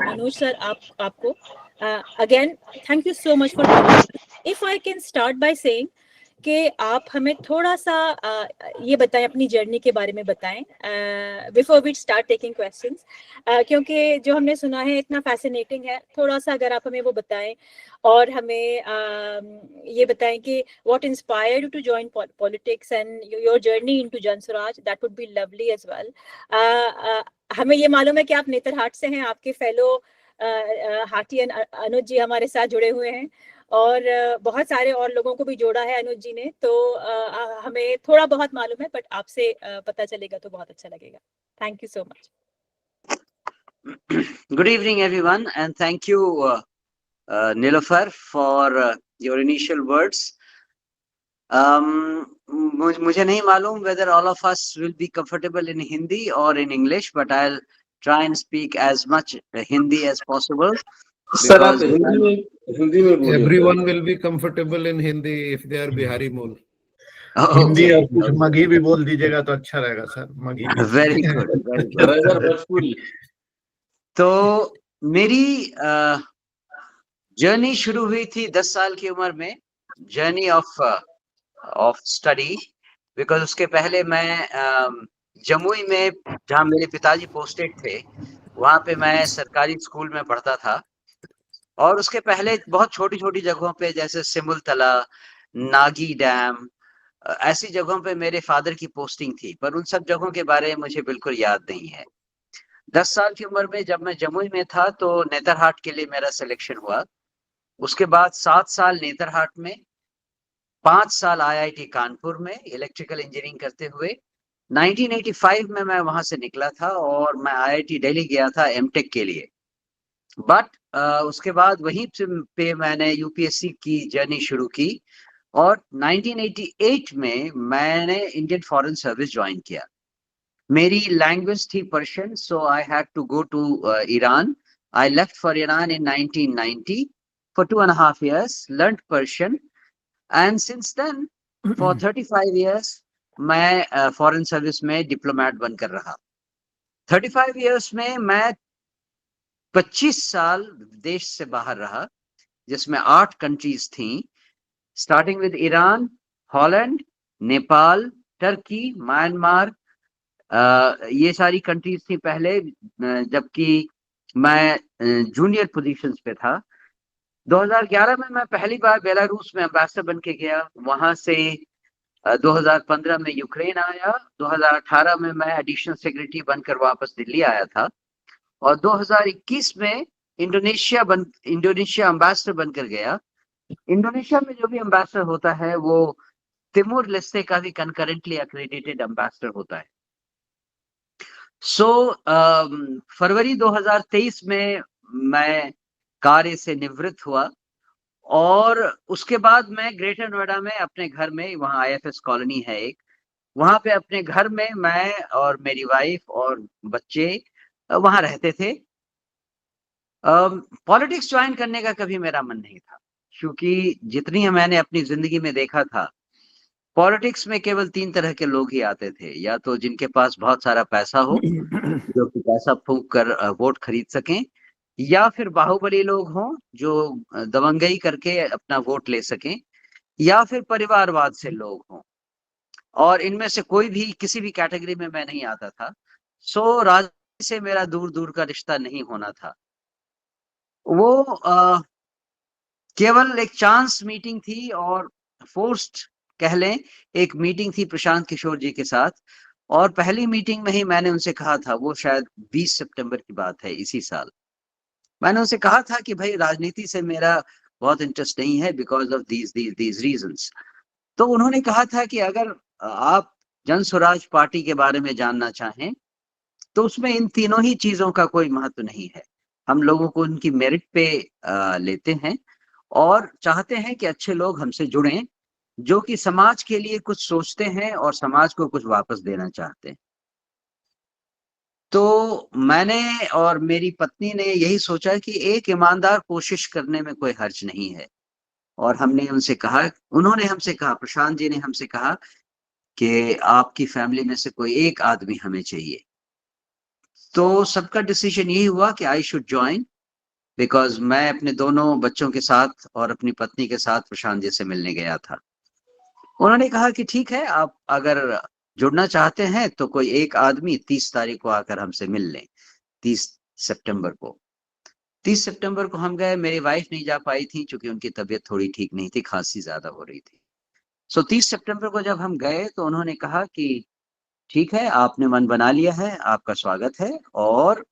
Manoj sir आपको again thank you so much for coming. If I can start by saying कि आप हमें थोड़ा सा ये बताएं, अपनी जर्नी के बारे में बताएं before we start taking questions, क्योंकि जो हमने सुना है इतना फैसिनेटिंग है. थोड़ा सा अगर आप हमें वो बताएं और हमें ये बताएं कि what inspired you to join politics and your journey into Jan Suraaj, that would be lovely as well. हमें ये मालूम है कि आप नेतरहाट से हैं, आपके फेलो हाटियन अनुज जी हमारे साथ जुड़े हुए हैं और बहुत सारे और लोगों को भी जोड़ा है अनुज जी ने, तो हमें थोड़ा बहुत मालूम है, बट आपसे पता चलेगा तो बहुत अच्छा लगेगा. Thank you so much. Good evening everyone, and thank you Nilofar for your initial words. मुझे नहीं मालूम whether all of us will be comfortable in Hindi or in English, but I'll try and speak as much Hindi as possible. Sir, आप हिंदी में बोलिए. Everyone will be comfortable in Hindi if they are Bihari मूल. हिंदी और कुछ मगही भी बोल दीजिएगा तो अच्छा रहेगा सर. मगही भी. Very good, very good. तो मेरी जर्नी शुरू हुई थी 10 साल की उम्र में, जर्नी ऑफ स्टडी, बिकॉज उसके पहले मैं जमुई में, जहाँ मेरे पिताजी पोस्टेड थे, वहाँ पे मैं सरकारी स्कूल में पढ़ता था. और उसके पहले बहुत छोटी छोटी जगहों पे, जैसे सिमुल तला, नागी डैम, ऐसी जगहों पे मेरे फादर की पोस्टिंग थी, पर उन सब जगहों के बारे में मुझे बिल्कुल याद नहीं है. 10 साल की उम्र में जब मैं जमुई में था तो नेतरहाट के लिए मेरा सिलेक्शन हुआ. उसके बाद 7 साल नेतरहाट में, 5 साल IIT कानपुर में इलेक्ट्रिकल इंजीनियरिंग करते हुए 1985 में मैं वहां से निकला था और मैं IIT दिल्ली गया था एमटेक के लिए. बट उसके बाद वहीं पे मैंने यूपीएससी की जर्नी शुरू की और 1988 में मैंने इंडियन फॉरेन सर्विस ज्वाइन किया. मेरी लैंग्वेज थी Persian, so I had to go to Iran. I left for Iran in 1990 for 2.5 years, learned Persian, and since then for 35 years मैं फॉरेन सर्विस में डिप्लोमेट बनकर रहा. 35 years में मैं 25 साल देश से बाहर रहा, जिसमें 8 कंट्रीज थी, starting with Iran, Holland, Nepal, Turkey, Myanmar. ये सारी कंट्रीज थी पहले, जबकि मैं जूनियर पोजीशंस पे था. 2011 में मैं पहली बार बेलारूस में एम्बेसडर बन के गया. वहां से 2015 में यूक्रेन आया. 2018 में मैं एडिशनल सेक्रेटरी बनकर वापस दिल्ली आया था और 2021 में इंडोनेशिया एम्बेसडर बनकर गया. इंडोनेशिया में जो भी एम्बेसडर होता है वो तिमोर लेस्टे का भी कंकरेंटली एक्रेडिटेड एम्बेसडर होता है. फरवरी 2023 में मैं कार्य से निवृत्त हुआ और उसके बाद मैं ग्रेटर नोएडा में अपने घर में, वहाँ IFS कॉलोनी है एक, वहां पे अपने घर में मैं और मेरी वाइफ और बच्चे वहां रहते थे. पॉलिटिक्स ज्वाइन करने का कभी मेरा मन नहीं था, क्योंकि जितनी मैंने अपनी जिंदगी में देखा था, पॉलिटिक्स में केवल 3 तरह के लोग ही आते थे. या तो जिनके पास बहुत सारा पैसा हो, जो कि पैसा फूंक कर वोट खरीद सकें, या फिर बाहुबली लोग हों जो दबंगई करके अपना वोट ले सकें, या फिर परिवारवाद से लोग हों. और इनमें से कोई भी किसी भी कैटेगरी में मैं नहीं आता था. राजनीति से मेरा दूर दूर का रिश्ता नहीं होना था. वो केवल एक चांस मीटिंग थी और फोर्स्ड कह लें एक मीटिंग थी प्रशांत किशोर जी के साथ. और पहली मीटिंग में ही मैंने उनसे कहा था, वो शायद 20 सितंबर की बात है इसी साल, मैंने उनसे कहा था कि भाई राजनीति से मेरा बहुत इंटरेस्ट नहीं है बिकॉज ऑफ दीज रीजंस. तो उन्होंने कहा था कि अगर आप जन स्वराज पार्टी के बारे में जानना चाहें तो उसमें इन तीनों ही चीजों का कोई महत्व नहीं है. हम लोगों को उनकी मेरिट पे लेते हैं और चाहते हैं कि अच्छे लोग हमसे जुड़ें जो कि समाज के लिए कुछ सोचते हैं और समाज को कुछ वापस देना चाहते हैं. तो मैंने और मेरी पत्नी ने यही सोचा कि एक ईमानदार कोशिश करने में कोई हर्ज नहीं है. और हमने उनसे कहा, उन्होंने हमसे कहा, प्रशांत जी ने हमसे कहा कि आपकी फैमिली में से कोई एक आदमी हमें चाहिए. तो सबका डिसीजन यही हुआ कि आई शुड ज्वाइन. बिकॉज मैं अपने दोनों बच्चों के साथ और अपनी पत्नी के साथ प्रशांत जी से मिलने गया था। उन्होंने कहा कि ठीक है, आप अगर जुड़ना चाहते हैं तो कोई एक आदमी 30 तारीख को आकर हमसे मिल लें। 30 सितंबर को 30 सितंबर को हम गए। मेरी वाइफ नहीं जा पाई थी क्योंकि उनकी तबीयत थोड़ी ठीक नहीं थी, खांसी ज्यादा हो रही थी। सो 30 सितंबर को जब हम गए तो उन्होंने कहा कि ठीक है, आपने मन बना लिया है, आपका स्वागत है और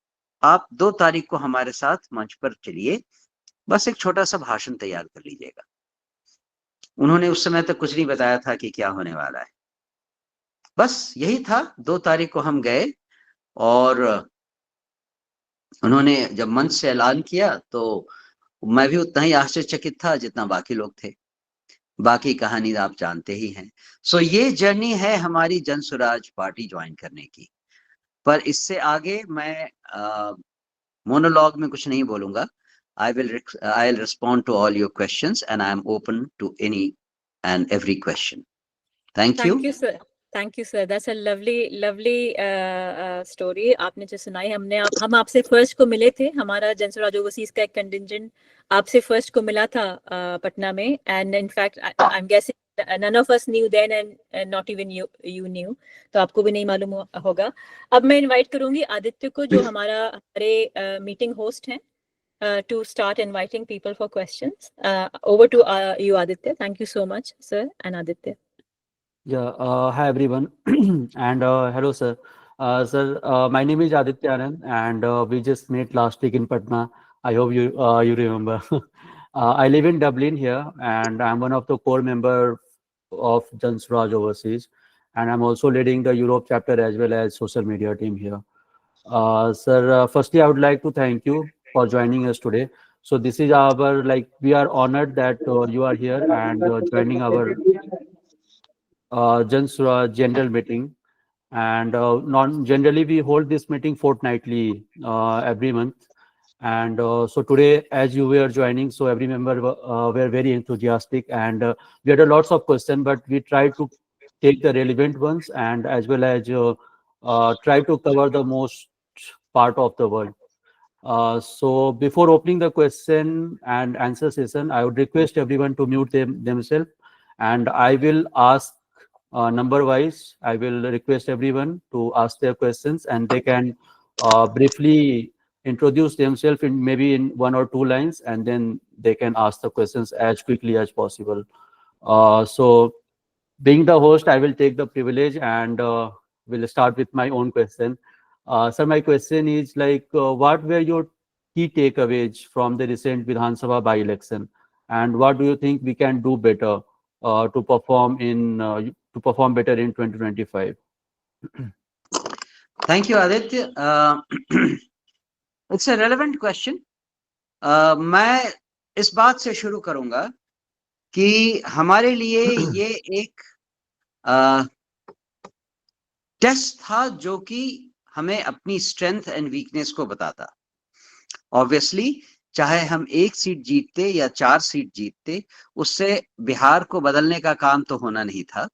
आप 2 तारीख को हमारे साथ मंच पर चलिए, बस एक छोटा सा भाषण तैयार कर लीजिएगा। उन्होंने उस समय तक कुछ नहीं बताया था कि क्या होने वाला है, बस यही था। 2 तारीख को हम गए और उन्होंने जब मंच से ऐलान किया तो मैं भी उतना ही आश्चर्यचकित था जितना बाकी लोग थे। बाकी कहानी आप जानते ही हैं। सो ये जर्नी है हमारी जन स्वराज पार्टी ज्वाइन करने की। पर इससे आगे मैं मोनोलॉग में कुछ नहीं बोलूंगा। I'll respond to all your questions and I am open to any and every question. Thank you. Thank you sir, thank you sir, that's a lovely story आपने जो सुनाई। हम आपसे फर्स्ट को मिले थे, हमारा जन स्वराज ओवरसीज का एक कंटिजेंट आपसे फर्स्ट को मिला था पटना में, and in fact I am guessing none of us knew then and not even you knew, तो आपको भी नहीं मालूम होगा। अब मैं इनवाइट करूंगी आदित्य को, जो हमारे मीटिंग होस्ट हैं, to start inviting people for questions. Over to you, Aditya. Thank you so much, sir, and Aditya. Yeah, hi everyone, and hello, sir. Sir, my name is Aditya Anand, and we just met last week in Patna. I hope you remember. I live in Dublin here, and I'm one of the core member of Jan Swaraj Overseas, and I'm also leading the Europe chapter as well as social media team here. Sir, firstly, I would like to thank you for joining us today. So this is our we are honored that you are here and joining our general meeting, and non generally we hold this meeting fortnightly every month. And so today, as you were joining, so every member were very enthusiastic, and we had a lots of questions, but we tried to take the relevant ones and as well as try to cover the most part of the world. So before opening the question and answer session, I would request everyone to mute themselves, and I will ask number wise. I will request everyone to ask their questions, and they can briefly introduce themselves in maybe in 1 or 2 lines, and then they can ask the questions as quickly as possible. So being the host, I will take the privilege and will start with my own question. So my question is what were your key takeaways from the recent Vidhan Sabha by-election, and what do you think we can do better to perform better in 2025? Thank you, Aditya. It's a relevant question. मैं इस बात से शुरू करूंगा कि हमारे लिए ये एक टेस्ट था जो कि हमें अपनी स्ट्रेंथ एंड वीकनेस को बताता। ऑब्वियसली चाहे हम 1 सीट जीतते या 4 सीट जीतते, उससे बिहार को बदलने का काम तो होना नहीं था।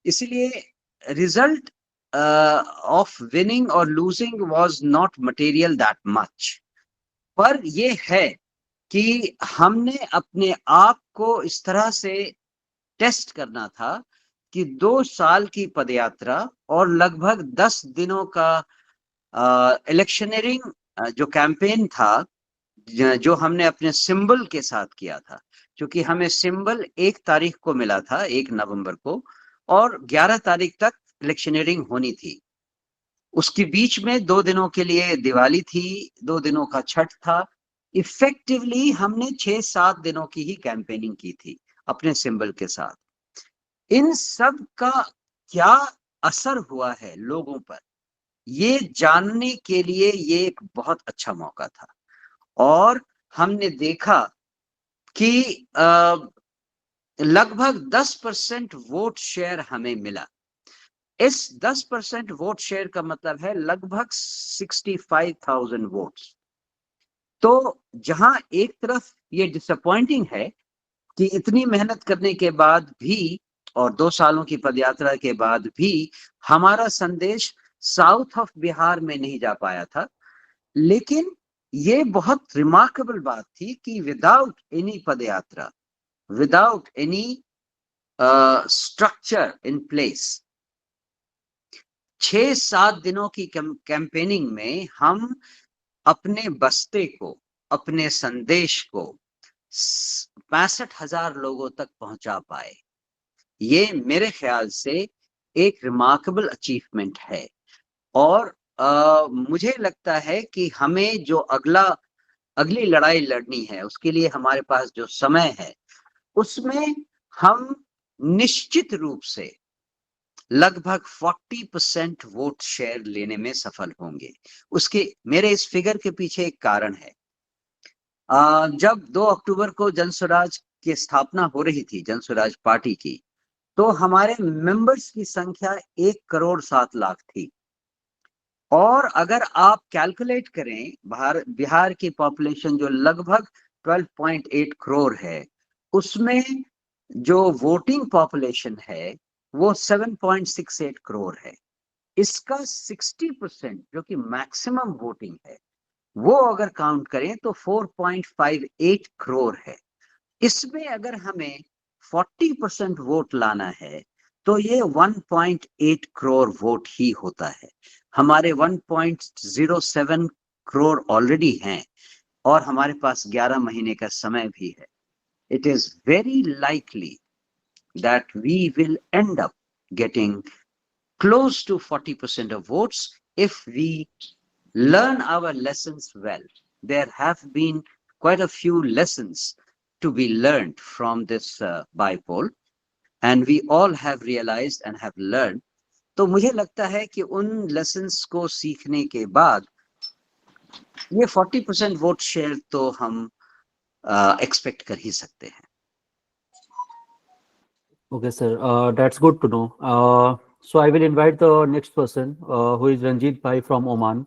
इसलिए रिजल्ट ऑफ विनिंग और losing was not material that much, पर ये है कि हमने अपने आप को इस तरह से टेस्ट करना था कि 2 साल की पदयात्रा और लगभग 10 दिनों का इलेक्शनरिंग जो कैंपेन था, जो हमने अपने सिंबल के साथ किया था, क्योंकि हमें सिंबल 1 तारीख को मिला था, 1 नवंबर को, और 11 तारीख तक इलेक्शनरिंग होनी थी। उसके बीच में 2 दिनों के लिए दिवाली थी, 2 दिनों का छठ था। इफेक्टिवली हमने 6-7 दिनों की ही कैंपेनिंग की थी अपने सिंबल के साथ। इन सब का क्या असर हुआ है लोगों पर, ये जानने के लिए ये एक बहुत अच्छा मौका था। और हमने देखा कि लगभग 10% वोट शेयर हमें मिला। इस 10% वोट शेयर का मतलब है लगभग 65,000 वोट्स। तो जहां एक तरफ ये डिसअपॉइंटिंग है कि इतनी मेहनत करने के बाद भी और 2 सालों की पदयात्रा के बाद भी हमारा संदेश साउथ ऑफ बिहार में नहीं जा पाया था, लेकिन ये बहुत रिमार्केबल बात थी कि without any padyatra, without any structure in place, 6-7 दिनों की कैंपेनिंग में हम अपने बस्ते को, अपने संदेश को 65,000 लोगों तक पहुंचा पाए। ये मेरे ख्याल से एक रिमार्केबल अचीवमेंट है। और मुझे लगता है कि हमें जो अगली लड़ाई लड़नी है, उसके लिए हमारे पास जो समय है, उसमें हम निश्चित रूप से लगभग 40% वोट शेयर लेने में सफल होंगे। उसके मेरे इस फिगर के पीछे एक कारण है। जब 2 अक्टूबर को जनस्वराज की स्थापना हो रही थी, जनस्वराज पार्टी की, तो हमारे मेंबर्स की संख्या 1 करोड़ 7 लाख थी। और अगर आप कैलकुलेट करें बिहार की पॉपुलेशन जो लगभग 12.8 करोड़ है, उसमें जो वोटिंग पॉपुलेशन है वो 7.68 करोड़ है। इसका 60% जो कि मैक्सिमम वोटिंग है, वो अगर काउंट करें तो 4.58 करोड़ है। इसमें अगर हमें 40% वोट लाना है तो ये 1.8 करोड़ वोट ही होता है। हमारे 1.07 करोड़ ऑलरेडी हैं और हमारे पास 11 महीने का समय भी है। It is very likely that we will end up getting close to 40% of votes if we learn our lessons well. There have been quite a few lessons to be learned from this bypoll, and we all have realized and have learned. तो मुझे लगता है कि उन lessons को सीखने के बाद ये 40% वोट शेयर तो हम एक्सपेक्ट कर ही सकते हैं। Okay, sir. That's good to know. So I will invite the next person, who is Ranjit Bhai from Oman.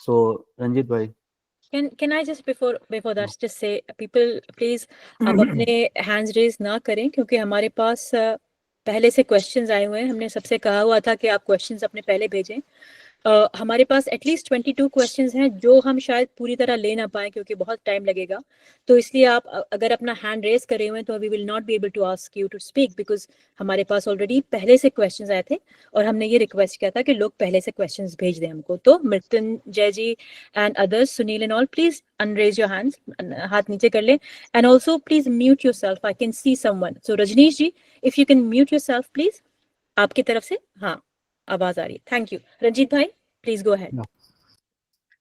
So Ranjit Bhai. Can I just before that just say, people please आप अपने hands raise ना करें, क्योंकि हमारे पास पहले से questions आए हुए हैं। हमने सबसे कहा हुआ था कि आप questions अपने पहले भेजें। हमारे पास एटलीस्ट 22 क्वेश्चंस हैं जो हम शायद पूरी तरह ले ना पाए क्योंकि बहुत टाइम लगेगा। तो इसलिए आप अगर अपना हैंड रेज करे हुए हैं तो we will not be able to ask you to speak, because हमारे पास ऑलरेडी पहले से क्वेश्चंस आए थे और हमने ये रिक्वेस्ट किया था कि लोग पहले से क्वेश्चंस भेज दें हमको। तो Mrityunjay ji and others, Sunil and all, please unraise your hands, हाथ नीचे कर लें। And also please mute yourself, I can see someone. So Rajnish ji, if you can mute yourself please, आपकी तरफ से हाँ आवाज आ रही है। Thank you. रंजीत भाई please go ahead.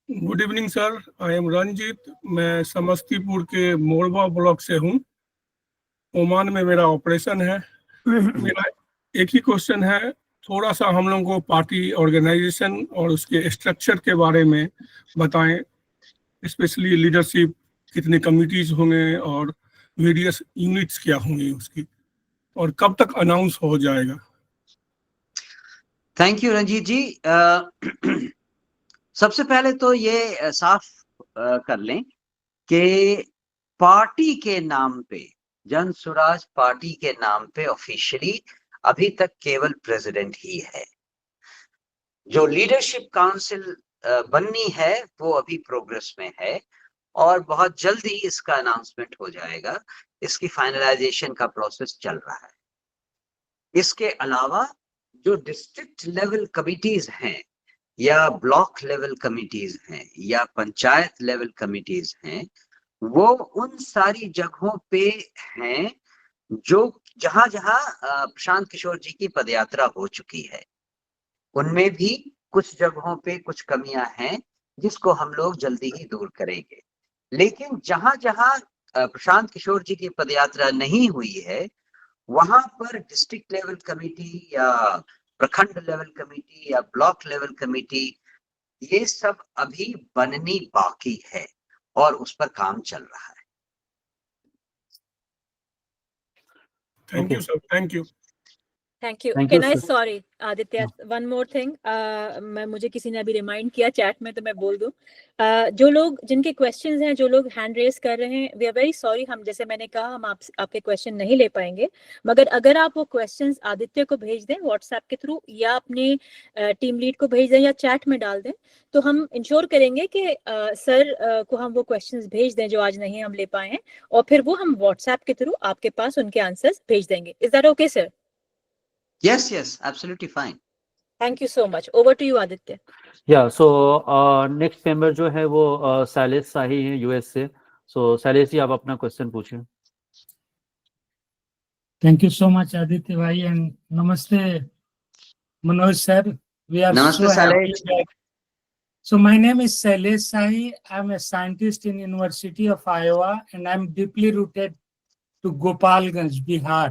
Good evening sir, I am Ranjit. मैं समस्तीपुर के मोरबा ब्लॉक से हूँ। ओमान में मेरा ऑपरेशन है। मेरा एक ही क्वेश्चन है, थोड़ा सा हम लोगों को पार्टी ऑर्गेनाइजेशन और उसके स्ट्रक्चर के बारे में बताएं, स्पेशली लीडरशिप, कितने कमिटीज होंगे और वेरियस यूनिट्स क्या होंगी उसकी, और कब तक अनाउंस हो जाएगा। थैंक यू रंजीत जी। सबसे पहले तो ये साफ कर लें कि पार्टी के नाम पे, जन स्वराज पार्टी के नाम पे ऑफिशियली अभी तक केवल प्रेसिडेंट ही है। जो लीडरशिप काउंसिल बननी है वो अभी प्रोग्रेस में है और बहुत जल्दी इसका अनाउंसमेंट हो जाएगा। इसकी फाइनलाइजेशन का प्रोसेस चल रहा है। इसके अलावा जो डिस्ट्रिक्ट लेवल कमिटीज हैं या ब्लॉक लेवल कमिटीज हैं या पंचायत लेवल कमिटीज हैं, वो उन सारी जगहों पे हैं जो जहां जहां प्रशांत किशोर जी की पदयात्रा हो चुकी है। उनमें भी कुछ जगहों पे कुछ कमियां हैं जिसको हम लोग जल्दी ही दूर करेंगे। लेकिन जहां जहां प्रशांत किशोर जी की पदयात्रा नहीं हुई है, वहां पर डिस्ट्रिक्ट लेवल कमेटी या प्रखंड लेवल कमेटी या ब्लॉक लेवल कमेटी, ये सब अभी बननी बाकी है और उस पर काम चल रहा है। Thank you sir, thank you. Thank you. Thank can you, I sir. Sorry Aditya, one more thing, मुझे किसी ने अभी रिमाइंड किया चैट में, तो मैं बोल दूं, जो लोग जिनके क्वेश्चंस हैं, जो लोग हैंड रेस कर रहे हैं, वी आर वेरी सॉरी। हम, जैसे मैंने कहा, हम आपके क्वेश्चन नहीं ले पाएंगे, मगर अगर आप वो क्वेश्चंस आदित्य को भेज दें व्हाट्सएप के थ्रू, या अपने टीम लीड को भेज दें, या चैट में डाल दें, तो हम इंश्योर करेंगे कि सर को हम वो क्वेश्चंस भेज दें जो आज नहीं हम ले पाए हैं, और फिर वो हम व्हाट्सएप के थ्रू आपके पास उनके आंसर्स भेज देंगे। Is that okay sir? Yes, yes, absolutely fine. Thank you so much. Over to you, Aditya. Yeah, so next member जो है वो शैलेश शाही है यूएस से। So शैलेश जी, आप अपना क्वेश्चन पूछिए। Thank you so much, Aditya bhai, and namaste, Manoj sir. We are Namaste, so happy. Shailesh. So my name is Shailesh Sahi. I'm a scientist in University of Iowa, and I'm deeply rooted to Gopalganj, Bihar.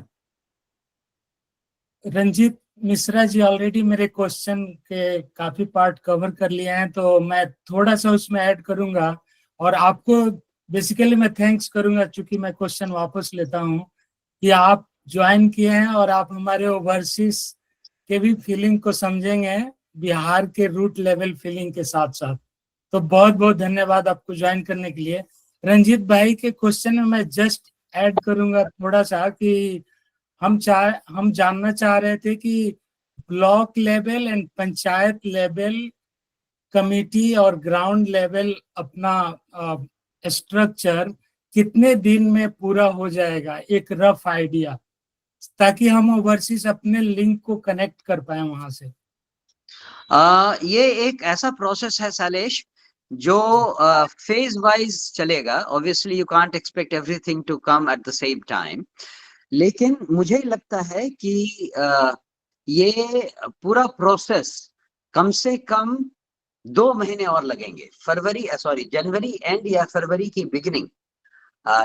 Ranjit Mishra ji already मेरे question के काफी part cover कर लिए हैं, तो मैं थोड़ा सा उसमें ऐड करूंगा, और आपको बेसिकली मैं थैंक्स करूंगा, चूंकि मैं क्वेश्चन वापस लेता हूं, कि आप ज्वाइन किए हैं और आप हमारे ओवरसीज के भी फीलिंग को समझेंगे, बिहार के रूट लेवल फीलिंग के साथ साथ। तो बहुत बहुत धन्यवाद आपको ज्वाइन करने के लिए। रंजीत भाई के क्वेश्चन में मैं जस्ट ऐड करूंगा थोड़ा सा, कि हम जानना चाह रहे थे कि block level and panchayat level committee और ग्राउंड लेवल अपना स्ट्रक्चर कितने दिन में पूरा हो जाएगा, एक रफ आइडिया, ताकि हम ओवरसीज अपने लिंक को कनेक्ट कर पाए वहां से। ये एक ऐसा प्रोसेस है शैलेश, जो फेज वाइज चलेगा। Obviously you can't expect everything to come at the same time, लेकिन मुझे लगता है कि ये पूरा प्रोसेस कम से कम 2 महीने और लगेंगे। जनवरी एंड या फरवरी की बिगिनिंग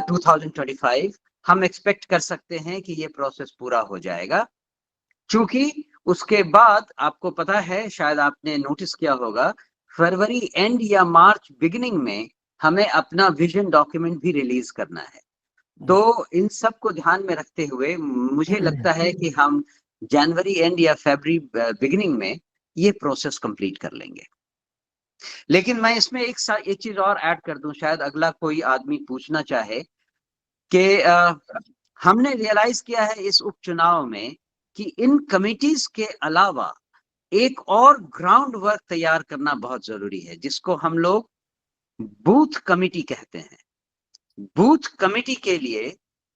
2025 हम एक्सपेक्ट कर सकते हैं कि ये प्रोसेस पूरा हो जाएगा। क्योंकि उसके बाद आपको पता है, शायद आपने नोटिस किया होगा, फरवरी एंड या मार्च बिगिनिंग में हमें अपना विजन डॉक्यूमेंट भी रिलीज करना है। तो इन सब को ध्यान में रखते हुए मुझे लगता है कि हम जनवरी एंड या फरवरी बिगिनिंग में ये प्रोसेस कंप्लीट कर लेंगे। लेकिन मैं इसमें एक चीज और ऐड कर दूं, शायद अगला कोई आदमी पूछना चाहे, कि हमने रियलाइज किया है इस उपचुनाव में कि इन कमिटीज के अलावा एक और ग्राउंड वर्क तैयार करना बहुत जरूरी है, जिसको हम लोग बूथ कमिटी कहते हैं। बूथ कमेटी के लिए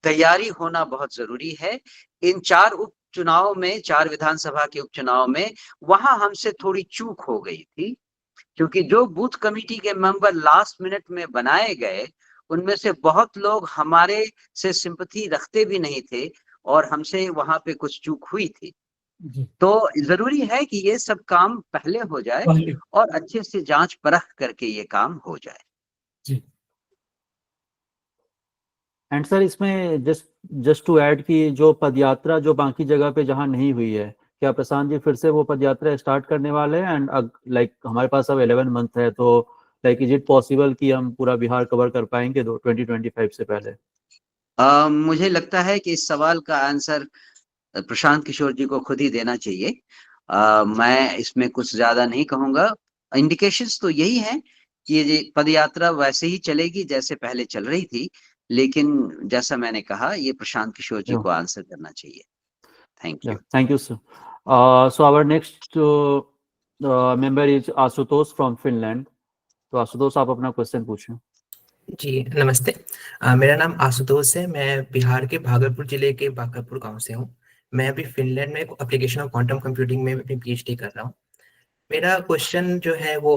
तैयारी होना बहुत जरूरी है। इन 4 उपचुनाव में, 4 विधानसभा के उपचुनाव में, वहां हमसे थोड़ी चूक हो गई थी, क्योंकि जो बूथ कमेटी के मेंबर लास्ट मिनट में बनाए गए, उनमें से बहुत लोग हमारे से सिंपैथी रखते भी नहीं थे, और हमसे वहां पे कुछ चूक हुई थी। तो जरूरी है कि ये सब काम पहले हो जाए और अच्छे से जांच परख करके ये काम हो जाए। एंड सर, इसमें जस्ट टू ऐड कि जो पदयात्रा जो बाकी जगह पे जहाँ नहीं हुई है, क्या प्रशांत जी फिर से वो पदयात्रा स्टार्ट करने वाले हैं? एंड लाइक हमारे पास अब 11 मंथ है, तो लाइक इज इट पॉसिबल कि हम पूरा बिहार कवर कर पाएंगे 2025 से पहले? मुझे लगता है कि इस सवाल का आंसर प्रशांत किशोर जी को खुद ही देना चाहिए। मैं इसमें कुछ ज्यादा नहीं कहूंगा। इंडिकेशंस तो यही है कि ये पदयात्रा वैसे ही चलेगी जैसे पहले चल रही थी, लेकिन जैसा मैंने कहा, ये प्रशांत किशोर जी को आंसर करना चाहिए। Thank you sir. So our next member is Ashutosh from Finland. तो आशुतोष, आप अपना क्वेश्चन पूछें। जी नमस्ते। मेरा नाम आशुतोष है। मैं बिहार के भागलपुर जिले के बाकरपुर गांव से हूँ। मैं अभी फिनलैंड में एप्लीकेशन ऑफ क्वांटम कंप्यूटिंग में अपनी पीएचडी कर रहा हूँ। मेरा क्वेश्चन जो है वो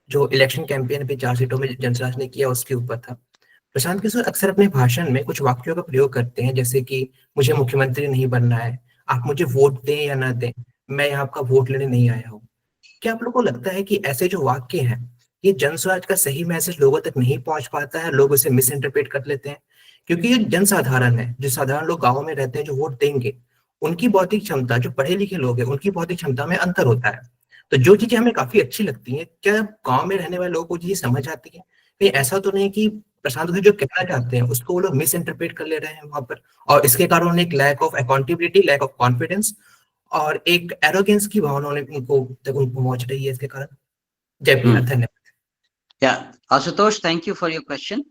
जो इलेक्शन कैंपेन पे 4 सीटों में जनसराज ने किया उसके ऊपर था। प्रशांत किशोर अक्सर अपने भाषण में कुछ वाक्यों का प्रयोग करते हैं, जैसे कि मुझे मुख्यमंत्री नहीं बनना है, आप मुझे वोट दें या ना दें, मैं यहाँ आपका वोट लेने नहीं आया हूँ। क्या आप लोगों को लगता है कि ऐसे जो वाक्य हैं, ये जनस्वराज का सही मैसेज लोगों तक नहीं पहुंच पाता है, लोग उसे मिस इंटरप्रेट कर लेते हैं? क्योंकि ये जनसाधारण है, जो साधारण लोग गाँव में रहते हैं, जो वोट देंगे, उनकी बौद्धिक क्षमता, जो पढ़े लिखे लोग हैं, उनकी बौद्धिक क्षमता में अंतर होता है। तो जो चीजें हमें काफी अच्छी लगती हैं, क्या गाँव में रहने वाले लोगों को चीजें समझ आती है? कहीं ऐसा तो नहीं कि प्रशांत जो कहना चाहते हैं उसको वो लोग मिस इंटरप्रेट कर ले रहे हैं वहां पर, और इसके कारण एक lack of accountability, lack of confidence और एक एरोगेंस की भावना उनको पहुंच रही है इसके कारण। जय बिहार, धन्यवाद। या Ashutosh, thank you for your question.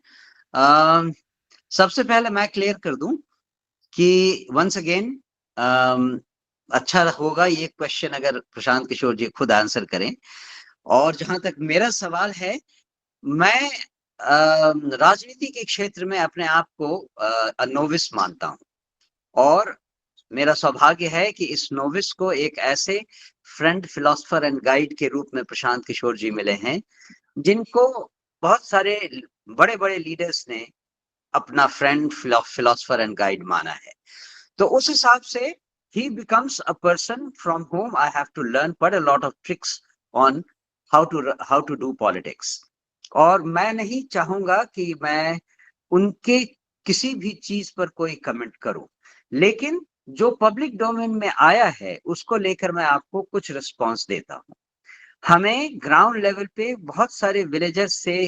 सबसे पहले मैं क्लियर कर दूं कि वंस अगेन अच्छा होगा ये क्वेश्चन अगर प्रशांत किशोर जी खुद आंसर करें। और जहां तक मेरा सवाल है, मैं राजनीति के क्षेत्र में अपने आप को नोविस मानता हूं और मेरा सौभाग्य है कि इस नोविस को एक ऐसे फ्रेंड, फिलोसफर एंड गाइड के रूप में प्रशांत किशोर जी मिले हैं जिनको बहुत सारे बड़े बड़े लीडर्स ने अपना फ्रेंड, फिलोसफर एंड गाइड माना है। तो उस हिसाब से he becomes a person from whom I have to learn quite a lot of tricks on how to do politics। और मैं नहीं चाहूंगा कि मैं उनके किसी भी चीज पर कोई कमेंट करूं, लेकिन जो पब्लिक डोमेन में आया है उसको लेकर मैं आपको कुछ रिस्पॉन्स देता हूं। हमें ग्राउंड लेवल पे बहुत सारे विलेजर्स से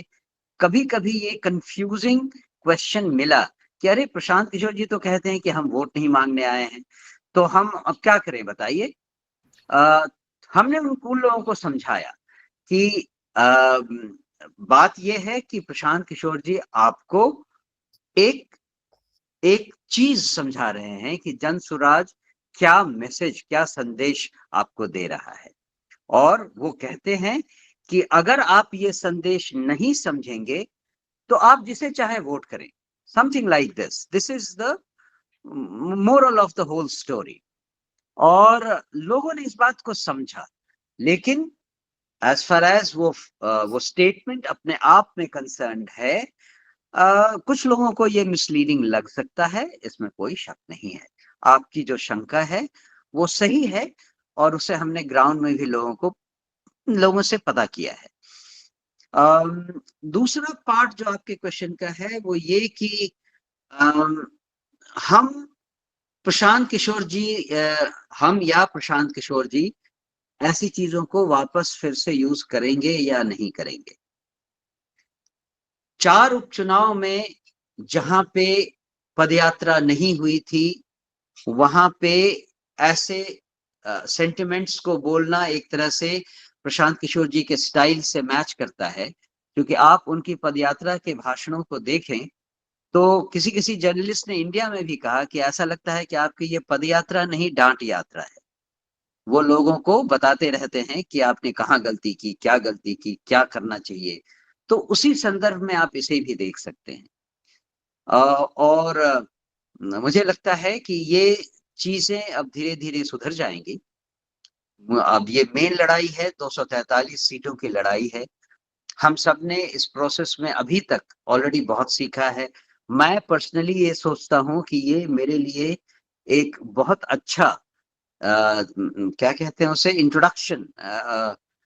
कभी कभी ये कंफ्यूजिंग क्वेश्चन मिला कि अरे प्रशांत किशोर जी तो कहते हैं कि हम वोट नहीं मांगने आए हैं, तो हम अब क्या करें बताइए। हमने उन लोगों को समझाया कि बात यह है कि प्रशांत किशोर जी आपको एक चीज समझा रहे हैं कि जन सुराज क्या मैसेज, क्या संदेश आपको दे रहा है, और वो कहते हैं कि अगर आप ये संदेश नहीं समझेंगे तो आप जिसे चाहे वोट करें। Something like this is the moral of the whole story. और लोगों ने इस बात को समझा, लेकिन एज फार एज वो स्टेटमेंट अपने आप में कंसर्न्ड है, कुछ लोगों को ये मिसलीडिंग लग सकता है, इसमें कोई शक नहीं है। आपकी जो शंका है वो सही है और उसे हमने ग्राउंड में भी लोगों से पता किया है। दूसरा पार्ट जो आपके क्वेश्चन का है वो ये कि हम प्रशांत किशोर जी ऐसी चीजों को वापस फिर से यूज करेंगे या नहीं करेंगे। 4 उपचुनाव में जहां पे पदयात्रा नहीं हुई थी, वहां पे ऐसे सेंटिमेंट्स को बोलना एक तरह से प्रशांत किशोर जी के स्टाइल से मैच करता है, क्योंकि आप उनकी पदयात्रा के भाषणों को देखें तो किसी जर्नलिस्ट ने इंडिया में भी कहा कि ऐसा लगता है कि आपकी ये पदयात्रा नहीं, डांट यात्रा है। वो लोगों को बताते रहते हैं कि आपने कहाँ गलती की, क्या करना चाहिए। तो उसी संदर्भ में आप इसे भी देख सकते हैं। और मुझे लगता है कि ये चीजें अब धीरे धीरे सुधर जाएंगी। अब ये मेन लड़ाई है, 243 सीटों की लड़ाई है। हम सब ने इस प्रोसेस में अभी तक ऑलरेडी बहुत सीखा है। मैं पर्सनली ये सोचता हूँ कि ये मेरे लिए एक बहुत अच्छा क्या कहते हैं उसे, इंट्रोडक्शन,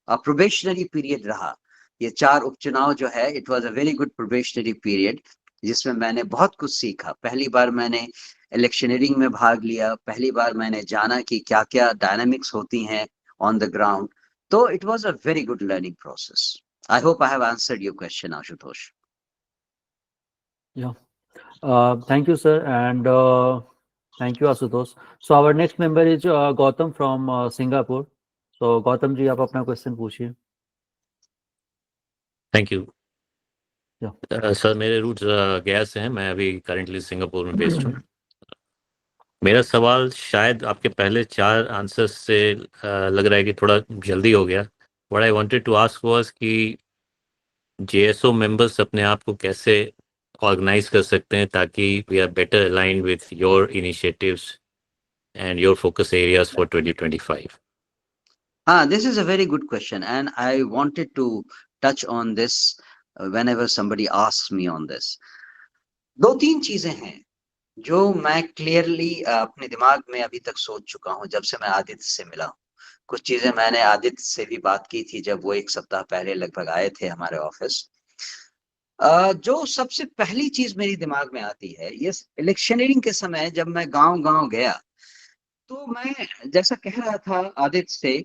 प्रोबेशनरी पीरियड रहा। ये 4 उपचुनाव जो है, it was a very good probationary period, जिसमें मैंने बहुत कुछ सीखा। पहली बार मैंने इलेक्शनरिंग में भाग लिया, पहली बार मैंने जाना कि क्या क्या डायनामिक्स होती हैं ऑन द ग्राउंड। तो it was a very good learning process. I hope I have answered your question, Ashutosh. Yeah. Thank you, sir, and thank you, Asutosh. So our next member is Gautam from Singapore. So Gautam ji, आप अपना question पूछिए। Thank you. Yeah. Sir मेरे roots गया से हैं, मैं अभी currently Singapore में बेस्ड हूँ। मेरा सवाल शायद आपके पहले 4 आंसर्स से लग रहा है कि थोड़ा जल्दी हो गया। What I wanted to ask was कि जेएसओ मेंबर्स अपने आप को कैसे ऑर्गेनाइज कर सकते हैं ताकि we are better aligned with your initiatives and your focus areas for 2025। This is a very good question, and I wanted to touch on this whenever somebody asks me on this. 2-3 चीजें हैं जो मैं clearly अपने दिमाग में अभी तक सोच चुका हूं जब से मैं आदित्य से मिला हूं। कुछ चीजें मैंने आदित्य से भी बात की थी जब वो 1 सप्ताह पहले लगभग आए थे हमारे ऑफिस। जो सबसे पहली चीज मेरी दिमाग में आती है, ये इलेक्शनरिंग के समय जब मैं गांव गया, तो मैं जैसा कह रहा था आदित्य से,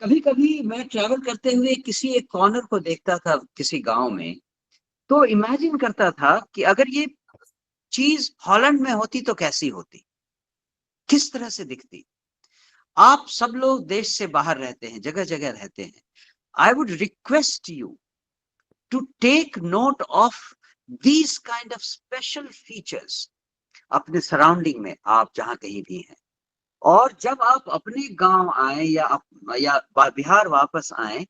कभी कभी मैं ट्रैवल करते हुए किसी एक कॉर्नर को देखता था किसी गांव में, तो इमेजिन करता था कि अगर ये चीज हॉलैंड में होती तो कैसी होती, किस तरह से दिखती। आप सब लोग देश से बाहर रहते हैं, जगह जगह रहते हैं. I would request you to take note of these kind of special features अपने सराउंडिंग में, आप जहां कहीं भी हैं. और जब आप अपने गांव आए या बिहार वापस आए,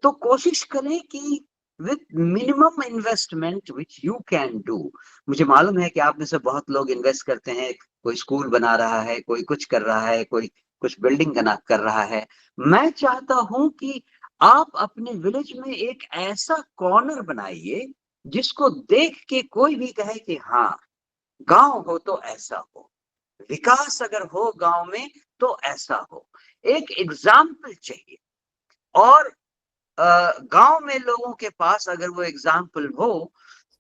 तो कोशिश करें कि with minimum investment which you can do. मुझे मालूम है कि आप में से बहुत लोग इन्वेस्ट करते हैं, कोई स्कूल बना रहा है, कोई कुछ कर रहा है, कोई कुछ बिल्डिंग कर रहा है. मैं चाहता हूं कि आप अपने विलेज में एक ऐसा कॉर्नर बनाइए जिसको देख के कोई भी कहे कि हाँ, गांव हो तो ऐसा हो, विकास अगर हो गांव में तो ऐसा हो. एक एग्जाम्पल चाहिए. और गांव में लोगों के पास अगर वो एग्जाम्पल हो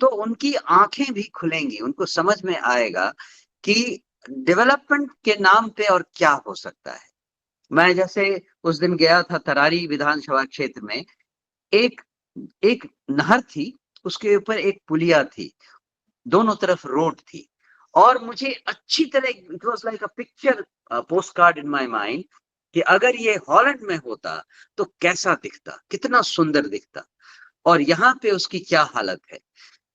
तो उनकी आंखें भी खुलेंगी, उनको समझ में आएगा कि डेवलपमेंट के नाम पे और क्या हो सकता है. मैं जैसे उस दिन गया था तरारी विधानसभा क्षेत्र में, एक नहर थी, उसके ऊपर एक पुलिया थी, दोनों तरफ रोड थी, और मुझे अच्छी तरह, it was like a picture post card in my mind, कि अगर ये हॉलैंड में होता तो कैसा दिखता, कितना सुंदर दिखता, और यहाँ पे उसकी क्या हालत है.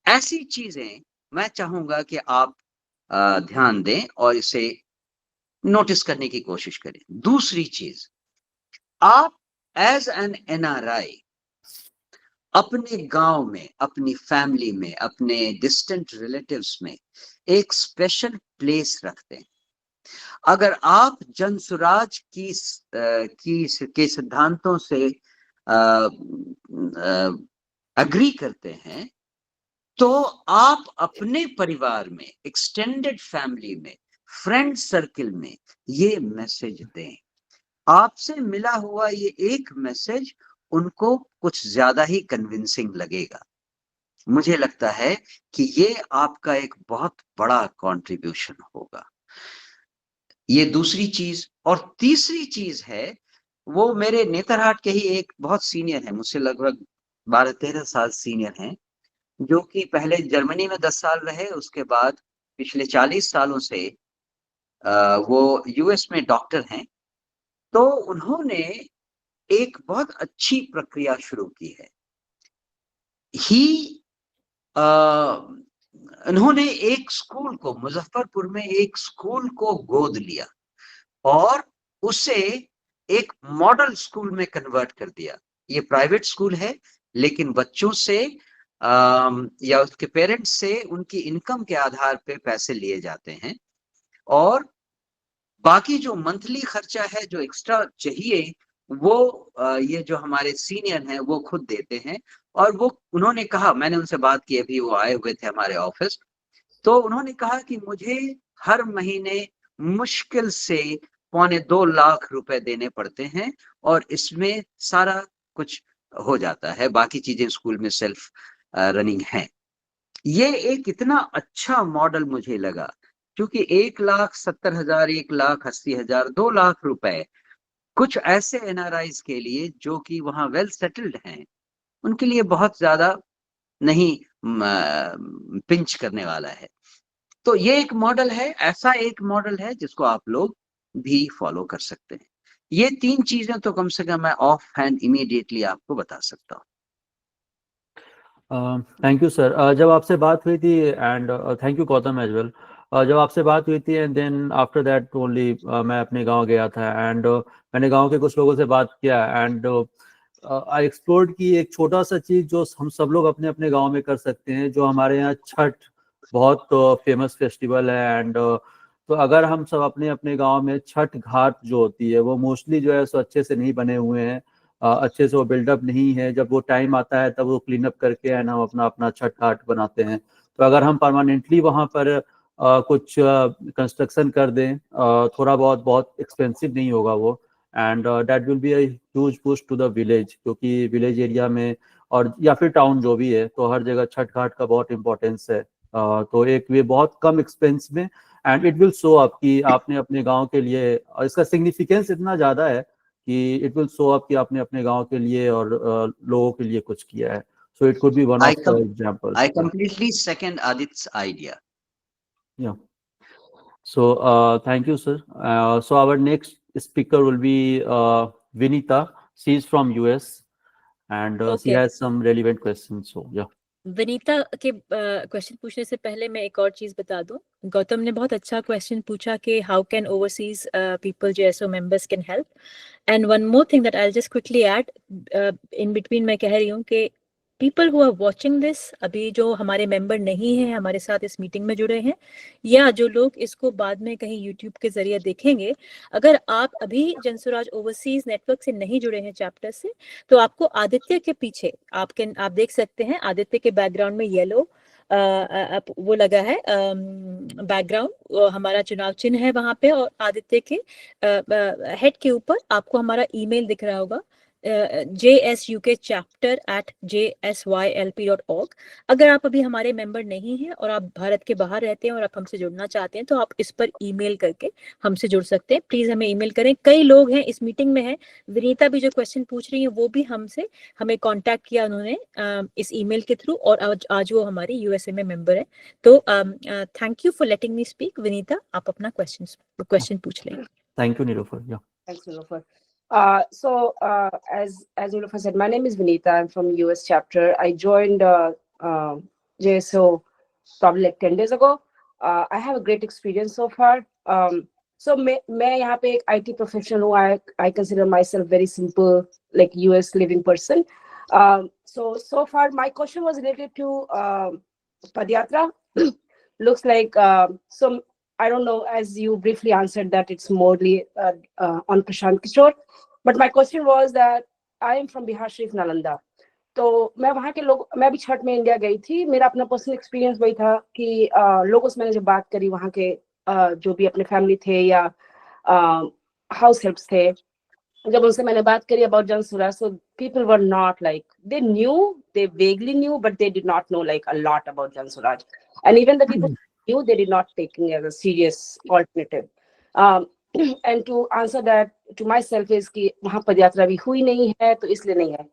ऐसी चीजें मैं चाहूंगा कि आप ध्यान दें और इसे नोटिस करने की कोशिश करें. दूसरी चीज, आप एज एन एनआरआई अपने गांव में, अपनी फैमिली में, अपने डिस्टेंट रिलेटिव्स में एक स्पेशल प्लेस रखते हैं. अगर आप जनसुराज के सिद्धांतों से अग्री करते हैं, तो आप अपने परिवार में, एक्सटेंडेड फैमिली में, फ्रेंड सर्किल में ये मैसेज दें. आपसे मिला हुआ ये एक मैसेज उनको कुछ ज्यादा ही कन्विंसिंग लगेगा. मुझे लगता है कि ये आपका एक बहुत बड़ा कंट्रीब्यूशन होगा. ये दूसरी चीज. और तीसरी चीज है, वो मेरे नेतरहाट के ही एक बहुत सीनियर है, मुझसे लगभग 12-13 साल सीनियर हैं, जो कि पहले जर्मनी में 10 साल रहे, उसके बाद पिछले 40 सालों से वो यूएस में डॉक्टर हैं. तो उन्होंने एक बहुत अच्छी प्रक्रिया शुरू की है. उन्होंने एक स्कूल को, मुजफ्फरपुर में एक स्कूल को गोद लिया और उसे एक मॉडल स्कूल में कन्वर्ट कर दिया. ये प्राइवेट स्कूल है, लेकिन बच्चों से या उसके पेरेंट्स से उनकी इनकम के आधार पे पैसे लिए जाते हैं, और बाकी जो मंथली खर्चा है, जो एक्स्ट्रा चाहिए, वो ये जो हमारे सीनियर हैं वो खुद देते हैं. और वो, उन्होंने कहा, मैंने उनसे बात की, अभी वो आए हुए थे हमारे ऑफिस, तो उन्होंने कहा कि मुझे हर महीने मुश्किल से 1.25 लाख रुपए देने पड़ते हैं, और इसमें सारा कुछ हो जाता है, बाकी चीजें स्कूल में सेल्फ रनिंग है. ये एक इतना अच्छा मॉडल मुझे लगा, क्योंकि 1,70,000, 1,80,000, 2 लाख रुपए कुछ ऐसे एनआरआईज के लिए जो कि वहां वेल सेटल्ड हैं, उनके लिए बहुत ज्यादा नहीं पिंच करने वाला है. तो ये एक मॉडल है, ऐसा एक मॉडल है जिसको आप लोग भी फॉलो कर सकते हैं. ये 3 चीजें तो कम से कम मैं ऑफ हैंड इमीडिएटली आपको बता सकता हूँ. Thank you sir. जब आपसे बात हुई थी, and thank you Gautam as well, जब आपसे बात हुई थी and then after that only मैं अपने गांव गया था, एंड मैंने गांव के कुछ लोगों से बात किया, एंड आई एक्सप्लोर्ड की एक छोटा सा चीज जो हम सब लोग अपने अपने गांव में कर सकते हैं, जो हमारे यहाँ छठ बहुत फेमस फेस्टिवल है. एंड तो अगर हम सब अपने अपने गांव में छठ घाट जो होती है, वो मोस्टली जो है सो अच्छे से नहीं बने हुए हैं, अच्छे से वो बिल्डअप नहीं है. जब वो टाइम आता है तब वो क्लीन अप करके एंड हम अपना अपना छठ घाट बनाते हैं. तो अगर हम परमानेंटली वहाँ पर कुछ कंस्ट्रक्शन कर दें, थोड़ा बहुत एक्सपेंसिव नहीं होगा वो, and that will be a huge push to the village, क्योंकि विलेज एरिया में और या फिर टाउन जो भी है, तो हर जगह छठ घाट का बहुत इंपॉर्टेंस है. तो एक वे बहुत कम एक्सपेंस में, and it will show up कि आपने अपने गांव के लिए, और इसका सिग्निफिकेंस इतना ज्यादा है कि इट विल शो अप कि आपने अपने गांव के लिए और लोगों के लिए कुछ किया है. So it could be one of the examples. I completely second Adit's idea. Yeah. So thank you, sir. So our next speaker will be Vinita. She is from US, and she Okay. has some relevant questions. So yeah. Vinita के question पूछने से पहले मैं एक और चीज बता दूं। गौतम ने बहुत अच्छा क्वेश्चन पूछा कि how can overseas people JSO members can help, and one more thing that I just quickly add in between, मैं कह रही हूँ कि people who are watching this, अभी जो हमारे मेंबर नहीं हैं, हमारे साथ इस मीटिंग में जुड़े हैं, या जो लोग इसको बाद में कहीं यूट्यूब के जरिए देखेंगे, अगर आप अभी जनसुराज ओवरसीज नेटवर्क से नहीं जुड़े हैं चैप्टर से, तो आपको आदित्य के पीछे आप देख सकते हैं, आदित्य के बैकग्राउंड में येलो वो लगा है बैकग्राउंड, हमारा चुनाव चिन्ह है वहां पे, और आदित्य के हेड के ऊपर आपको हमारा ईमेल दिख रहा होगा, JSUK@jsylp.org। अगर आप अभी हमारे मेंबर नहीं हैं और आप भारत के बाहर रहते हैं और आप हमसे जुड़ना चाहते हैं, तो आप इस पर ईमेल करके हमसे जुड़ सकते हैं। प्लीज हमें ईमेल करें। कई लोग हैं इस मीटिंग में हैं, विनीता भी जो क्वेश्चन पूछ रही है वो भी हमें कांटेक्ट किया उन्होंने इस ईमेल के थ्रू, और आज वो हमारी USA में मेंबर है। तो thank you for letting me speak. Vinita, आप अपना क्वेश्चन पूछ लें। Thank you, Nilofer. Yeah. Thanks, Nilofer. As Nilofer said, my name is Vinita. I'm from US chapter. I joined JSO probably like 10 days ago. I have a great experience so far. So मैं यहाँ पे एक IT professional हूँ. I consider myself very simple, like US living person. So far my question was related to Padyatra. Looks like so. I don't know, as you briefly answered that it's mostly on Prashant Kishore, but my question was that I am from Bihar Sharif Nalanda. तो मैं वहाँ के लोग, मैं भी छठ में India गई थी, मेरा अपना पर्सनल एक्सपीरियंस वही था कि लोगों से मैंने जब बात करी, वहाँ के जो भी अपने फैमिली थे या हाउस हेल्प्स थे, जब उनसे मैंने बात करी about Jan Suraaj, so people were not like, they vaguely knew, but they did not know like a lot about Jansuraj, and even the people knew, they did not take it as a serious alternative. And to answer that to myself is कि वहाँ पदयात्रा भी हुई नहीं है, तो इसलिए नहीं है।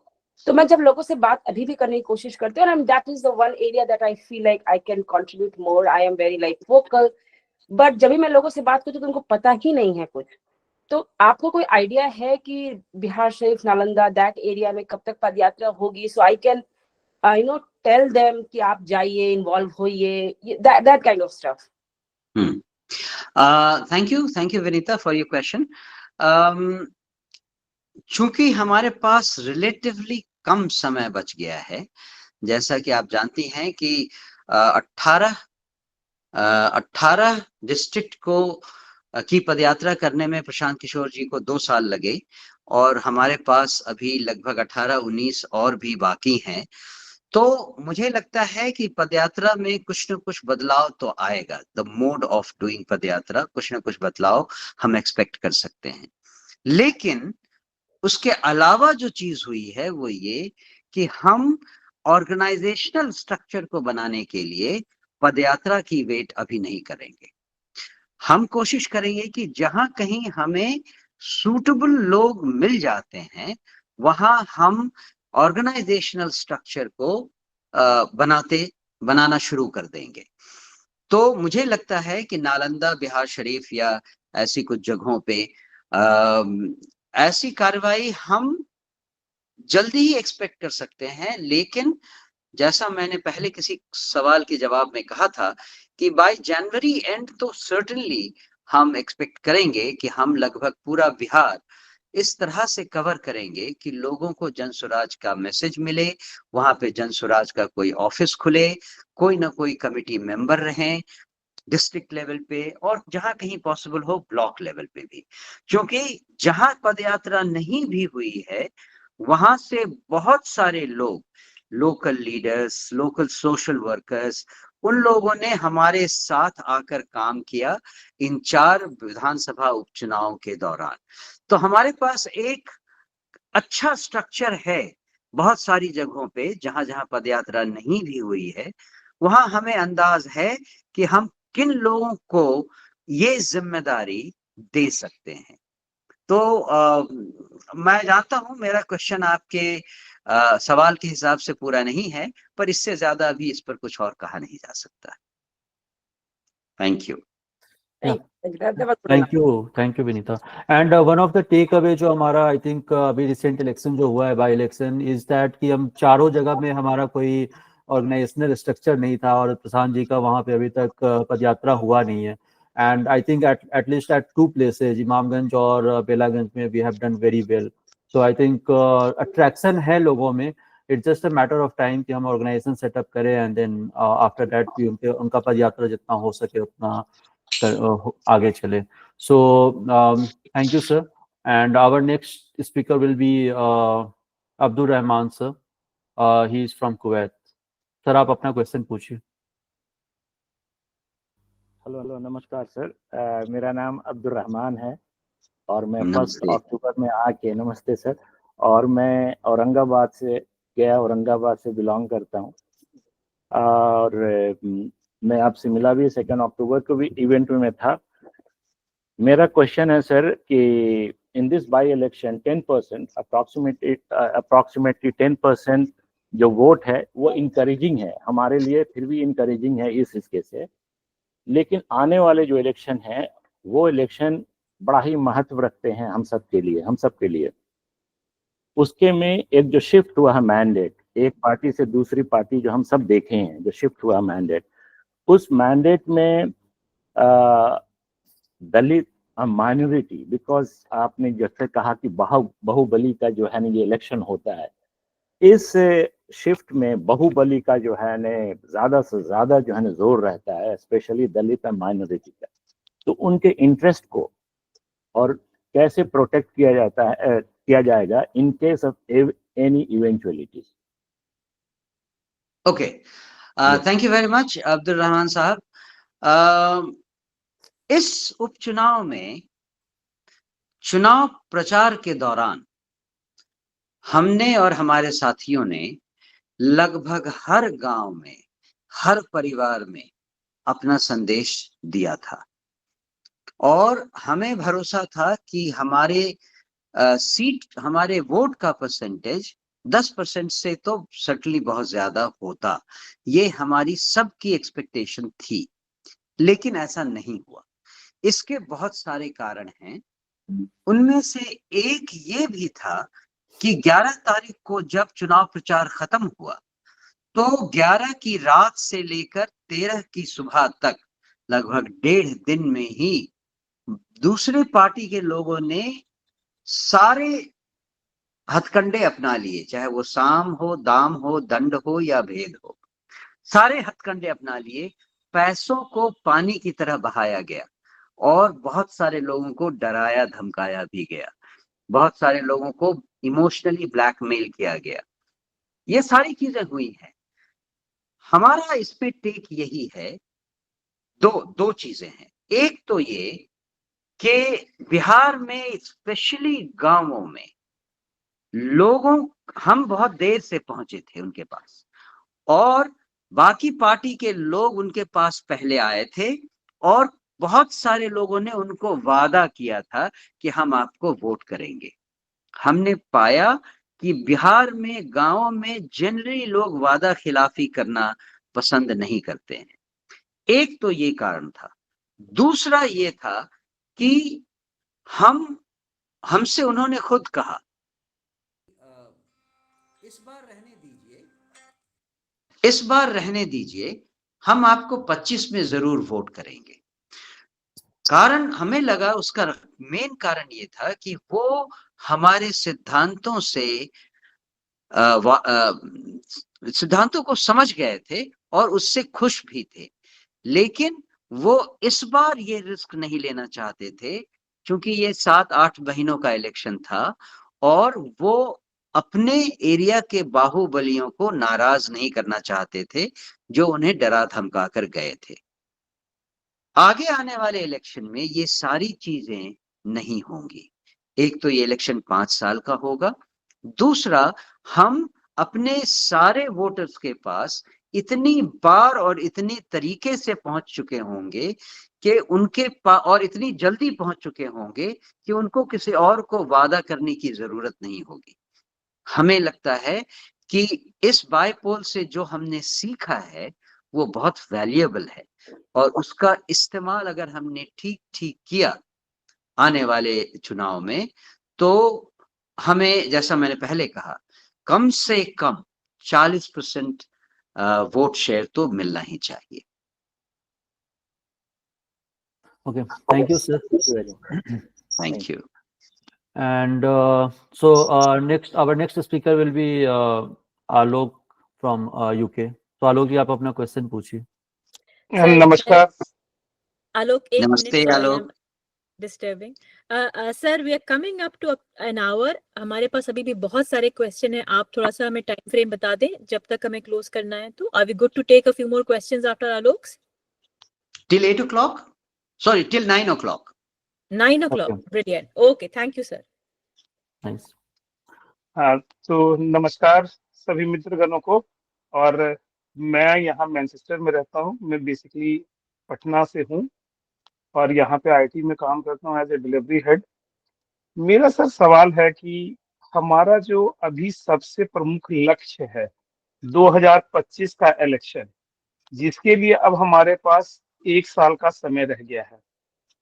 तो मैं जब लोगों से बात अभी भी करने की कोशिश करती हूँ, and that is the one area that I feel like I can contribute more. I am very like vocal, but जब भी मैं लोगों से बात करती हूँ तो उनको पता ही नहीं है कुछ। तो आपको कोई आइडिया है कि बिहार शरीफ नालंदा दैट एरिया में कब तक पदयात्रा होगी, so I can tell them कि आप जाइए, इन्वॉल्व होइए, that kind of stuff. Thank you Vinita for your question. चूंकि हमारे पास रिलेटिवली कम समय बच गया है, जैसा कि आप जानती हैं कि 18 डिस्ट्रिक्ट को की पदयात्रा करने में प्रशांत किशोर जी को 2 साल लगे, और हमारे पास अभी लगभग 18-19 और भी बाकी हैं। तो मुझे लगता है कि पदयात्रा में कुछ न कुछ बदलाव तो आएगा। द मोड ऑफ डूइंग पदयात्रा, कुछ न कुछ बदलाव हम एक्सपेक्ट कर सकते हैं। लेकिन उसके अलावा जो चीज हुई है वो ये कि हम ऑर्गेनाइजेशनल स्ट्रक्चर को बनाने के लिए पदयात्रा की वेट अभी नहीं करेंगे। हम कोशिश करेंगे कि जहां कहीं हमें सूटेबल लोग मिल जाते हैं, वहां हम ऑर्गेनाइजेशनल स्ट्रक्चर को बनाना शुरू कर देंगे। तो मुझे लगता है कि नालंदा, बिहार शरीफ या ऐसी कुछ जगहों पे ऐसी कार्रवाई हम जल्दी ही एक्सपेक्ट कर सकते हैं। लेकिन जैसा मैंने पहले किसी सवाल के जवाब में कहा था कि बाय जनवरी एंड तो सर्टेनली हम एक्सपेक्ट करेंगे कि हम लगभग पूरा बिहार इस तरह से कवर करेंगे कि लोगों को जनसुराज का मैसेज मिले, वहां पे जनसुराज का कोई ऑफिस खुले, कोई ना कोई कमिटी मेंबर रहें डिस्ट्रिक्ट लेवल पे, और जहां कहीं पॉसिबल हो ब्लॉक लेवल पे भी। क्योंकि जहां पदयात्रा नहीं भी हुई है, वहां से बहुत सारे लोग, local leaders, local social workers, उन लोगों ने हमारे साथ आकर काम किया इन 4 विधानसभा उपचुनाव के दौरान। तो हमारे पास एक अच्छा स्ट्रक्चर है बहुत सारी जगहों पे, जहां जहां पदयात्रा नहीं भी हुई है, वहां हमें अंदाज है कि हम किन लोगों को ये जिम्मेदारी दे सकते हैं। तो मैं जानता हूं मेरा क्वेश्चन आपके सवाल के हिसाब से पूरा नहीं है, पर इससे ज्यादा अभी इस पर कुछ और कहा नहीं जा सकता। Thank you. Thank you Vinita. And one of the take away जो हमारा आई थिंक अभी रिसेंट इलेक्शन जो हुआ है बाई इलेक्शन इज दैट कि हम चारों जगह में हमारा कोई ऑर्गेनाइजेशनल स्ट्रक्चर नहीं था और प्रशांत जी का वहाँ पे अभी तक पदयात्रा हुआ नहीं है। And I think at least at 2 places Imamganj और बेलागंज में we have done very well. So I think attraction है लोगों में, it's just a matter of time कि हम ऑर्गेनाइजेशन सेटअप करें एंड देन आफ्टर दैट भी उनका पदयात्रा जितना हो सके उतना आगे चले। So thank you sir. And our next speaker will be Abdul Rahman sir, he is from Kuwait. Sir आप अपना क्वेश्चन पूछिए। हेलो नमस्कार सर, मेरा नाम अब्दुल रहमान है और मैं 1 अक्टूबर में आके, नमस्ते सर, और मैं औरंगाबाद से बिलोंग करता हूँ और मैं आपसे मिला भी 2 अक्टूबर को भी इवेंट में था। मेरा क्वेश्चन है सर कि in this by election 10% approximately 10% जो वोट है वो इनकरेजिंग है हमारे लिए, फिर भी इनकरेजिंग है इस हिस्से से। लेकिन आने वाले जो इलेक्शन है वो इलेक्शन बड़ा ही महत्व रखते हैं हम सब के लिए। उसके में एक जो शिफ्ट हुआ है मैंडेट, एक पार्टी से दूसरी पार्टी जो हम सब देखे हैं, जो शिफ्ट हुआ मैंडेट, उस मैंडेट में दलित माइनॉरिटी, बिकॉज आपने जैसे कहा कि बाहुबली का जो है ना ये इलेक्शन होता है, इस शिफ्ट में बाहुबली का जो है ना ज्यादा से ज्यादा जो है ना जोर रहता है, स्पेशली दलित और माइनॉरिटी का। तो उनके इंटरेस्ट को और कैसे प्रोटेक्ट किया जाएगा in case of any eventualities. Okay, thank you very much Abdul Rahman साहब। इस उपचुनाव में चुनाव प्रचार के दौरान हमने और हमारे साथियों ने लगभग हर गांव में, हर परिवार में अपना संदेश दिया था और हमें भरोसा था कि हमारे वोट का परसेंटेज 10% से तो सर्टनली बहुत ज्यादा होता, ये हमारी सबकी एक्सपेक्टेशन थी। लेकिन ऐसा नहीं हुआ। इसके बहुत सारे कारण हैं। उनमें से एक ये भी था कि 11 तारीख को जब चुनाव प्रचार खत्म हुआ तो 11 की रात से लेकर 13 की सुबह तक लगभग 1.5 दिन में ही दूसरे पार्टी के लोगों ने सारे हथकंडे अपना लिए, चाहे वो साम हो, दाम हो, दंड हो या भेद हो, सारे हथकंडे अपना लिए। पैसों को पानी की तरह बहाया गया और बहुत सारे लोगों को डराया धमकाया भी गया, बहुत सारे लोगों को इमोशनली ब्लैकमेल किया गया। ये सारी चीजें हुई हैं। हमारा इस पे टेक यही है, दो चीजें हैं। एक तो ये कि बिहार में स्पेशली गांवों में हम बहुत देर से पहुंचे थे उनके पास और बाकी पार्टी के लोग उनके पास पहले आए थे और बहुत सारे लोगों ने उनको वादा किया था कि हम आपको वोट करेंगे। हमने पाया कि बिहार में गांवों में जनरली लोग वादा खिलाफी करना पसंद नहीं करते हैं। एक तो ये कारण था। दूसरा ये था कि हमसे उन्होंने खुद कहा इस बार रहने दीजिए, हम आपको 25 में जरूर वोट करेंगे। कारण हमें लगा, उसका मेन कारण ये था कि वो हमारे सिद्धांतों को समझ गए थे और उससे खुश भी थे। लेकिन वो इस बार ये रिस्क नहीं लेना चाहते थे क्योंकि ये 7-8 महीनों का इलेक्शन था और वो अपने एरिया के बाहुबलियों को नाराज नहीं करना चाहते थे जो उन्हें डरा धमका कर गए थे। आगे आने वाले इलेक्शन में ये सारी चीजें नहीं होंगी। एक तो ये इलेक्शन 5 साल का होगा, दूसरा हम अपने सारे वोटर्स के पास इतनी बार और इतनी तरीके से पहुंच चुके होंगे कि और इतनी जल्दी पहुंच चुके होंगे कि उनको किसी और को वादा करने की जरूरत नहीं होगी। हमें लगता है कि इस बाईपोल से जो हमने सीखा है वो बहुत वैल्यूएबल है, और उसका इस्तेमाल अगर हमने ठीक ठीक किया आने वाले चुनाव में, तो हमें, जैसा मैंने पहले कहा, कम से कम 40% वोट शेयर तो मिलना ही चाहिए। Okay, thank you, sir. Thank you very much. Thank you. And so next, our next speaker will be Alok from UK. So Alok जी, आप अपना क्वेश्चन पूछिए। नमस्कार। Alok, एक नमस्ते minute, Alok. Disturbing sir, we are coming up to an hour. हमारे पास अभी भी बहुत सारे क्वेश्चन है, आप थोड़ा सा हमें टाइम फ्रेम बता दें जब तक हमें क्लोज करना है। तो are we good to take a few more questions after Alok? Till 8 o'clock? Sorry, till 9 o'clock. 9 o'clock. Okay. Brilliant. Okay, thank you, sir. Nice. हाँ, तो नमस्कार सभी मित्रगणों को। और मैं यहाँ मैनचेस्टर में रहता हूँ। मैं बेसिकली पटना से हूँ और यहाँ पे आईटी में काम करता हूँ एज ए डिलीवरी हेड। मेरा सर सवाल है कि हमारा जो अभी सबसे प्रमुख लक्ष्य है 2025 का इलेक्शन, जिसके लिए अब हमारे पास 1 साल का समय रह गया है।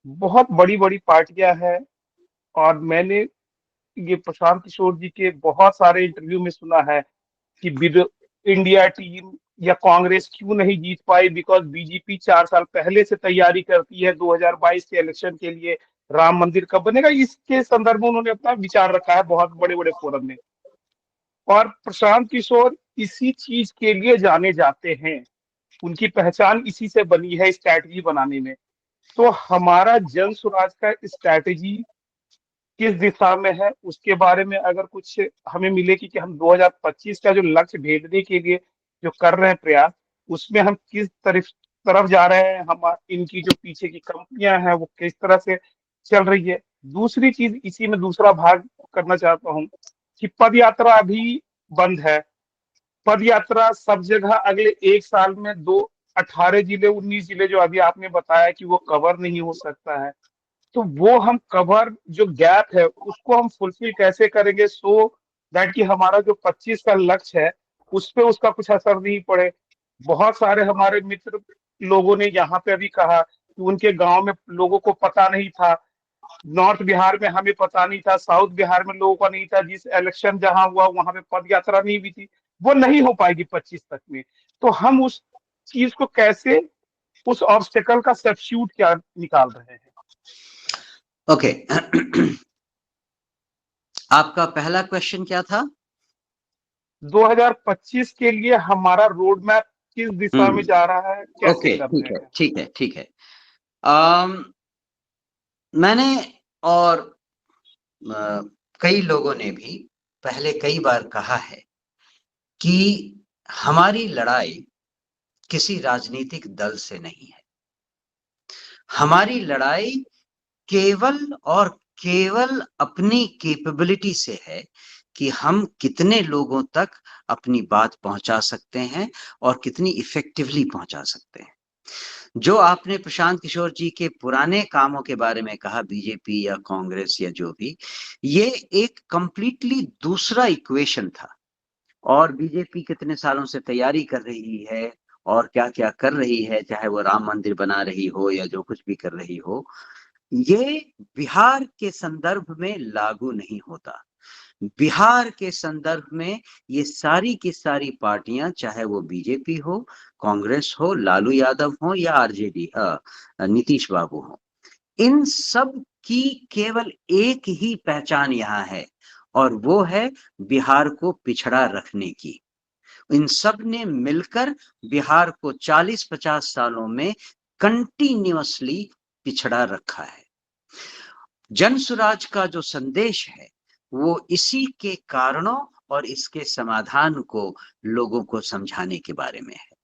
बहुत बड़ी बड़ी पार्टियां हैं और मैंने ये प्रशांत किशोर जी के बहुत सारे इंटरव्यू में सुना है कि इंडिया टीम या कांग्रेस क्यों नहीं जीत पाई, बिकॉज बीजेपी 4 साल पहले से तैयारी करती है 2022 के इलेक्शन के लिए, राम मंदिर कब बनेगा, इसके संदर्भ में उन्होंने अपना विचार रखा है बहुत बड़े बड़े फोरम में। और प्रशांत किशोर इसी चीज के लिए जाने जाते हैं, उनकी पहचान इसी से बनी है स्ट्रैटेजी बनाने में। तो हमारा जन स्वराज का स्ट्रैटेजी किस दिशा में है, उसके बारे में अगर कुछ हमें मिले कि हम 2025 का जो लक्ष्य भेदने के लिए जो कर रहे हैं प्रयास, उसमें हम किस तरफ जा रहे हैं, हम इनकी जो पीछे की कंपनियां हैं वो किस तरह से चल रही है। दूसरी चीज इसी में दूसरा भाग करना चाहता हूँ कि पद यात्रा अभी बंद है। पद यात्रा सब जगह अगले 1 साल में 18 जिले 19 जिले जो अभी आपने बताया कि वो कवर नहीं हो सकता है, तो वो हम कवर जो गैप है उसको हम फुलफिल कैसे करेंगे सो दैट कि हमारा जो 25 का लक्ष्य है उस पे उसका कुछ असर नहीं पड़े। बहुत सारे हमारे मित्र लोगों ने यहाँ पे अभी कहा कि उनके गांव में लोगों को पता नहीं था, नॉर्थ बिहार में हमें पता नहीं था, साउथ बिहार में लोगों को नहीं था, जिस इलेक्शन जहां हुआ वहां पे पद यात्रा नहीं हुई थी, वो नहीं हो पाएगी 25 तक में। तो हम उस चीज को कैसे, उस ऑब्स्टेकल का सब्स्टिट्यूट क्या निकाल रहे हैं? ओके आपका पहला क्वेश्चन क्या था? 2025 के लिए हमारा रोड मैप किस दिशा में जा रहा है, कैसे ओके, कर रहे हैं? ठीक है। मैंने और कई लोगों ने भी पहले कई बार कहा है कि हमारी लड़ाई किसी राजनीतिक दल से नहीं है। हमारी लड़ाई केवल और केवल अपनी कैपेबिलिटी से है कि हम कितने लोगों तक अपनी बात पहुंचा सकते हैं और कितनी इफेक्टिवली पहुंचा सकते हैं। जो आपने प्रशांत किशोर जी के पुराने कामों के बारे में कहा, बीजेपी या कांग्रेस या जो भी, ये एक कंप्लीटली दूसरा इक्वेशन था। और बीजेपी कितने सालों से तैयारी कर रही है और क्या क्या कर रही है, चाहे वो राम मंदिर बना रही हो या जो कुछ भी कर रही हो, ये बिहार के संदर्भ में लागू नहीं होता। बिहार के संदर्भ में ये सारी की सारी पार्टियां, चाहे वो बीजेपी हो, कांग्रेस हो, लालू यादव हो या आरजेडी नीतीश बाबू हो, इन सब की केवल एक ही पहचान यहाँ है और वो है बिहार को पिछड़ा रखने की। इन सब ने मिलकर बिहार को 40-50 सालों में कंटिन्यूअसली पिछड़ा रखा है। जन स्वराज का जो संदेश है वो इसी के कारणों और इसके समाधान को लोगों को समझाने के बारे में है।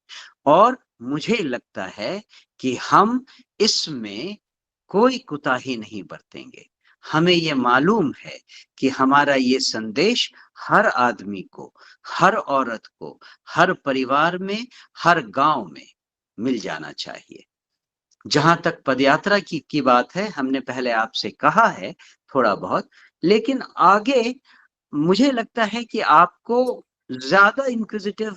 और मुझे लगता है कि हम इसमें कोई कुताही नहीं बरतेंगे। हमें ये मालूम है कि हमारा ये संदेश हर आदमी को, हर औरत को, हर परिवार में, हर गांव में मिल जाना चाहिए। जहां तक पदयात्रा की बात है, हमने पहले आपसे कहा है थोड़ा बहुत, लेकिन आगे मुझे लगता है कि आपको ज्यादा इंक्विजिटिव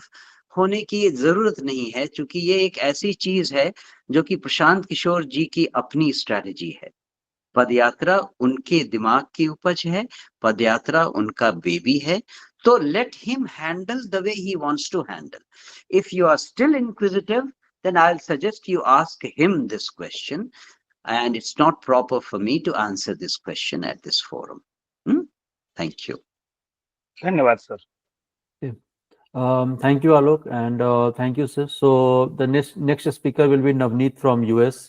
होने की जरूरत नहीं है, क्योंकि ये एक ऐसी चीज है जो कि प्रशांत किशोर जी की अपनी स्ट्रैटेजी है। पदयात्रा उनके दिमाग की उपज है, पदयात्रा उनका बेबी है, तो let him handle the way he wants to handle. If you are still inquisitive, then I'll suggest you ask him this question, and it's not proper for me to answer this question at this forum. Thank you. धन्यवाद sir. Thank you, Alok, and thank you, sir. So the next speaker will be Navneet from US.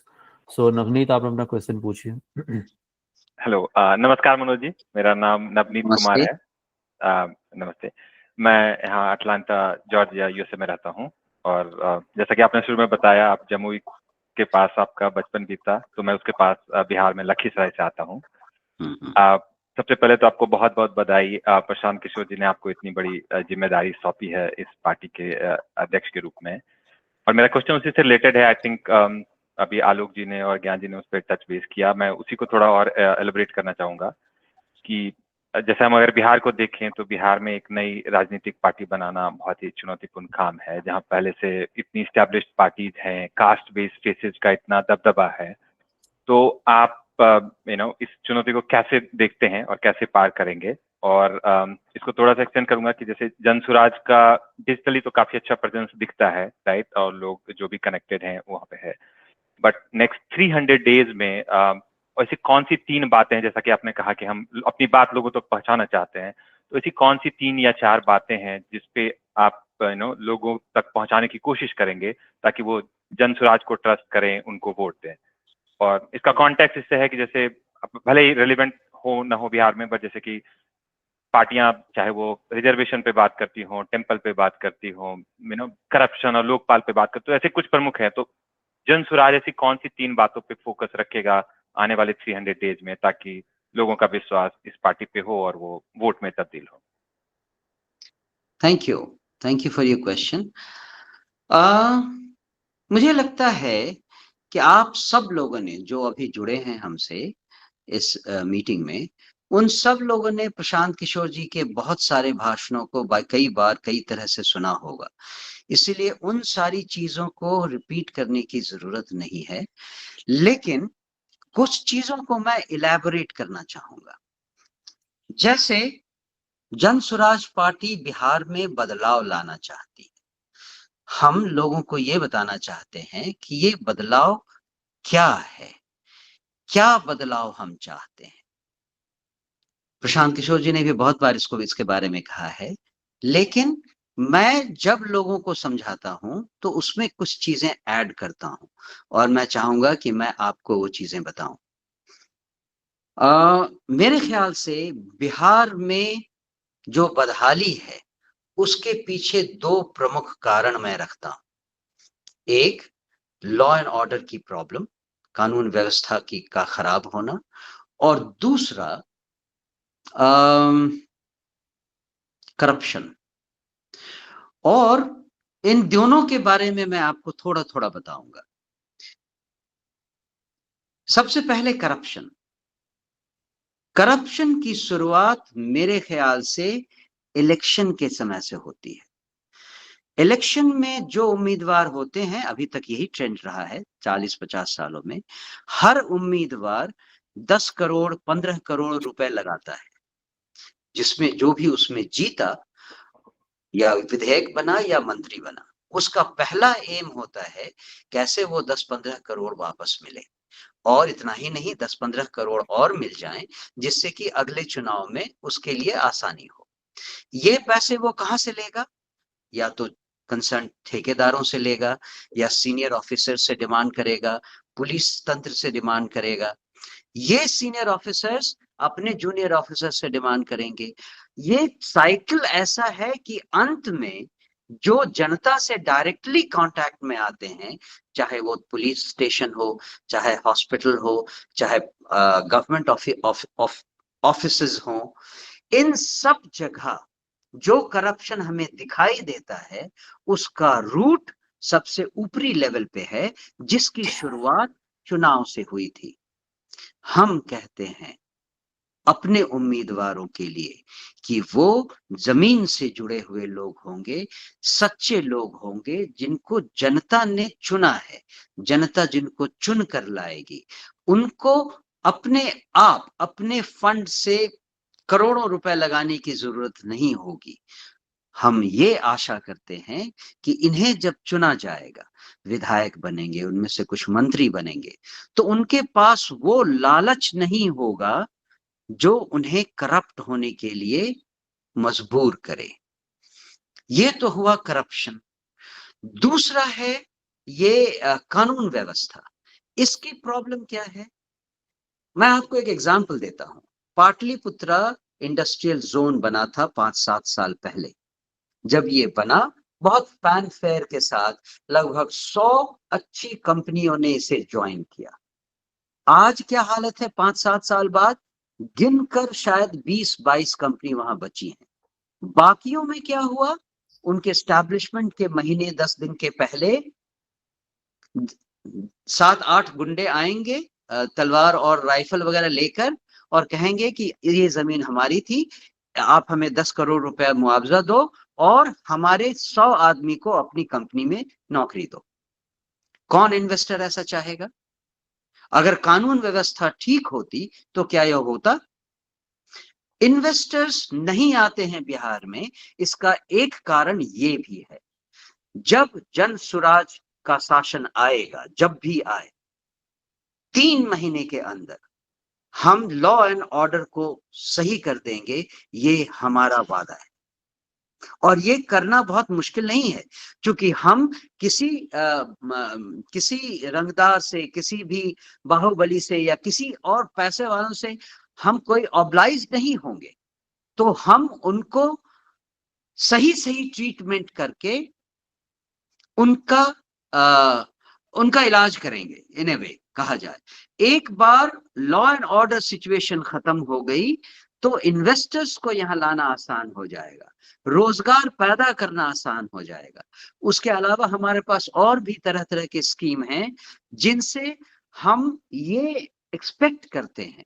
So Navneet, आप अपना question पूछिए। Hello, नमस्कार मनोज जी, मेरा नाम नवनीत कुमार है। नमस्ते, मैं यहाँ अटलांटा जॉर्जिया यूएसए में रहता हूँ, और जैसा कि आपने शुरू में बताया, आप जमुई के पास आपका बचपन बीता, तो मैं उसके पास बिहार में लखीसराय से आता हूँ। सबसे पहले तो आपको बहुत बहुत बधाई, प्रशांत किशोर जी ने आपको इतनी बड़ी जिम्मेदारी सौंपी है इस पार्टी के अध्यक्ष के रूप में। और मेरा क्वेश्चन उसी से रिलेटेड है। आई थिंक अभी आलोक जी ने और ज्ञान जी ने उस पर टच बेस किया, मैं उसी को थोड़ा और एलिब्रेट करना चाहूंगा कि जैसे हम अगर बिहार को देखें तो बिहार में एक नई राजनीतिक पार्टी बनाना बहुत ही चुनौतीपूर्ण काम है, जहां पहले से इतनी स्टैब्लिश्ड पार्टीज हैं, कास्ट बेस्ड फेसेज का इतना दबदबा है। तो आप इस चुनौती को कैसे देखते हैं और कैसे पार करेंगे? और इसको थोड़ा सा एक्सटेंड करूंगा कि जैसे जन सुराज का डिजिटली तो काफी अच्छा प्रेजेंस दिखता है, राइट, और लोग जो भी कनेक्टेड हैं वहाँ पे है, बट नेक्स्ट 300 डेज में ऐसी कौन सी 3 बातें हैं, जैसा कि आपने कहा कि हम अपनी बात लोगों तक पहुंचाना चाहते हैं, तो ऐसी कौन सी 3 या 4 बातें हैं जिसपे आप लोगों तक पहुंचाने की कोशिश करेंगे ताकि वो जन सुराज को ट्रस्ट करें, उनको वोट दें? और इसका कॉन्टेक्स्ट इससे है कि जैसे भले ही रेलिवेंट हो ना हो बिहार में, बट जैसे कि पार्टियां चाहे वो रिजर्वेशन पे बात करती हो, टेम्पल पे बात करती हो, करप्शन और लोकपाल पे बात करती हो, ऐसे कुछ प्रमुख है, तो जन सुराज ऐसी कौन सी 3 बातों पे फोकस रखेगा आने वाले 300 डेज में ताकि लोगों का विश्वास इस पार्टी पे हो और वो वोट में तब्दील हो? Thank you for your question. मुझे लगता है कि आप सब लोगों ने जो अभी जुड़े हैं हमसे इस मीटिंग में, उन सब लोगों ने प्रशांत किशोर जी के बहुत सारे भाषणों को कई बार कई तरह से सुना होगा, इसीलिए उन सारी चीजों को रिपीट करने की जरूरत नहीं है, लेकिन कुछ चीजों को मैं इलैबोरेट करना चाहूंगा। जैसे जन सुराज पार्टी बिहार में बदलाव लाना चाहती है। हम लोगों को ये बताना चाहते हैं कि ये बदलाव क्या है, क्या बदलाव हम चाहते हैं। प्रशांत किशोर जी ने भी बहुत बार इसके बारे में कहा है, लेकिन मैं जब लोगों को समझाता हूं तो उसमें कुछ चीजें ऐड करता हूं, और मैं चाहूंगा कि मैं आपको वो चीजें बताऊं। मेरे ख्याल से बिहार में जो बदहाली है उसके पीछे 2 प्रमुख कारण मैं रखता हूं। एक, लॉ एंड ऑर्डर की प्रॉब्लम, कानून व्यवस्था का खराब होना, और दूसरा करप्शन। और इन दोनों के बारे में मैं आपको थोड़ा थोड़ा बताऊंगा। सबसे पहले करप्शन की शुरुआत मेरे ख्याल से इलेक्शन के समय से होती है। इलेक्शन में जो उम्मीदवार होते हैं, अभी तक यही ट्रेंड रहा है 40-50 सालों में, हर उम्मीदवार 10 करोड़ 15 करोड़ रुपए लगाता है, जिसमें जो भी उसमें जीता, या विधायक बना या मंत्री बना, उसका पहला एम होता है कैसे वो 10-15 करोड़ वापस मिले, और इतना ही नहीं 10-15 करोड़ और मिल जाएं, जिससे कि अगले चुनाव में उसके लिए आसानी हो। ये पैसे वो कहां से लेगा? या तो कंसर्न ठेकेदारों से लेगा, या सीनियर ऑफिसर से डिमांड करेगा, पुलिस तंत्र से डिमांड करेगा। ये सीनियर ऑफिसर्स अपने जूनियर ऑफिसर से डिमांड करेंगे। ये साइकिल ऐसा है कि अंत में जो जनता से डायरेक्टली कांटेक्ट में आते हैं, चाहे वो पुलिस स्टेशन हो, चाहे हॉस्पिटल हो, चाहे गवर्नमेंट ऑफिसेज हो, इन सब जगह जो करप्शन हमें दिखाई देता है उसका रूट सबसे ऊपरी लेवल पे है, जिसकी शुरुआत चुनाव से हुई थी। हम कहते हैं अपने उम्मीदवारों के लिए कि वो जमीन से जुड़े हुए लोग होंगे, सच्चे लोग होंगे, जिनको जनता ने चुना है, जनता जिनको चुन कर लाएगी, उनको अपने आप अपने फंड से करोड़ों रुपए लगाने की जरूरत नहीं होगी। हम ये आशा करते हैं कि इन्हें जब चुना जाएगा, विधायक बनेंगे, उनमें से कुछ मंत्री बनेंगे, तो उनके पास वो लालच नहीं होगा जो उन्हें करप्ट होने के लिए मजबूर करे। ये तो हुआ करप्शन। दूसरा है ये कानून व्यवस्था। इसकी प्रॉब्लम क्या है? मैं आपको एक एग्जांपल देता हूं। पाटलिपुत्रा इंडस्ट्रियल जोन बना था 5-7 साल पहले। जब ये बना, बहुत फैनफेयर के साथ लगभग 100 अच्छी कंपनियों ने इसे ज्वाइन किया। आज क्या हालत है 5-7 साल बाद? गिनकर शायद 20-22 कंपनी वहां बची हैं। बाकियों में क्या हुआ? उनके एस्टैब्लिशमेंट के महीने 10 दिन के पहले 7-8 गुंडे आएंगे तलवार और राइफल वगैरह लेकर और कहेंगे कि ये जमीन हमारी थी, आप हमें 10 करोड़ रुपए मुआवजा दो और हमारे 100 आदमी को अपनी कंपनी में नौकरी दो। कौन इन्वेस्टर ऐसा चाहेगा? अगर कानून व्यवस्था ठीक होती तो क्या यह होता? इन्वेस्टर्स नहीं आते हैं बिहार में। इसका एक कारण ये भी है, जब जन सुराज का शासन आएगा, जब भी आए, 3 महीने के अंदर हम लॉ एंड ऑर्डर को सही कर देंगे, ये हमारा वादा है। और ये करना बहुत मुश्किल नहीं है, क्योंकि हम किसी रंगदार से, किसी भी बाहुबली से या किसी और पैसे वालों से हम कोई ऑब्लाइज नहीं होंगे। तो हम उनको सही सही ट्रीटमेंट करके उनका इलाज करेंगे। इन ए वे कहा जाए, एक बार लॉ एंड ऑर्डर सिचुएशन खत्म हो गई तो इन्वेस्टर्स को यहां लाना आसान हो जाएगा, रोजगार पैदा करना आसान हो जाएगा। उसके अलावा हमारे पास और भी तरह तरह के स्कीम हैं जिनसे हम ये एक्सपेक्ट करते हैं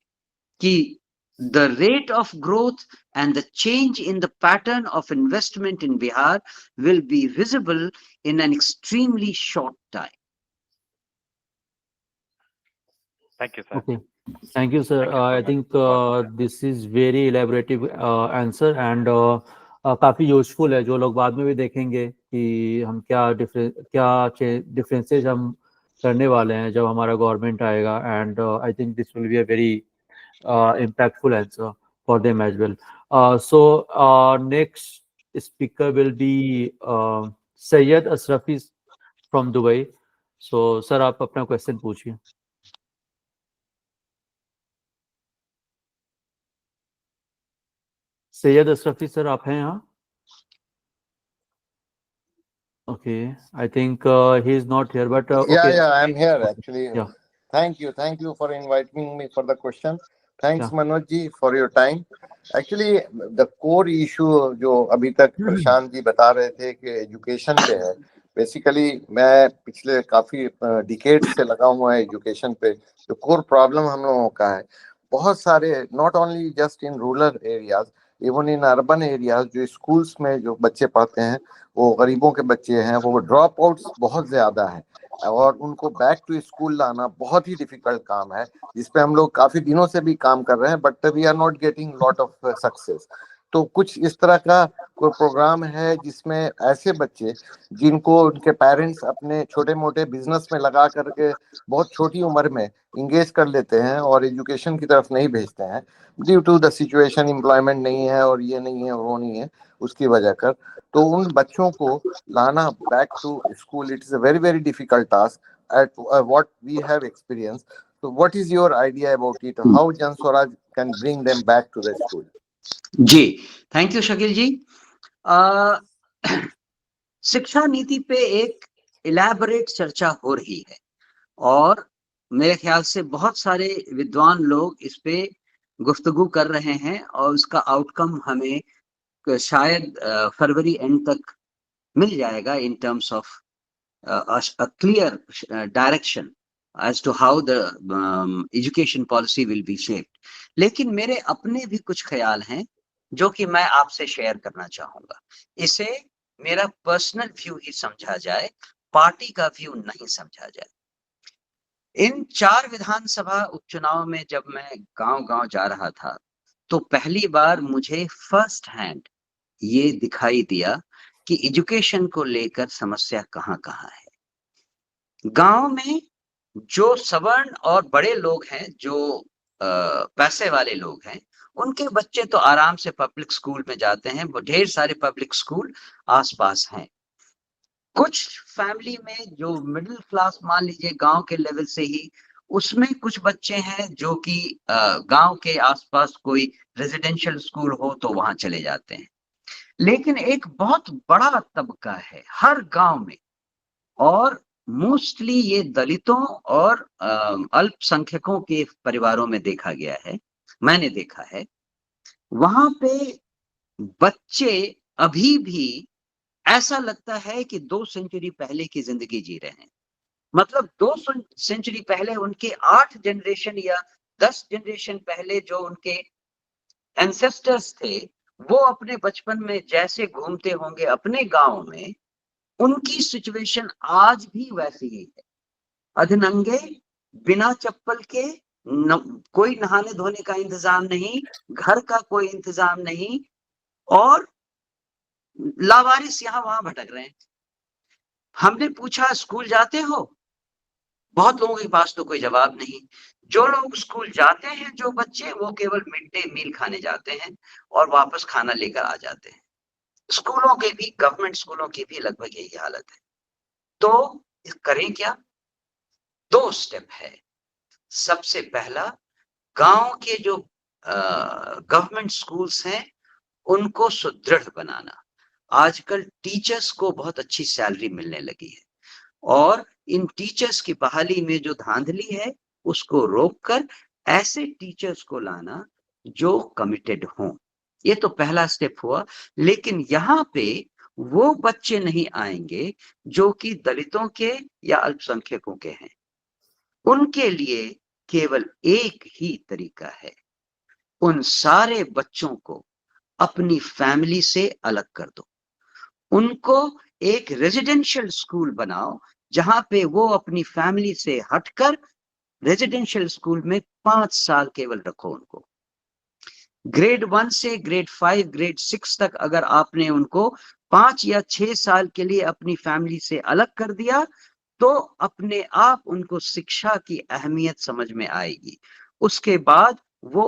कि the rate of growth and the change in the pattern of investment in Bihar will be visible in an extremely short time. Thank you, sir. Okay. Thank you, sir. I think this is very elaborative answer and काफी useful है, जो लोग बाद में भी देखेंगे कि हम क्या डिफरेंसेस हम करने वाले हैं जब हमारा गवर्नमेंट आएगा। And I think this will be a very impactful answer for them as well. So next speaker will be Syed Ashrafi from Dubai. So sir, आप अपना क्वेश्चन पूछिए। सैयद अशरफी सर, आप हैं यहाँ? Okay, I think he is not here, but okay. Yeah, I'm here actually. Yeah. Thank you for inviting me for the question. Thanks Manoj ji for your time. Actually the core issue जो अभी तक प्रशांत जी बता रहे थे कि एजुकेशन पे है, basically मैं पिछले काफी डिकेड से लगा हुआ है एजुकेशन पे। जो कोर प्रॉब्लम हम लोगों का है, बहुत सारे not only just in rural areas, even in urban areas, जो स्कूल्स में जो बच्चे पढ़ते हैं वो गरीबों के बच्चे हैं, वो ड्रॉप आउट्स बहुत ज्यादा है और उनको बैक टू स्कूल लाना बहुत ही डिफिकल्ट काम है, जिसपे हम लोग काफी दिनों से भी काम कर रहे हैं, but we are not getting lot of success. तो कुछ इस तरह का कोई प्रोग्राम है जिसमें ऐसे बच्चे जिनको उनके पेरेंट्स अपने छोटे मोटे बिजनेस में लगा करके बहुत छोटी उम्र में इंगेज कर लेते हैं और एजुकेशन की तरफ नहीं भेजते हैं, due to the situation, employment नहीं है और ये नहीं है वो नहीं है, उसकी वजह कर, तो उन बच्चों को लाना back to school, it is a very very difficult task at what we have experience. So what is your idea about it? How Jan Swaraj can bring them back to the school? जी, thank you Shakeel ji. शिक्षा नीति पे एक elaborate चर्चा हो रही है और मेरे ख्याल से बहुत सारे विद्वान लोग इस पे गुफ्तगू कर रहे हैं और उसका आउटकम हमें शायद फरवरी एंड तक मिल जाएगा in terms of a clear direction as to how the education policy will be shaped. लेकिन मेरे अपने भी कुछ ख्याल हैं जो कि मैं आपसे शेयर करना चाहूंगा। इसे मेरा पर्सनल व्यू ही समझा जाए, पार्टी का व्यू नहीं समझा जाए। इन 4 विधानसभा उपचुनाव में जब मैं गांव-गांव जा रहा था, तो पहली बार मुझे फर्स्ट हैंड ये दिखाई दिया कि एजुकेशन को लेकर समस्या कहाँ-कहाँ है। गांव में जो सवर्ण और बड़े लोग हैं, जो पैसे वाले लोग हैं, उनके बच्चे तो आराम से पब्लिक स्कूल में जाते हैं, वो ढेर सारे पब्लिक स्कूल आसपास हैं। कुछ फैमिली में जो मिडिल क्लास मान लीजिए गांव के लेवल से ही, उसमें कुछ बच्चे हैं जो कि गांव के आसपास कोई रेजिडेंशियल स्कूल हो तो वहां चले जाते हैं। लेकिन एक बहुत बड़ा तबका है हर गांव में, और मोस्टली ये दलितों और अल्पसंख्यकों के परिवारों में देखा गया है, मैंने देखा है। वहां पे बच्चे अभी भी ऐसा लगता है कि 2 सेंचुरी पहले की जिंदगी जी रहे हैं। मतलब 2 सेंचुरी पहले उनके 8 जनरेशन या 10 जनरेशन पहले जो उनके एंसेस्टर्स थे, वो अपने बचपन में जैसे घूमते होंगे अपने गांव में, उनकी सिचुएशन आज भी वैसी ही है। अधनंगे, बिना चप्पल के, कोई नहाने धोने का इंतजाम नहीं, घर का कोई इंतजाम नहीं, और लावारिस यहाँ वहां भटक रहे हैं। हमने पूछा स्कूल जाते हो? बहुत लोगों के पास तो कोई जवाब नहीं। जो लोग स्कूल जाते हैं, जो बच्चे, वो केवल मिड डे मील खाने जाते हैं और वापस खाना लेकर आ जाते हैं। स्कूलों के भी, गवर्नमेंट स्कूलों की भी लगभग यही हालत है। तो करें क्या? 2 स्टेप है। सबसे पहला, गांव के जो गवर्नमेंट स्कूल्स हैं उनको सुदृढ़ बनाना। आजकल टीचर्स को बहुत अच्छी सैलरी मिलने लगी है, और इन टीचर्स की बहाली में जो धांधली है उसको रोककर ऐसे टीचर्स को लाना जो कमिटेड हों। ये तो पहला स्टेप हुआ। लेकिन यहाँ पे वो बच्चे नहीं आएंगे जो कि दलितों के या अल्पसंख्यकों के हैं। उनके लिए केवल एक ही तरीका है, उन सारे बच्चों को अपनी फैमिली से अलग कर दो। उनको एक रेजिडेंशियल स्कूल बनाओ जहां पे वो अपनी फैमिली से हटकर रेजिडेंशियल स्कूल में 5 साल केवल रखो उनको। ग्रेड 1 से ग्रेड 5, ग्रेड 6 तक अगर आपने उनको 5 या 6 साल के लिए अपनी फैमिली से अलग कर दिया, तो अपने आप उनको शिक्षा की अहमियत समझ में आएगी। उसके बाद वो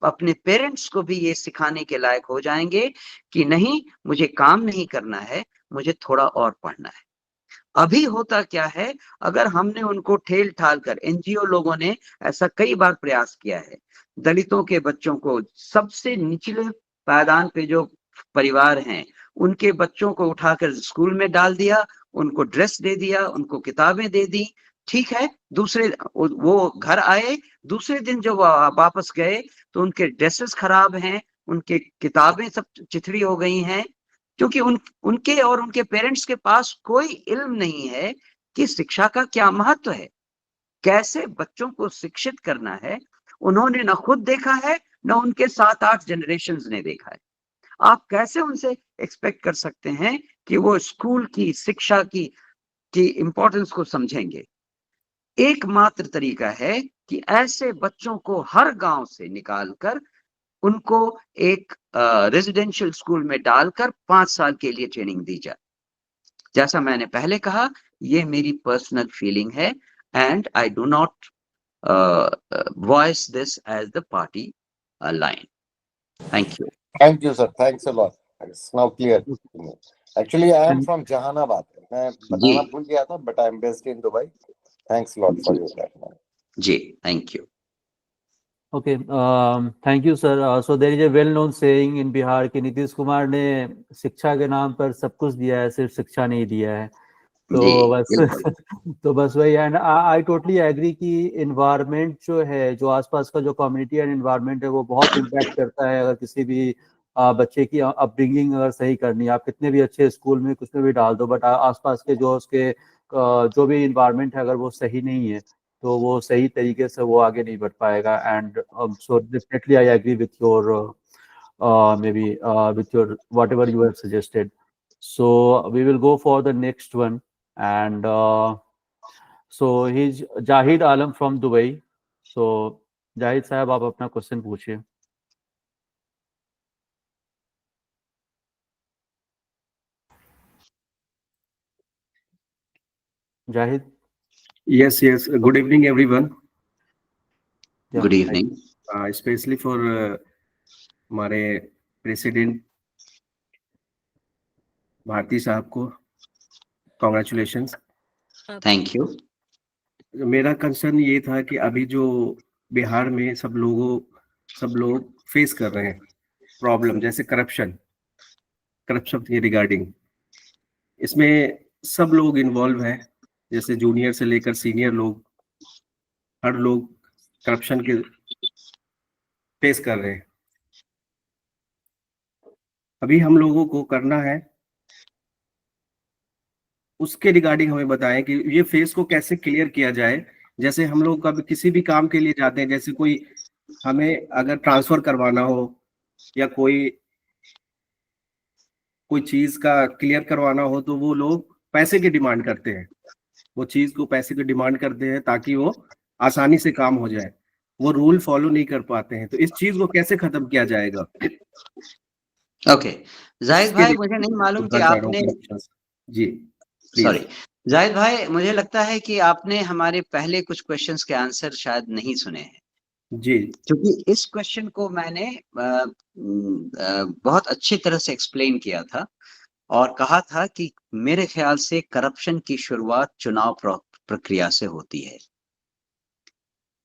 अपने पेरेंट्स को भी ये सिखाने के लायक हो जाएंगे कि नहीं, मुझे काम नहीं करना है, मुझे थोड़ा और पढ़ना है। अभी होता क्या है, अगर हमने उनको ठेल ठाल कर, एनजीओ लोगों ने ऐसा कई बार प्रयास किया है, दलितों के बच्चों को, सबसे निचले पायदान पे जो परिवार हैं, उनके बच्चों को उठाकर स्कूल में डाल दिया, उनको ड्रेस दे दिया, उनको किताबें दे दी। ठीक है, दूसरे वो घर आए, दूसरे दिन जो वापस गए तो उनके ड्रेसेस खराब हैं, उनके किताबें सब चिथड़ी हो गई हैं, क्योंकि उनके और उनके पेरेंट्स के पास कोई इल्म नहीं है कि शिक्षा का क्या महत्व है, कैसे बच्चों को शिक्षित करना है। उन्होंने न खुद देखा है, न उनके 7-8 जनरेशंस ने देखा है। आप कैसे उनसे एक्सपेक्ट कर सकते हैं कि वो स्कूल की शिक्षा की इंपॉर्टेंस को समझेंगे? एकमात्र तरीका है कि ऐसे बच्चों को हर गांव से निकालकर उनको एक रेजिडेंशियल स्कूल में डालकर 5 साल के लिए ट्रेनिंग दी जाए। जैसा मैंने पहले कहा, ये मेरी पर्सनल फीलिंग है, and I do not voice this as the party line. Thank you. Thank you, sir. Thanks a lot. It's now clear to me. Actually, I am from Jahanabad. मैं बताना भूल गया था, but I am based in Dubai. Thanks a lot for your time. Ji, thank you. Okay, thank you, sir. So there is a well-known saying in Bihar कि नीतीश कुमार ने शिक्षा के नाम पर सब कुछ दिया है, सिर्फ शिक्षा नहीं दिया है। तो बस वही है। आई टोटली एग्री कि इन्वायरमेंट जो है, जो आसपास का जो कम्युनिटी एंड इन्वायरमेंट है, वो बहुत इम्पैक्ट करता है। अगर किसी भी बच्चे की अपब्रिंगिंग अगर सही करनी है, आप कितने भी अच्छे स्कूल में कुछ में भी डाल दो, बट आसपास के जो उसके जो भी इन्वायरमेंट है अगर वो सही नहीं है तो वो सही तरीके से वो आगे नहीं बढ़ पाएगा. And so definitely I agree with your maybe with your whatever you have suggested. So we will go for the next one, and so he's Jahid Alam from Dubai. So Jahid साहब आप अपना question पूछिए. Jahid. Yes. Good evening, everyone. Yeah. Good evening. Especially for हमारे president Bharti साहब को congratulations. Thank you. मेरा concern ये था कि अभी जो बिहार में सब लोग फेस कर रहे हैं प्रॉब्लम, जैसे करप्शन के रिगार्डिंग, इसमें सब लोग इन्वॉल्व हैं, जैसे जूनियर से लेकर सीनियर लोग, हर लोग करप्शन के फेस कर रहे हैं. अभी हम लोगों को करना है, उसके रिगार्डिंग हमें बताएं कि ये फेस को कैसे क्लियर किया जाए. जैसे हम लोग कभी किसी भी काम के लिए जाते हैं, जैसे कोई हमें अगर ट्रांसफर करवाना हो या कोई चीज का क्लियर करवाना हो, तो वो लोग पैसे की डिमांड करते हैं, वो चीज को पैसे की डिमांड करते हैं ताकि वो आसानी से काम हो जाए. वो रूल फॉलो नहीं कर पाते हैं. तो इस चीज को कैसे खत्म किया जाएगा? ओके जाहिद भाई, मुझे नहीं मालूम कि आपने जी सॉरी जाहिद भाई, मुझे लगता है कि आपने हमारे पहले कुछ क्वेश्चंस के आंसर शायद नहीं सुने हैं. जी, क्योंकि इस क्वेश्चन को मैंने बहुत अच्छी तरह से एक्सप्लेन किया था और कहा था कि मेरे ख्याल से करप्शन की शुरुआत चुनाव प्रक्रिया से होती है.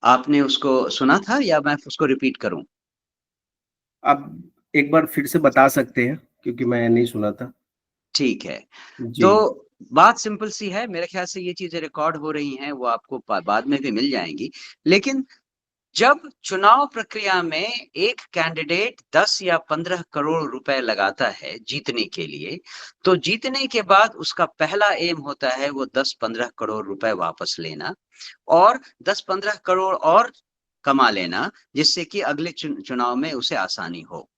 आपने उसको सुना था या मैं उसको रिपीट करूं? आप एक बार फिर से बता सकते हैं, क्योंकि मैं नहीं सुना था. ठीक है. जी. तो बात सिंपल सी है, मेरे ख्याल से ये चीजें रिकॉर्ड हो रही हैं, वो आपको बाद में भी मिल जाएंगी. लेकिन जब चुनाव प्रक्रिया में एक कैंडिडेट 10 या 15 करोड़ रुपए लगाता है जीतने के लिए, तो जीतने के बाद उसका पहला एम होता है वो 10-15 करोड़ रुपए वापस लेना और 10-15 करोड़ और कमा लेना, जिससे कि अगले चुनाव में उसे आसानी हो.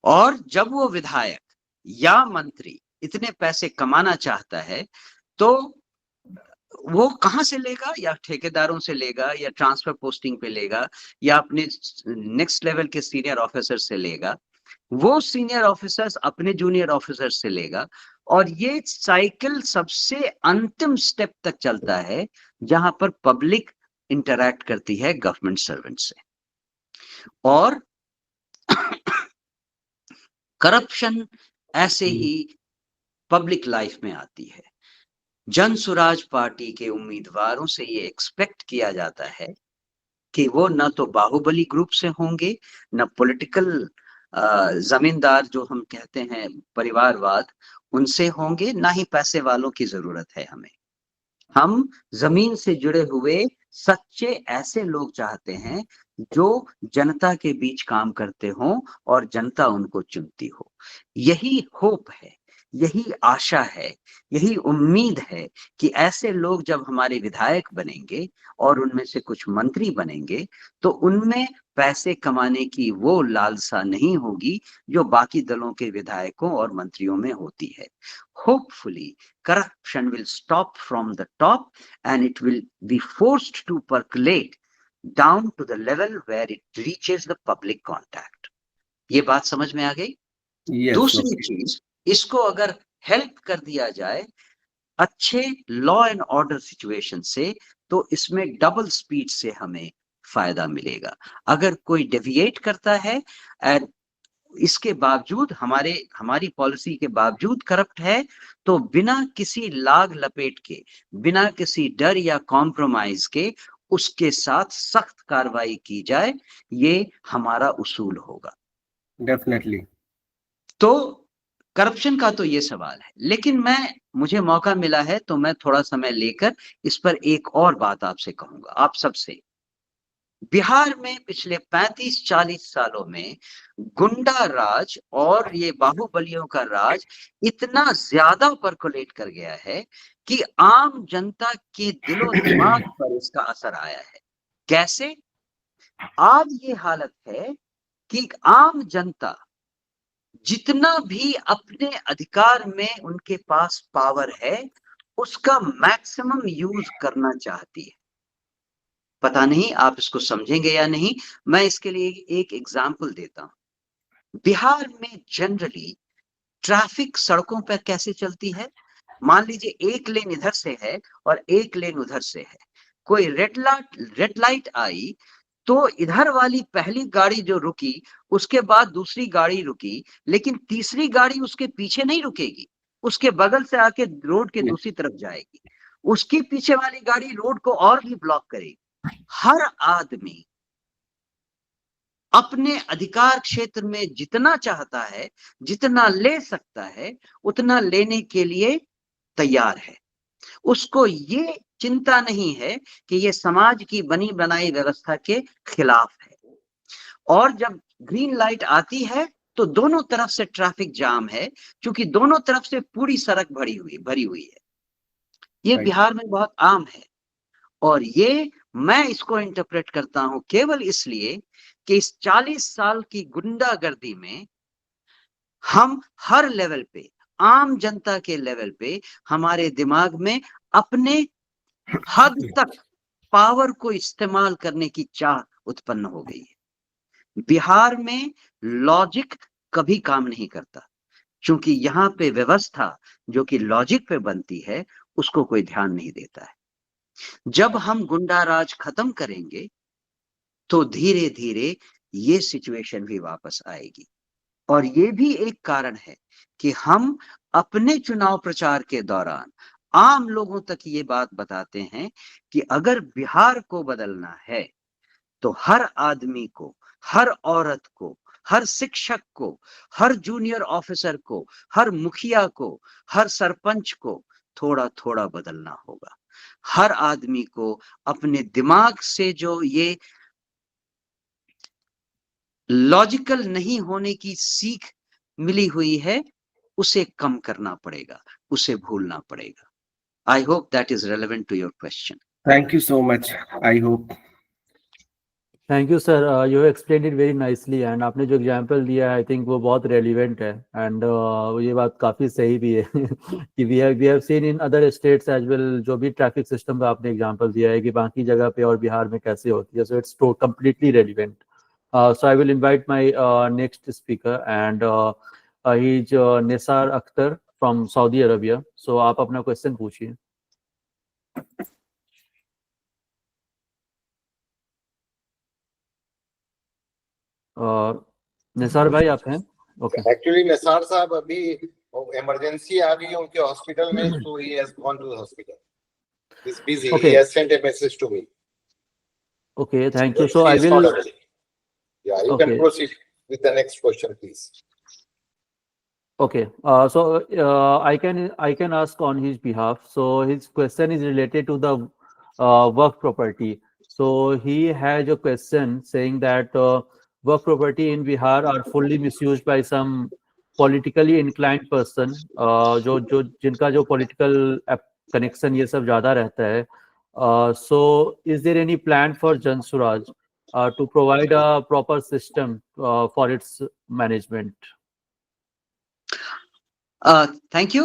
और जब वो विधायक या मंत्री इतने पैसे कमाना चाहता है तो वो कहां से लेगा? या ठेकेदारों से लेगा, या ट्रांसफर पोस्टिंग पे लेगा, या अपने नेक्स्ट लेवल के सीनियर ऑफिसर से लेगा. वो सीनियर ऑफिसर्स अपने जूनियर ऑफिसर से लेगा और ये साइकिल सबसे अंतिम स्टेप तक चलता है जहां पर पब्लिक इंटरैक्ट करती है गवर्नमेंट सर्वेंट से. और करप्शन ऐसे ही पब्लिक लाइफ में आती है. जन सुराज पार्टी के उम्मीदवारों से ये एक्सपेक्ट किया जाता है कि वो न तो बाहुबली ग्रुप से होंगे, न पॉलिटिकल जमींदार जो हम कहते हैं परिवारवाद, उनसे होंगे, ना ही पैसे वालों की जरूरत है हमें. हम जमीन से जुड़े हुए सच्चे ऐसे लोग चाहते हैं जो जनता के बीच काम करते हों और जनता उनको चुनती हो. यही होप है, यही आशा है, यही उम्मीद है कि ऐसे लोग जब हमारे विधायक बनेंगे और उनमें से कुछ मंत्री बनेंगे तो उनमें पैसे कमाने की वो लालसा नहीं होगी जो बाकी दलों के विधायकों और मंत्रियों में होती है. Hopefully, corruption will stop from the top and it will be forced to percolate down to the level where it reaches the public contact. ये बात समझ में आ गई? Yes, दूसरी okay. चीज, इसको अगर हेल्प कर दिया जाए अच्छे लॉ एंड ऑर्डर सिचुएशन से, तो इसमें डबल स्पीड से हमें फायदा मिलेगा. अगर कोई डेविएट करता है एंड इसके बावजूद हमारी पॉलिसी के बावजूद करप्ट है, तो बिना किसी लाग लपेट के, बिना किसी डर या कॉम्प्रोमाइज के उसके साथ सख्त कार्रवाई की जाए, ये हमारा उसूल होगा. डेफिनेटली. तो करप्शन का तो ये सवाल है, लेकिन मुझे मौका मिला है तो मैं थोड़ा समय लेकर इस पर एक और बात आपसे कहूंगा, आप सबसे. बिहार में पिछले 35-40 सालों में गुंडा राज और ये बाहुबलियों का राज इतना ज्यादा परकोलेट कर गया है कि आम जनता के दिलो दिमाग पर इसका असर आया है। कैसे? आज ये हालत है कि आम जनता जितना भी अपने अधिकार में उनके पास पावर है उसका मैक्सिमम यूज करना चाहती है। पता नहीं आप इसको समझेंगे या नहीं, मैं इसके लिए एक एग्जाम्पल देता हूं। बिहार में जनरली ट्रैफिक सड़कों पर कैसे चलती है? मान लीजिए एक लेन इधर से है और एक लेन उधर से है, कोई रेड लाइट आई तो इधर वाली पहली गाड़ी जो रुकी उसके बाद दूसरी गाड़ी रुकी, लेकिन तीसरी गाड़ी उसके पीछे नहीं रुकेगी, उसके बगल से आके रोड के दूसरी तरफ जाएगी, उसकी पीछे वाली गाड़ी रोड को और भी ब्लॉक करेगी। हर आदमी अपने अधिकार क्षेत्र में जितना चाहता है, जितना ले सकता है, उतना लेने के लिए तैयार है। उसको ये चिंता नहीं है कि ये समाज की बनी बनाई व्यवस्था के खिलाफ है। और जब ग्रीन लाइट आती है तो दोनों तरफ से ट्रैफिक जाम है, क्योंकि दोनों तरफ से पूरी सड़क भरी हुई है। ये बिहार में बहुत आम है और ये मैं इसको इंटरप्रेट करता हूं केवल इसलिए कि इस 40 साल की गुंडागर्दी में हम हर लेवल पे, आम जनता के लेवल पे, हमारे दिमाग में अपने हद तक पावर को इस्तेमाल करने की चाह उत्पन्न हो गई है। बिहार में लॉजिक कभी काम नहीं करता, क्योंकि यहाँ पे व्यवस्था जो कि लॉजिक पे बनती है उसको कोई ध्यान नहीं देता है। जब हम गुंडा राज खत्म करेंगे तो धीरे धीरे ये सिचुएशन भी वापस आएगी। और ये भी एक कारण है कि हम अपने चुनाव प्रचार के दौरान आम लोगों तक ये बात बताते हैं कि अगर बिहार को बदलना है तो हर आदमी को, हर औरत को, हर शिक्षक को, हर जूनियर ऑफिसर को, हर मुखिया को, हर सरपंच को थोड़ा थोड़ा बदलना होगा। हर आदमी को अपने दिमाग से जो ये लॉजिकल नहीं होने की सीख मिली हुई है उसे कम करना पड़ेगा, उसे भूलना पड़ेगा। I hope that is relevant to your question. Thank you so much. I hope. Thank you sir, you explain it very nicely and आपने जो एग्जांपल दिया है आई थिंक वो बहुत रेलिवेंट है एंड ये बात काफ़ी सही भी है कि we have seen in other states as well, जो भी ट्रैफिक सिस्टम का आपने एग्जांपल दिया है कि बाकी जगह पे और बिहार में कैसे होती है, so it's completely relevant. So I will invite my next speaker and he is Nisar Akhtar from Saudi Arabia. सो आप अपना क्वेश्चन पूछिए। निसार भाई आप हैं? ओके। एक्चुअली निसार साहब अभी इमरजेंसी आ गई है उनके हॉस्पिटल में, so he has gone to the hospital. He's busy. Okay. He has sent a message to me. Okay, thank you. So I He is will. not available. Yeah, you can proceed with the next question, please. Okay. So I can ask on his behalf. So his question is related to the work property. So he has a question saying that work property in Bihar are fully misused by some politically inclined person, जो जिनका जो political connection ये सब ज़्यादा रहता है. So is there any plan for Jan Suraj to provide a proper system for its management? Thank you.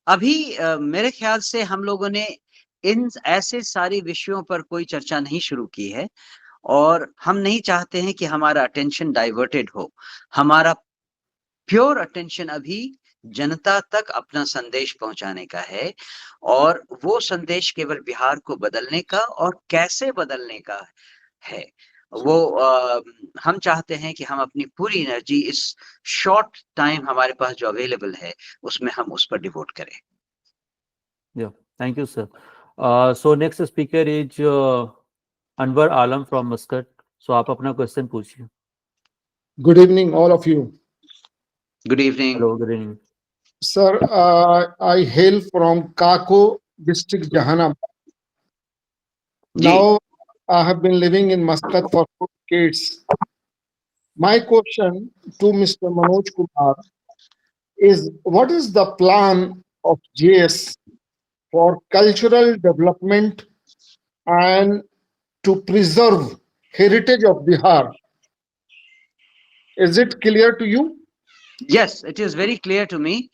अभी मेरे ख्याल से हम लोगों ने इन ऐसे सारे विषयों पर कोई चर्चा नहीं शुरू की है और हम नहीं चाहते हैं कि हमारा अटेंशन डाइवर्टेड हो। हमारा प्योर अटेंशन अभी जनता तक अपना संदेश पहुंचाने का है और वो संदेश केवल बिहार को बदलने का और कैसे बदलने का है। वो हम चाहते हैं कि हम अपनी पूरी एनर्जी इस शॉर्ट टाइम हमारे पास जो अवेलेबल है उसमें हम उस पर डिवोट करें। Yeah, thank you, sir. So next speaker is Anwar Alam from Muscat. So आप अपना क्वेश्चन पूछिए। Good evening, all of you. Good evening. Hello, good evening. Sir, I hail from Kako district, Jahanabad. Now, I have been living in Muscat for 4 decades. My question to Mr. Manoj Kumar is, what is the plan of JS for cultural development and to preserve heritage of Bihar? Is it clear to you? Yes, it is very clear to me.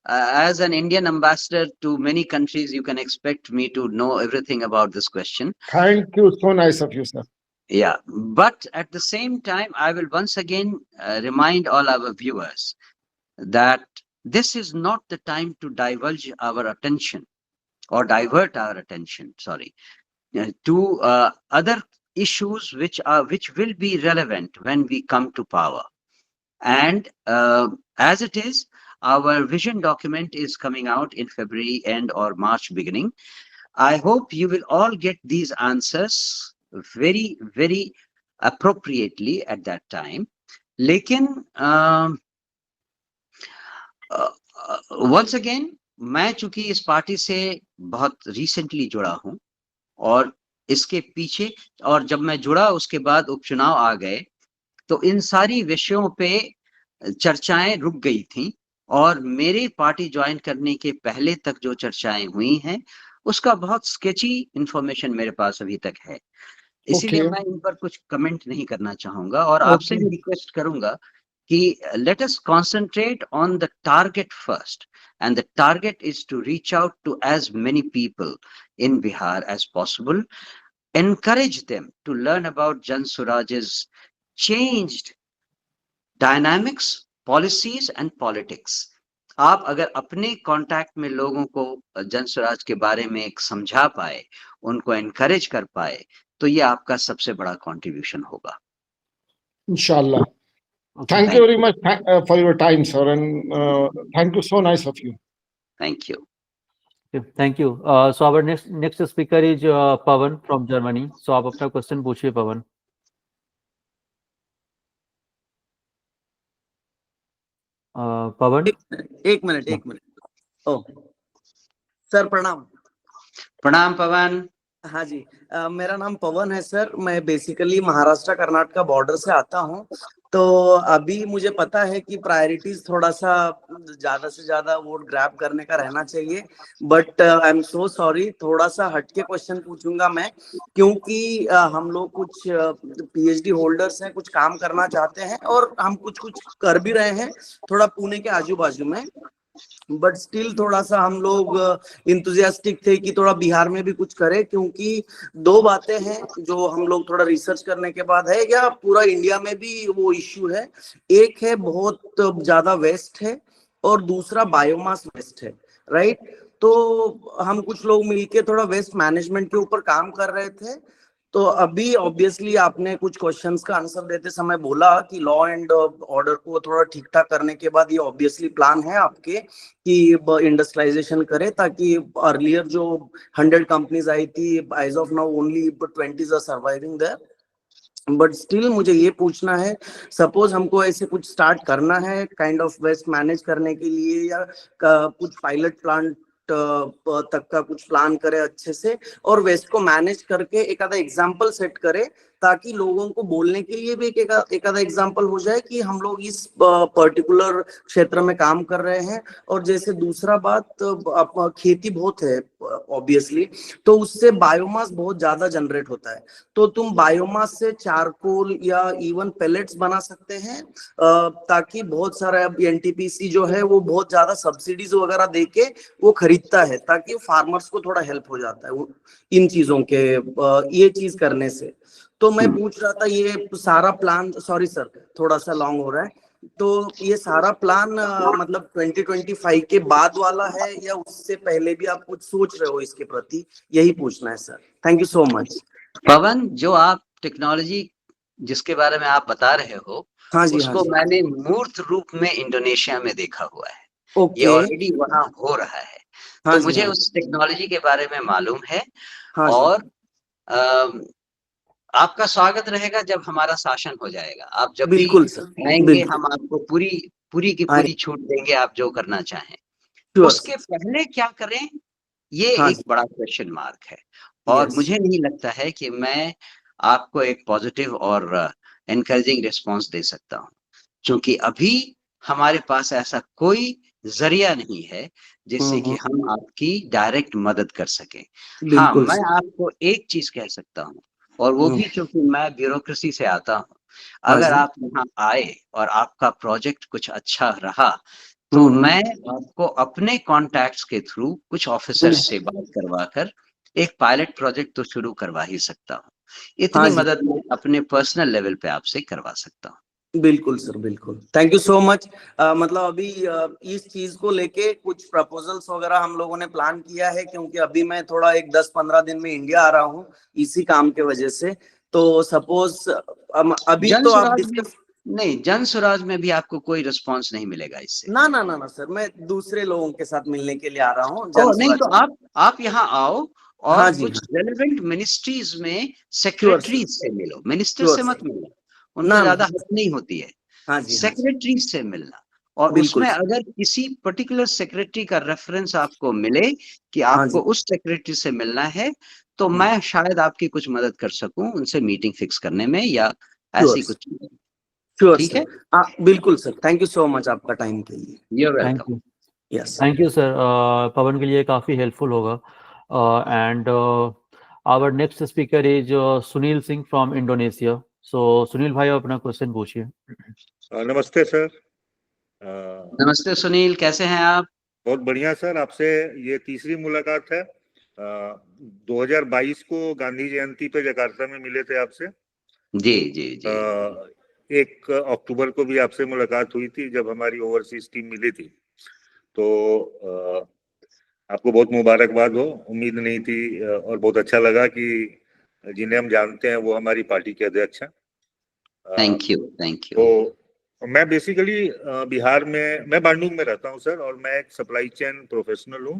As an Indian ambassador to many countries, you can expect me to know everything about this question. Thank you. So nice of you, sir. Yeah, but at the same time, I will once again remind all our viewers that this is not the time to divulge our attention or divert our attention, sorry, to other issues which will be relevant when we come to power. And as it is, our vision document is coming out in February end or March beginning. I hope you will all get these answers very, very appropriately at that time. लेकिन once again, मैं चूंकि इस party से बहुत recently जुड़ा हूं और इसके पीछे, और जब मैं जुड़ा उसके बाद उपचुनाव आ गए, तो इन सारी विषयों पे चर्चाएं रुक गई थी, और मेरे पार्टी ज्वाइन करने के पहले तक जो चर्चाएं हुई हैं उसका बहुत स्केची इंफॉर्मेशन मेरे पास अभी तक है, इसीलिए मैं इन पर कुछ कमेंट नहीं करना चाहूंगा, और आपसे भी रिक्वेस्ट करूंगा कि let us concentrate on the target first, and the target is to reach out to as many people in Bihar as possible, encourage them to learn about Jan Suraj's changed dynamics, policies and politics. आप अगर अपने contact में लोगों को जन स्वराज के बारे में एक समझा पाए, उनको एनकरेज कर पाए, तो ये आपका सबसे बड़ा कंट्रीब्यूशन होगा. Inshallah. Thank you very much for your time, sir, and thank you. So nice of you. Thank you. Okay, thank you. So our next speaker is Pawan from Germany. So आप अपना question पूछिए पवन. पवन. एक minute. ओ sir प्रणाम. प्रणाम पवन. हाँ जी, मेरा नाम पवन है सर. मैं बेसिकली महाराष्ट्र कर्नाटक बॉर्डर से आता हूँ. तो अभी मुझे पता है कि प्रायोरिटीज थोड़ा सा ज्यादा से ज्यादा वोट ग्रैब करने का रहना चाहिए, but I am so sorry, थोड़ा सा हटके क्वेश्चन पूछूंगा मैं, क्योंकि हम लोग कुछ पीएचडी होल्डर्स हैं, कुछ काम करना चाहते हैं और हम कुछ कर भी रहे हैं थोड़ा पुणे के आजू बाजू में, बट स्टिल थोड़ा सा हम लोग इंथुजियास्टिक थे कि थोड़ा बिहार में भी कुछ करें, क्योंकि दो बातें हैं जो हम लोग थोड़ा रिसर्च करने के बाद है, या पूरा इंडिया में भी वो इश्यू है. एक है बहुत ज्यादा वेस्ट है और दूसरा बायोमास वेस्ट है, राइट. तो हम कुछ लोग मिलके थोड़ा वेस्ट मैनेजमेंट के ऊपर काम कर रहे थे. तो अभी ऑब्वियसली आपने कुछ क्वेश्चंस का आंसर देते समय बोला कि लॉ एंड ऑर्डर को थोड़ा ठीक ठाक करने के बाद ये ऑब्वियसली प्लान है आपके कि इंडस्ट्रियलाइजेशन करें, ताकि अर्लियर जो 100 कंपनीज आई थी, as of now only 20 are surviving there. But still मुझे ये पूछना है, सपोज हमको ऐसे कुछ स्टार्ट करना है काइंड ऑफ वेस्ट मैनेज करने के लिए, या कुछ पायलट प्लांट तक का कुछ प्लान करे अच्छे से, और वेस्ट को मैनेज करके एक आधा एग्जांपल सेट करे, ताकि लोगों को बोलने के लिए भी एक आधा एग्जांपल हो जाए कि हम लोग इस पर्टिकुलर क्षेत्र में काम कर रहे हैं. और जैसे दूसरा बात, खेती बहुत है ऑब्वियसली, तो उससे बायोमास बहुत ज्यादा जनरेट होता है. तो तुम बायोमास से चारकोल या इवन पेलेट्स बना सकते हैं, ताकि बहुत सारा एनटीपीसी जो है वो बहुत ज्यादा सब्सिडीज वगैरह देके वो खरीदता है, ताकि फार्मर्स को थोड़ा हेल्प हो जाता है इन चीजों के ये चीज करने से. तो मैं पूछ रहा था, ये सारा प्लान, सॉरी सर थोड़ा सा लॉन्ग हो रहा है, तो ये सारा प्लान मतलब 2025 के बाद वाला है या उससे पहले भी आप कुछ सोच रहे हो इसके प्रति, यही पूछना है sir. Thank you so much. Pawan, जो आप टेक्नोलॉजी जिसके बारे में आप बता रहे हो, हाँ जी, उसको हाँ जी. मैंने मूर्त रूप में इंडोनेशिया में देखा हुआ है. ये ऑलरेडी वहां हो रहा है. तो मुझे उस टेक्नोलॉजी के बारे में मालूम है. और आपका स्वागत रहेगा जब हमारा शासन हो जाएगा. आप जब भी आएंगे हम आपको पूरी की पूरी छूट देंगे, आप जो करना चाहें. उसके पहले क्या करें, ये एक बड़ा क्वेश्चन मार्क है. और मुझे नहीं लगता है कि मैं आपको एक पॉजिटिव और एनकरेजिंग रिस्पॉन्स दे सकता हूँ, क्योंकि अभी हमारे पास ऐसा कोई जरिया नहीं है जिससे कि हम आपकी डायरेक्ट मदद कर सके। हाँ, बिल्कुल मैं सर। आपको एक चीज कह सकता हूँ, और वो भी क्योंकि मैं ब्यूरोक्रेसी से आता हूँ, हाँ अगर जी। आप यहाँ आए और आपका प्रोजेक्ट कुछ अच्छा रहा, तो मैं आपको अपने कॉन्टैक्ट्स के थ्रू कुछ ऑफिसर्स से बात करवा कर एक पायलट प्रोजेक्ट तो शुरू करवा ही सकता हूँ। इतनी हाँ जी। मदद मैं अपने पर्सनल लेवल पे आपसे करवा सकता हूँ। बिल्कुल सर, बिल्कुल। Thank you so much. मतलब अभी इस चीज को लेके कुछ प्रपोजल्स वगैरह हम लोगों ने प्लान किया है, क्योंकि अभी मैं थोड़ा एक 10-15 दिन में इंडिया आ रहा हूँ इसी काम के वजह से। तो सपोज अभी जन तो आप स्वराज में डिस्कस नहीं, जन स्वराज में भी आपको कोई रिस्पॉन्स नहीं मिलेगा इससे। ना ना ना ना सर, मैं दूसरे लोगों के साथ मिलने के लिए आ रहा हूँ ओ जन नहीं, तो स्वराज। आप यहाँ आओ और हाँ जी, कुछ हाँ। रेलेवेंट मिनिस्ट्रीज में श्योर सर, सेक्रेटरीज से मिलो। मिनिस्टर श्योर से मत सर। मिलना, उनको ना ज्यादा ना। हक नहीं होती है। हाँ जी, हाँ जी। सेक्रेटरीज से मिलना, और बिल्कुल उसमें सर। अगर किसी पर्टिकुलर सेक्रेटरी का रेफरेंस आपको मिले कि हाँ आपको जी। उस सेक्रेटरी से मिलना है, तो मैं शायद आपकी कुछ मदद कर सकूं उनसे मीटिंग फिक्स करने में या श्योर ऐसी सर, कुछ। श्योर ठीक है, सर। बिल्कुल sir, thank you so much आपका टाइम के लिए। You're thank welcome. You. Yes. Thank you sir, Pawan के लिए काफ़ी हेल्पफुल होगा। And our next speaker is Sunil Singh from Indonesia. So Sunil भाई, आप अपना क्वेश्चन पूछिए। नमस्ते सर। नमस्ते सुनील, कैसे हैं आप? बहुत बढ़िया सर, आपसे ये तीसरी मुलाकात है। 2022 को गांधी जयंती पे जकार्ता में मिले थे आपसे। जी जी जी। 1 अक्टूबर को भी आपसे मुलाकात हुई थी जब हमारी ओवरसीज टीम मिली थी। तो आपको बहुत मुबारकबाद हो। उम्मीद नहीं थी और बहुत अच्छा लगा कि जिन्हें हम जानते हैं वो हमारी पार्टी के अध्यक्ष हैं। Thank you, thank you. तो मैं बेसिकली बिहार में, मैं बांडुंग में रहता हूँ सर, और मैं एक सप्लाई चेन प्रोफेशनल हूँ।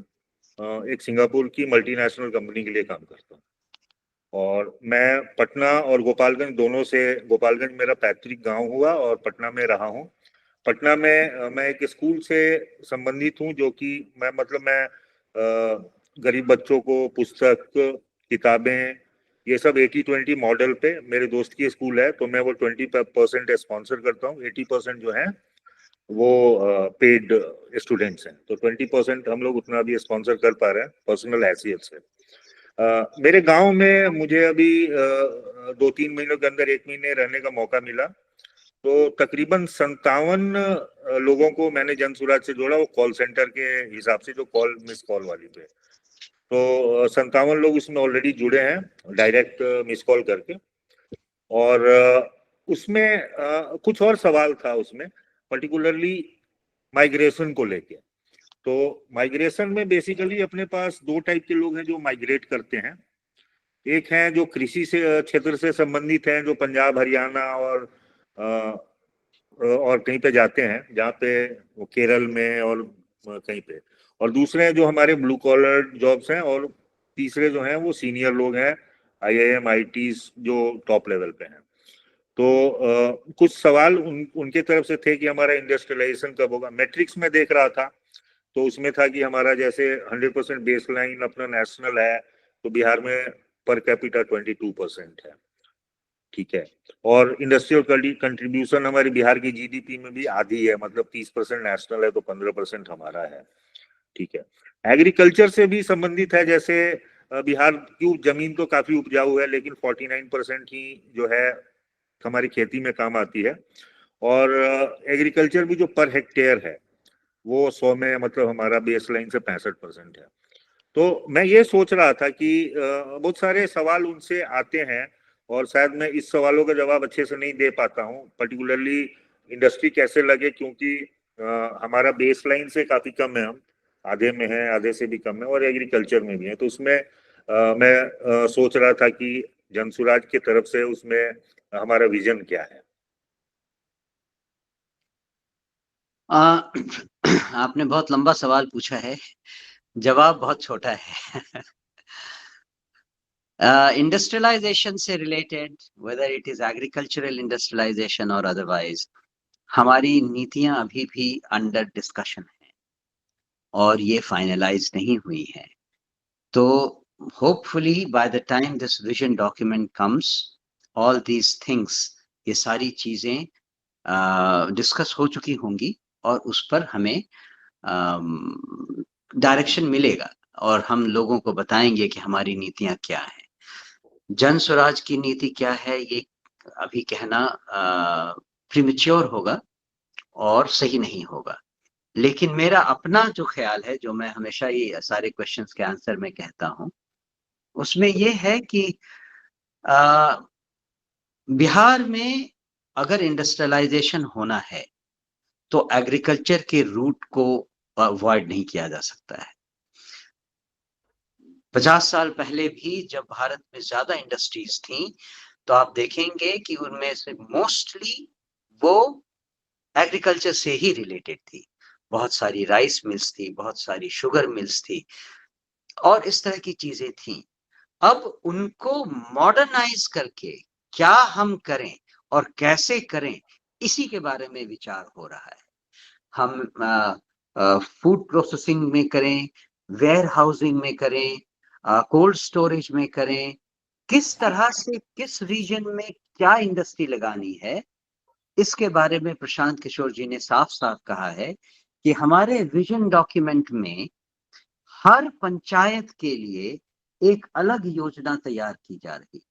एक सिंगापुर की मल्टीनेशनल कंपनी के लिए काम करता हूँ, और मैं पटना और गोपालगंज दोनों से, गोपालगंज मेरा पैतृक गांव हुआ और पटना में रहा हूँ। पटना में मैं एक स्कूल से संबंधित हूँ, जो कि मैं गरीब बच्चों को पुस्तक, किताबें, ये सब 80-20 मॉडल पे, मेरे दोस्त की स्कूल है तो मैं वो 20% स्पॉन्सर करता हूँ, 80% जो है वो पेड स्टूडेंट्स हैं। तो 20% हम लोग उतना भी स्पॉन्सर कर पा रहे हैं पर्सनल हैसियत से। मेरे गांव में मुझे अभी 2-3 महीनों के अंदर 1 महीने रहने का मौका मिला। तो तकरीबन 57 लोगों को मैंने जन सुराज से जोड़ा, वो कॉल सेंटर के हिसाब से, जो कॉल मिस कॉल वाली पे। तो 57 लोग उसमें ऑलरेडी जुड़े हैं डायरेक्ट मिस कॉल करके। और उसमें कुछ और सवाल था उसमें, पर्टिकुलरली माइग्रेशन को लेके। तो माइग्रेशन में बेसिकली अपने पास 2 टाइप के लोग हैं जो माइग्रेट करते हैं। एक है जो कृषि से क्षेत्र से संबंधित हैं, जो पंजाब, हरियाणा और कहीं पे जाते हैं, जहाँ पे वो केरल में और कहीं पे। और दूसरे हैं जो हमारे ब्लू कॉलर जॉब्स हैं, और तीसरे जो हैं वो सीनियर लोग हैं, IIM IITs जो टॉप लेवल पे हैं। तो कुछ सवाल उनके तरफ से थे कि हमारा इंडस्ट्रियलाइजेशन कब होगा। मैट्रिक्स में देख रहा था तो उसमें था कि हमारा जैसे 100% बेस लाइन अपना नेशनल है, तो बिहार में पर कैपिटा 22% है, ठीक है। और इंडस्ट्रियल कंट्रीब्यूशन हमारी बिहार की GDP में भी आधी है, मतलब 30% नेशनल है तो 15% हमारा है, ठीक है। एग्रीकल्चर से भी संबंधित है, जैसे बिहार की जमीन तो काफी उपजाऊ है, लेकिन 49% ही जो है हमारी खेती में काम आती है। और एग्रीकल्चर भी जो पर हेक्टेयर है वो 100 में, मतलब हमारा बेस लाइन से 65% है। तो मैं ये सोच रहा था कि बहुत सारे सवाल उनसे आते हैं, और शायद मैं इस सवालों का जवाब अच्छे से नहीं दे पाता हूँ, पर्टिकुलरली इंडस्ट्री कैसे लगे, क्योंकि हमारा बेस लाइन से काफी कम है, हम आधे में है, आधे से भी कम है, और एग्रीकल्चर में भी है। तो उसमें मैं सोच रहा था कि जनसुराज की तरफ से उसमें हमारा विजन क्या है। आपने बहुत लंबा सवाल पूछा है, जवाब बहुत छोटा है। इंडस्ट्रियलाइजेशन से related, whether it is agricultural industrialisation और अदरवाइज, हमारी नीतियां अभी भी अंडर डिस्कशन है और ये फाइनलाइज नहीं हुई है। तो hopefully by the time this vision document comes, all these things, ये सारी चीजें डिस्कस हो चुकी होंगी और उस पर हमें डायरेक्शन मिलेगा और हम लोगों को बताएंगे कि हमारी नीतियां क्या है। जन स्वराज की नीति क्या है ये अभी कहना प्रीमेच्योर होगा और सही नहीं होगा। लेकिन मेरा अपना जो ख्याल है, जो मैं हमेशा ये सारे क्वेश्चंस के आंसर में कहता हूं, उसमें ये है कि बिहार में अगर इंडस्ट्रियलाइजेशन होना है तो एग्रीकल्चर के रूट को अवॉइड नहीं किया जा सकता है। 50 साल पहले भी जब भारत में ज्यादा इंडस्ट्रीज थी तो आप देखेंगे कि उनमें से मोस्टली वो एग्रीकल्चर से ही रिलेटेड थी। बहुत सारी राइस मिल्स थी, बहुत सारी शुगर मिल्स थी और इस तरह की चीजें थी। अब उनको मॉडर्नाइज करके क्या हम करें और कैसे करें, इसी के बारे में विचार हो रहा है। हम फूड प्रोसेसिंग में करें, वेयर हाउसिंग में करें, कोल्ड स्टोरेज में करें, किस तरह से किस रीजन में क्या इंडस्ट्री लगानी है, इसके बारे में प्रशांत किशोर जी ने साफ साफ कहा है कि हमारे विजन डॉक्यूमेंट में हर पंचायत के लिए एक अलग योजना तैयार की जा रही है।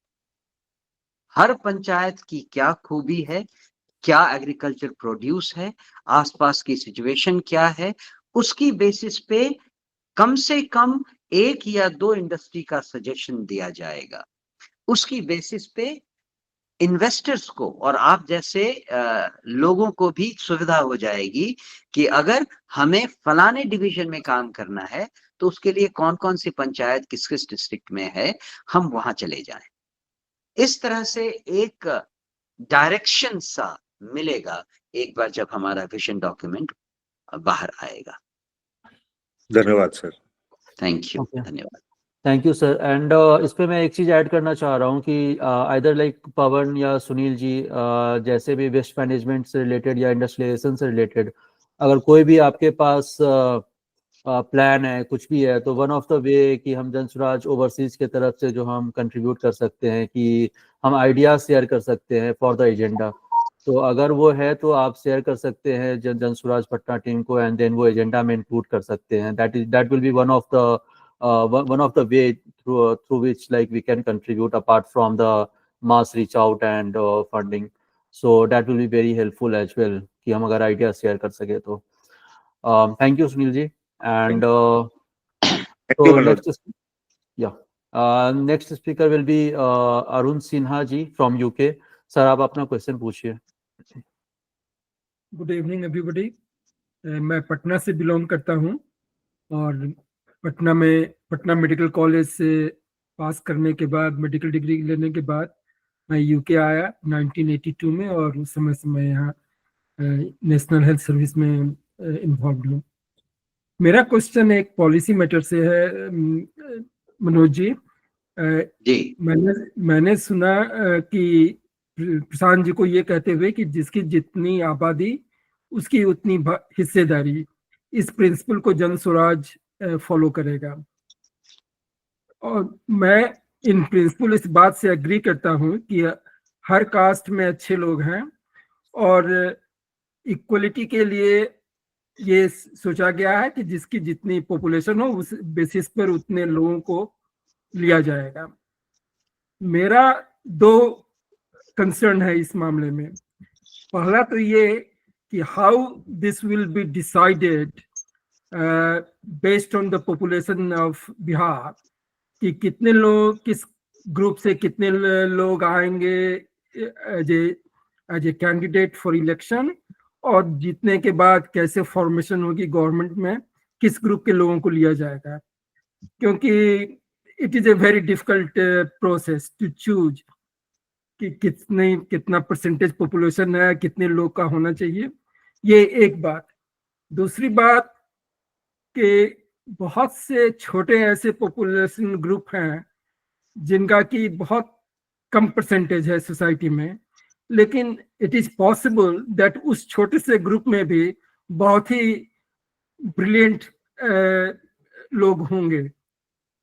हर पंचायत की क्या खूबी है, क्या एग्रीकल्चर प्रोड्यूस है, आसपास की सिचुएशन क्या है, उसकी बेसिस पे कम से कम 1 या 2 इंडस्ट्री का सजेशन दिया जाएगा। उसकी बेसिस पे इन्वेस्टर्स को और आप जैसे लोगों को भी सुविधा हो जाएगी कि अगर हमें फलाने डिवीजन में काम करना है तो उसके लिए कौन कौन सी पंचायत किस किस डिस्ट्रिक्ट में है, हम वहां चले जाएं। इस तरह से एक डायरेक्शन सा मिलेगा एक बार जब हमारा विजन डॉक्यूमेंट बाहर आएगा। धन्यवाद सर। Thank you. Okay. धन्यवाद। Thank you sir. एंड इस पे मैं एक चीज़ ऐड करना चाह रहा हूँ कि आइदर लाइक पवन या सुनील जी, जैसे भी वेस्ट मैनेजमेंट से रिलेटेड या इंडस्ट्रियलाइजेशन से रिलेटेड अगर कोई भी आपके पास प्लान है, कुछ भी है, तो वन ऑफ द वे कि हम जनस्वराज ओवरसीज के तरफ से जो हम कंट्रीब्यूट कर सकते हैं कि हम आइडियाज शेयर कर सकते हैं फॉर द एजेंडा। तो अगर वो है तो आप शेयर कर सकते हैं जनस्वराज पटना टीम को एंड देन वो एजेंडा में इंक्लूड कर सकते हैं। That will B one of the way through which like we can contribute apart from the mass reach out and funding. So that will be very helpful as well कि हम अगर ideas share कर सके तो। Thank you Sunil ji. And so next speaker will be Arun Sinha ji from UK. Sir आप अपना question पूछिए। Good evening everybody. मैं पटना से बिलोंग करता हूं और पटना मेडिकल कॉलेज से पास करने के बाद, मेडिकल डिग्री लेने के बाद मैं यूके आया 1982 में और उस समय से मैं यहाँ नेशनल हेल्थ सर्विस में इन्वॉल्व हूँ। मेरा क्वेश्चन एक पॉलिसी मैटर से है मनोज जी। मैंने सुना कि प्रशांत जी को ये कहते हुए कि जिसकी जितनी आबादी उसकी उतनी हिस्सेदारी, इस प्रिंसिपल को जन स्वराज फॉलो करेगा। और मैं इन प्रिंसिपल इस बात से एग्री करता हूं कि हर कास्ट में अच्छे लोग हैं और इक्वलिटी के लिए ये सोचा गया है कि जिसकी जितनी पॉपुलेशन हो उस बेसिस पर उतने लोगों को लिया जाएगा। मेरा 2 कंसर्न है इस मामले में। पहला तो ये कि how this will be decided based on the population of Bihar, कि कितने लोग किस ग्रुप से कितने लोग आएंगे as a candidate for election, और जीतने के बाद कैसे फॉर्मेशन होगी गवर्नमेंट में, किस ग्रुप के लोगों को लिया जाएगा। क्योंकि it is a very difficult process to choose कि कितना परसेंटेज पॉपुलेशन है, कितने लोग का होना चाहिए। ये एक बात। दूसरी बात कि बहुत से छोटे ऐसे पॉपुलेशन ग्रुप हैं जिनका कि बहुत कम परसेंटेज है सोसाइटी में, लेकिन इट इज पॉसिबल दैट उस छोटे से ग्रुप में भी बहुत ही ब्रिलियंट लोग होंगे।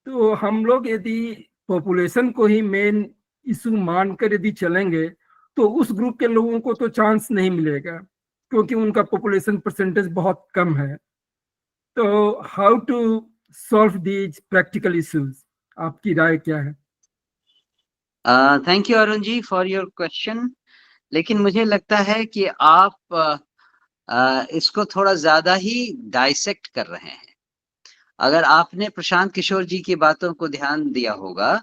तो हम लोग यदि पॉपुलेशन को ही मेन इशू मानकर यदि चलेंगे तो उस ग्रुप के लोगों को तो चांस नहीं मिलेगा, क्योंकि उनका पॉपुलेशन परसेंटेज बहुत कम है। तो how to solve these practical issues, आपकी राय क्या है? Thank you Arun ji for your question. लेकिन मुझे लगता है कि आप इसको थोड़ा ज्यादा ही डाइसेक्ट कर रहे हैं। अगर आपने प्रशांत किशोर जी की बातों को ध्यान दिया होगा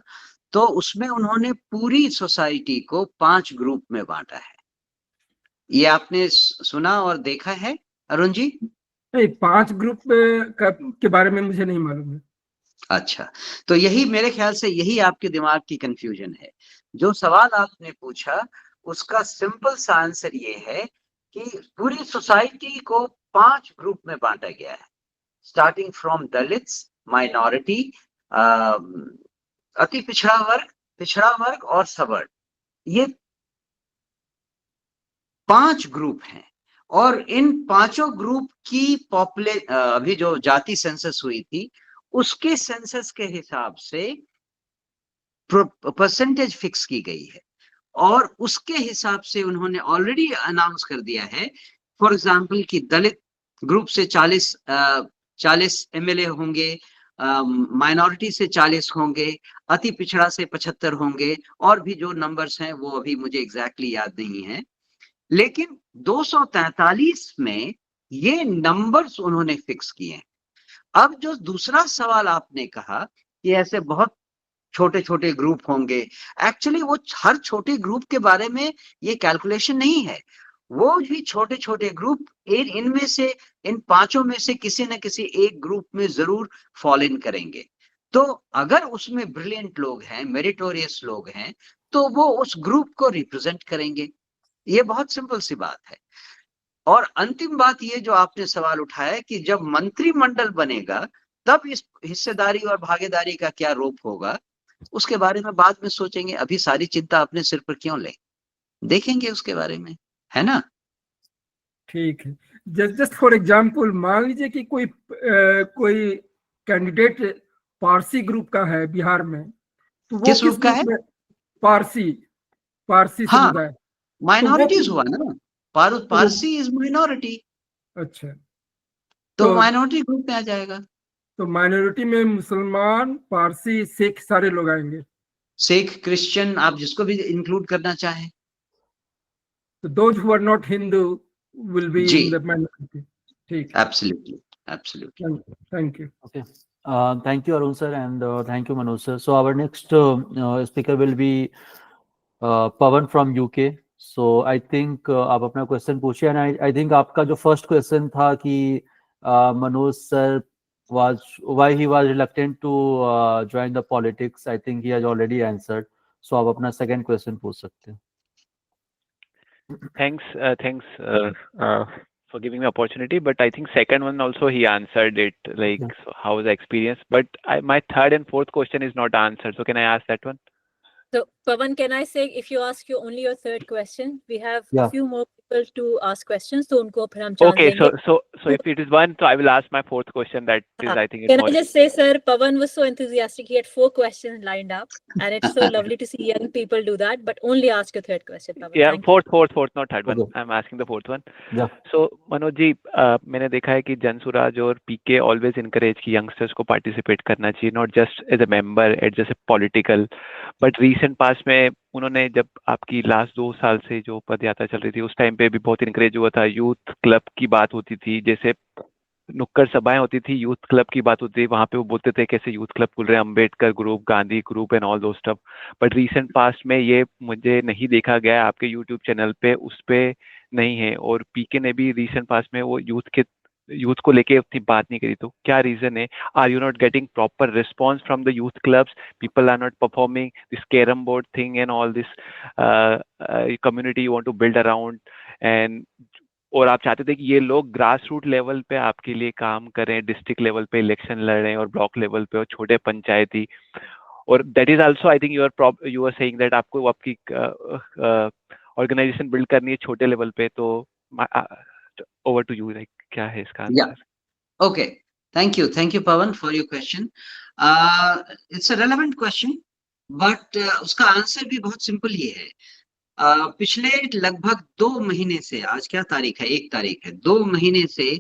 तो उसमें उन्होंने पूरी सोसाइटी को 5 ग्रुप में बांटा है। ये आपने सुना और देखा है अरुण जी? नहीं, 5 ग्रुप के बारे में मुझे नहीं मालूम है। अच्छा, तो यही मेरे ख्याल से यही आपके दिमाग की कंफ्यूजन है। जो सवाल आपने पूछा उसका सिंपल सा आंसर ये है कि पूरी सोसाइटी को 5 ग्रुप में बांटा गया है, स्टार्टिंग फ्रॉम दलित्स, माइनॉरिटी, अति पिछड़ा वर्ग और सवर्ण। ये 5 ग्रुप हैं और इन पांचों ग्रुप की अभी जो जाति सेंसस हुई थी उसके सेंसस के हिसाब से परसेंटेज फिक्स की गई है और उसके हिसाब से उन्होंने ऑलरेडी अनाउंस कर दिया है। फॉर एग्जांपल कि दलित ग्रुप से 40 एमएलए होंगे, माइनॉरिटी से 40 होंगे, अति पिछड़ा से 75 होंगे और भी जो नंबर्स हैं वो अभी मुझे एग्जैक्टली याद नहीं है। लेकिन 243 में ये नंबर्स उन्होंने फिक्स किए हैं। अब जो दूसरा सवाल आपने कहा कि ऐसे बहुत छोटे छोटे ग्रुप होंगे, एक्चुअली वो हर छोटे ग्रुप के बारे में ये कैलकुलेशन नहीं है। वो भी छोटे छोटे ग्रुप इनमें से इन 5 में से किसी न किसी एक ग्रुप में जरूर फॉल इन करेंगे। तो अगर उसमें ब्रिलियंट लोग हैं, मेरिटोरियस लोग हैं, तो वो उस ग्रुप को रिप्रेजेंट करेंगे। ये बहुत सिंपल सी बात है। और अंतिम बात ये जो आपने सवाल उठाया कि जब मंत्रिमंडल बनेगा तब इस हिस्सेदारी और भागीदारी का क्या रूप होगा, उसके बारे में बाद में सोचेंगे। अभी सारी चिंता अपने सिर पर क्यों लें, देखेंगे उसके बारे में, है ना? ठीक है। जस्ट फॉर एग्जांपल मान लीजिए कि कोई कैंडिडेट पारसी ग्रुप का है बिहार में, तो वो किस ग्रुप का है? पारसी समुदाय। माइनॉरिटीज हुआ ना, पारसी इज माइनॉरिटी। अच्छा, तो माइनॉरिटी ग्रुप में आ जाएगा। तो माइनॉरिटी में मुसलमान, पारसी, सिख सारे लोग आएंगे। सिख, क्रिश्चियन, आप जिसको भी इंक्लूड करना चाहें। तो those who are not Hindu will be in the minority. ठीक। Absolutely. Thank you. Okay. Thank you, Arun sir, and thank you, Manoj sir. So our next speaker will be Pawan from UK. So I think आप अपना question पूछिए, and I think आपका जो first question था कि Manoj sir why he was reluctant to join the politics, I think he has already answered. So आप अपना second question पूछ सकते हैं। Thanks for giving me opportunity, but I think second one also he answered it, like so how was the experience, but my third and fourth question is not answered, so can I ask that one? So Pawan, can I say if you ask you only your third question, we have a few more people to ask questions, so unko phir hum chance Okay, denge. so if it is one, so I will ask my fourth question. That is, I think. Can I just say, sir, Pawan was so enthusiastic. He had 4 questions lined up, and it's so lovely to see young people do that. But only ask your third question, Pawan. Yeah, Thank you. fourth, not third one. I'm asking the fourth one. Yeah. So Manoj ji, मैंने देखा है कि जनसुराज और PK always encourage की youngsters को participate करना चाहिए, not just as a member at जैसे पॉलिटिकल, बट रीसेंट पास में उन्होंने जब आपकी लास्ट 2 साल से जो पद यात्रा चल रही थी उस टाइम पे भी बहुत इनकरेज हुआ था। यूथ क्लब की बात होती थी, जैसे नुक्कड़ सभाएं होती थी, यूथ क्लब की बात होती थी, वहां पे वो बोलते थे कैसे यूथ क्लब खुल रहे हैं, Ambedkar group, Gandhi group and all दो स्टफ। बट रीसेंट पास्ट में ये मुझे नहीं देखा गया आपके यूट्यूब चैनल पे, उस पे नहीं है। और पीके ने भी रीसेंट पास्ट में वो यूथ को लेके उतनी बात नहीं करी, तो क्या रीजन है? Are you not getting proper response from the youth clubs? People are not performing this carrom board thing and all this community you want to build around, and और आप चाहते थे कि ये लोग ग्रास रूट लेवल पे आपके लिए काम करें, डिस्ट्रिक्ट लेवल पे इलेक्शन लड़ें और ब्लॉक लेवल पे और छोटे पंचायती, और that is also I think you are saying that आपको आपकी ऑर्गेनाइजेशन बिल्ड करनी है छोटे लेवल पे। तो ओवर टू यू, लाइक क्या है इसका answer? Okay, thank you Pawan for your question. It's a relevant question but उसका आंसर भी बहुत सिंपल ही है। पिछले लगभग 2 महीने से, आज क्या तारीख है, 1 तारीख है, 2 महीने से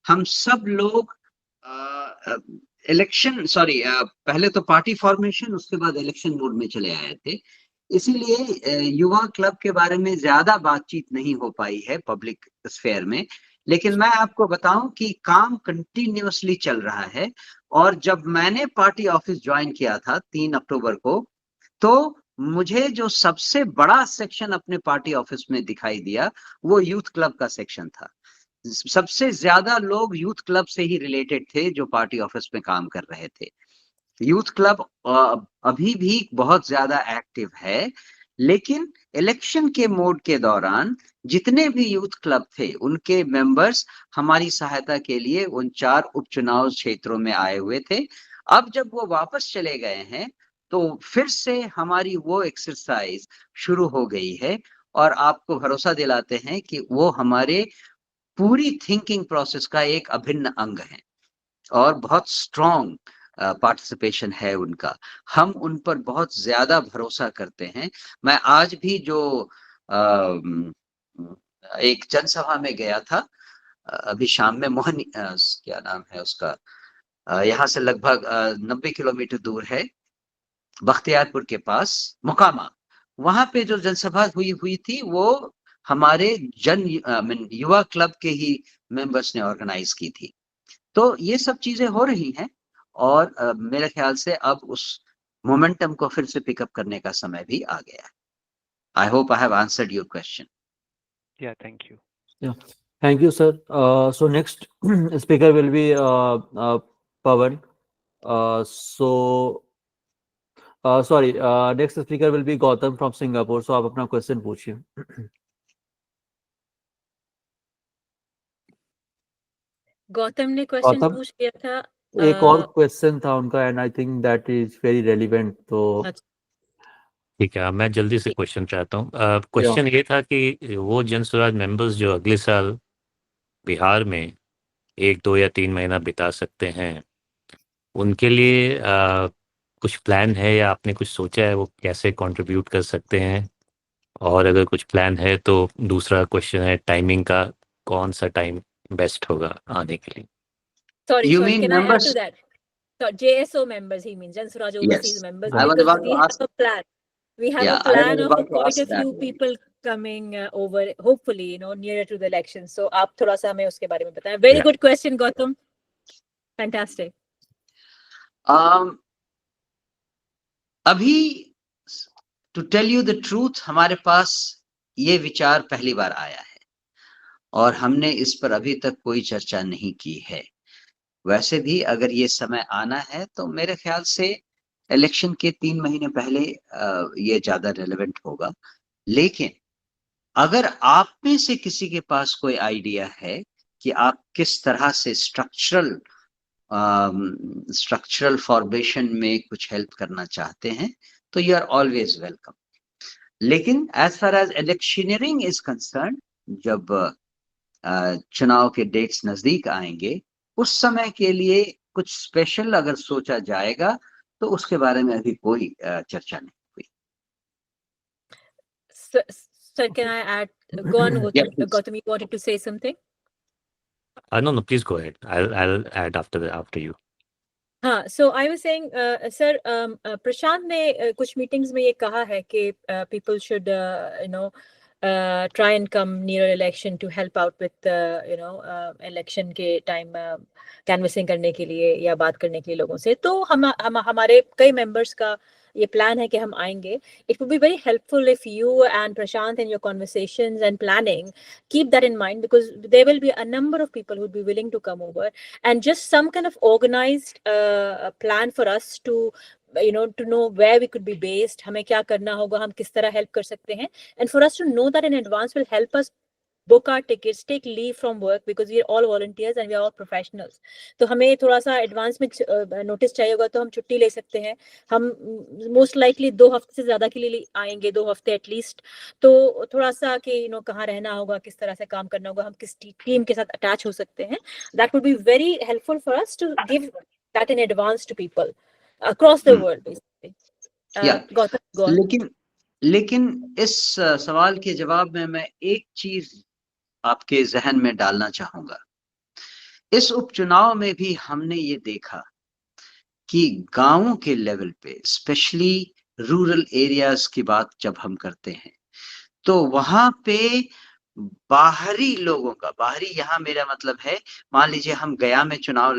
हम सब लोग पहले तो पार्टी फॉर्मेशन, उसके बाद इलेक्शन मोड में चले आए थे। इसीलिए युवा क्लब के बारे में ज्यादा बातचीत नहीं हो पाई है पब्लिक स्फेयर में। लेकिन मैं आपको बताऊं कि काम कंटिन्यूअसली चल रहा है। और जब मैंने पार्टी ऑफिस ज्वाइन किया था 3 अक्टूबर को, तो मुझे जो सबसे बड़ा सेक्शन अपने पार्टी ऑफिस में दिखाई दिया वो यूथ क्लब का सेक्शन था। सबसे ज्यादा लोग यूथ क्लब से ही रिलेटेड थे जो पार्टी ऑफिस में काम कर रहे थे। यूथ क्लब अभी भी बहुत ज्यादा एक्टिव है, लेकिन इलेक्शन के मोड के दौरान जितने भी यूथ क्लब थे उनके मेंबर्स हमारी सहायता के लिए उन 4 उपचुनाव क्षेत्रों में आए हुए थे। अब जब वो वापस चले गए हैं तो फिर से हमारी वो एक्सरसाइज शुरू हो गई है, और आपको भरोसा दिलाते हैं कि वो हमारे पूरी थिंकिंग प्रोसेस का एक अभिन्न अंग है और बहुत स्ट्रॉन्ग पार्टिसिपेशन है उनका। हम उन पर बहुत ज्यादा भरोसा करते हैं। मैं आज भी जो एक जनसभा में गया था अभी शाम में, मोहन क्या नाम है उसका, यहाँ से लगभग 90 किलोमीटर दूर है, बख्तियारपुर के पास मोकामा। वहां पे जो जनसभा हुई थी वो हमारे युवा क्लब के ही मेंबर्स ने ऑर्गेनाइज की थी। तो ये सब चीजें हो रही हैं, और मेरे ख्याल से अब उस मोमेंटम को फिर से पिकअप करने का समय भी आ गया है। I hope I have answered your question. Yeah, thank you. Yeah, thank you, sir. So next speaker will be Pawan. Next speaker will be Gautam from Singapore. So आप अपना क्वेश्चन पूछिए। गौतम ने क्वेश्चन गौतम, पूछ लिया था। एक और क्वेश्चन था उनका, and I think that is very relevant. तो ठीक है, मैं जल्दी से क्वेश्चन चाहता हूँ। क्वेश्चन ये था कि वो जन स्वराज मेंबर्स जो अगले साल बिहार में 1, 2 या 3 महीना बिता सकते हैं, उनके लिए कुछ प्लान है या आपने कुछ सोचा है वो कैसे कंट्रीब्यूट कर सकते हैं? और अगर कुछ प्लान है तो दूसरा क्वेश्चन है टाइमिंग का, कौन सा टाइम बेस्ट होगा आने के लिए? Sorry, You sorry. mean Can I add members? to that? So JSO members, he means Jan Swaraj Overseas Yes, members, I was because about we to have ask. a plan. We have Yeah, a I plan was of about to quite ask a few that. people coming over, hopefully, nearer to the election. So आप थोड़ा सा हमें उसके बारे में बताएं. Very good question, Gautam. Fantastic. अभी to tell you the truth, हमारे पास ये विचार पहली बार आया है और हमने इस पर अभी तक कोई चर्चा नहीं की है। वैसे भी अगर ये समय आना है तो मेरे ख्याल से इलेक्शन के 3 महीने पहले ये ज्यादा रेलेवेंट होगा। लेकिन अगर आप में से किसी के पास कोई आइडिया है कि आप किस तरह से स्ट्रक्चरल फॉर्मेशन में कुछ हेल्प करना चाहते हैं तो यू आर ऑलवेज वेलकम। लेकिन as far as electioneering is concern, जब चुनाव के डेट्स नजदीक आएंगे उस समय के लिए कुछ स्पेशल अगर सोचा जाएगा तो उसके बारे में अभी कोई चर्चा नहीं हुई। Sir, can I add? Go on, Gautam. Yeah, Gautam, you wanted to say something? No, please go ahead. I'll add after you. हाँ, so I was saying, sir, प्रशांत ने कुछ मीटिंग्स में ये कहा है कि people should, try and come near election to help out with, election के time canvassing करने के लिए या बात करने के लिए लोगों से। तो हमारे कई members का ये plan है कि हम आएंगे. It would be very helpful if you and Prashant in your conversations and planning keep that in mind, because there will be a number of people who would be willing to come over, and just some kind of organized plan for us to to know where we could be based, हमें क्या करना होगा, हम किस तरह help कर सकते हैं, and for us to know that in advance will help us book our tickets, take leave from work, because we are all volunteers and we are all professionals. तो हमें थोड़ा सा एडवांस में नोटिस चाहिए होगा तो हम छुट्टी ले सकते हैं. हम मोस्ट लाइकली 2 हफ्ते से ज्यादा के लिए आएंगे, 2 हफ्ते एटलीस्ट. तो थोड़ा सा कि कहाँ रहना होगा, किस तरह से काम करना होगा, हम किस टीम के साथ अटैच हो सकते हैं. That would be very helpful for us to give that in advance to people across the world, basically. Gautam, go on. लेकिन इस सवाल के जवाब में मैं एक चीज आपके जहन में डालना चाहूंगा। इस उपचुनाव में भी हमने ये देखा कि गांवों के लेवल पे, स्पेशली रूरल एरियाज की बात जब हम करते हैं, तो वहां पे बाहरी लोगों का, बाहरी यहाँ मेरा मतलब है, मान लीजिए हम गया में चुनाव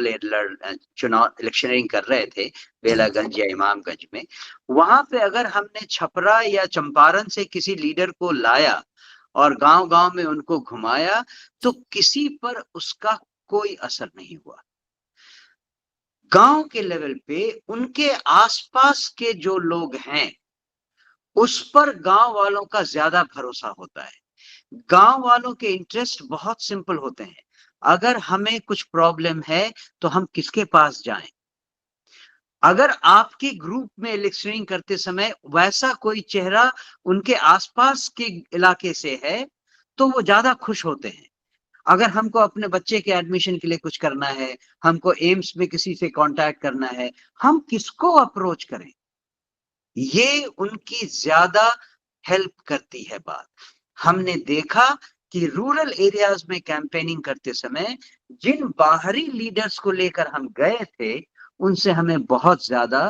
इलेक्शनिंग कर रहे थे बेलागंज या इमामगंज में, वहां पे अगर हमने छपरा या चंपारण से किसी लीडर को लाया और गांव-गांव में उनको घुमाया, तो किसी पर उसका कोई असर नहीं हुआ। गांव के लेवल पे उनके आसपास के जो लोग हैं, उस पर गांव वालों का ज्यादा भरोसा होता है। गांव वालों के इंटरेस्ट बहुत सिंपल होते हैं। अगर हमें कुछ प्रॉब्लम है तो हम किसके पास जाएं? अगर आपके ग्रुप में इलेक्शनिंग करते समय वैसा कोई चेहरा उनके आसपास के इलाके से है, तो वो ज्यादा खुश होते हैं। अगर हमको अपने बच्चे के एडमिशन के लिए कुछ करना है, हमको एम्स में किसी से कांटेक्ट करना है, हम किसको अप्रोच करें? ये उनकी ज्यादा हेल्प करती है बात। हमने देखा कि रूरल एरियाज में कैंपेनिंग करते समय जिन बाहरी लीडर्स को लेकर हम गए थे, उनसे हमें बहुत ज्यादा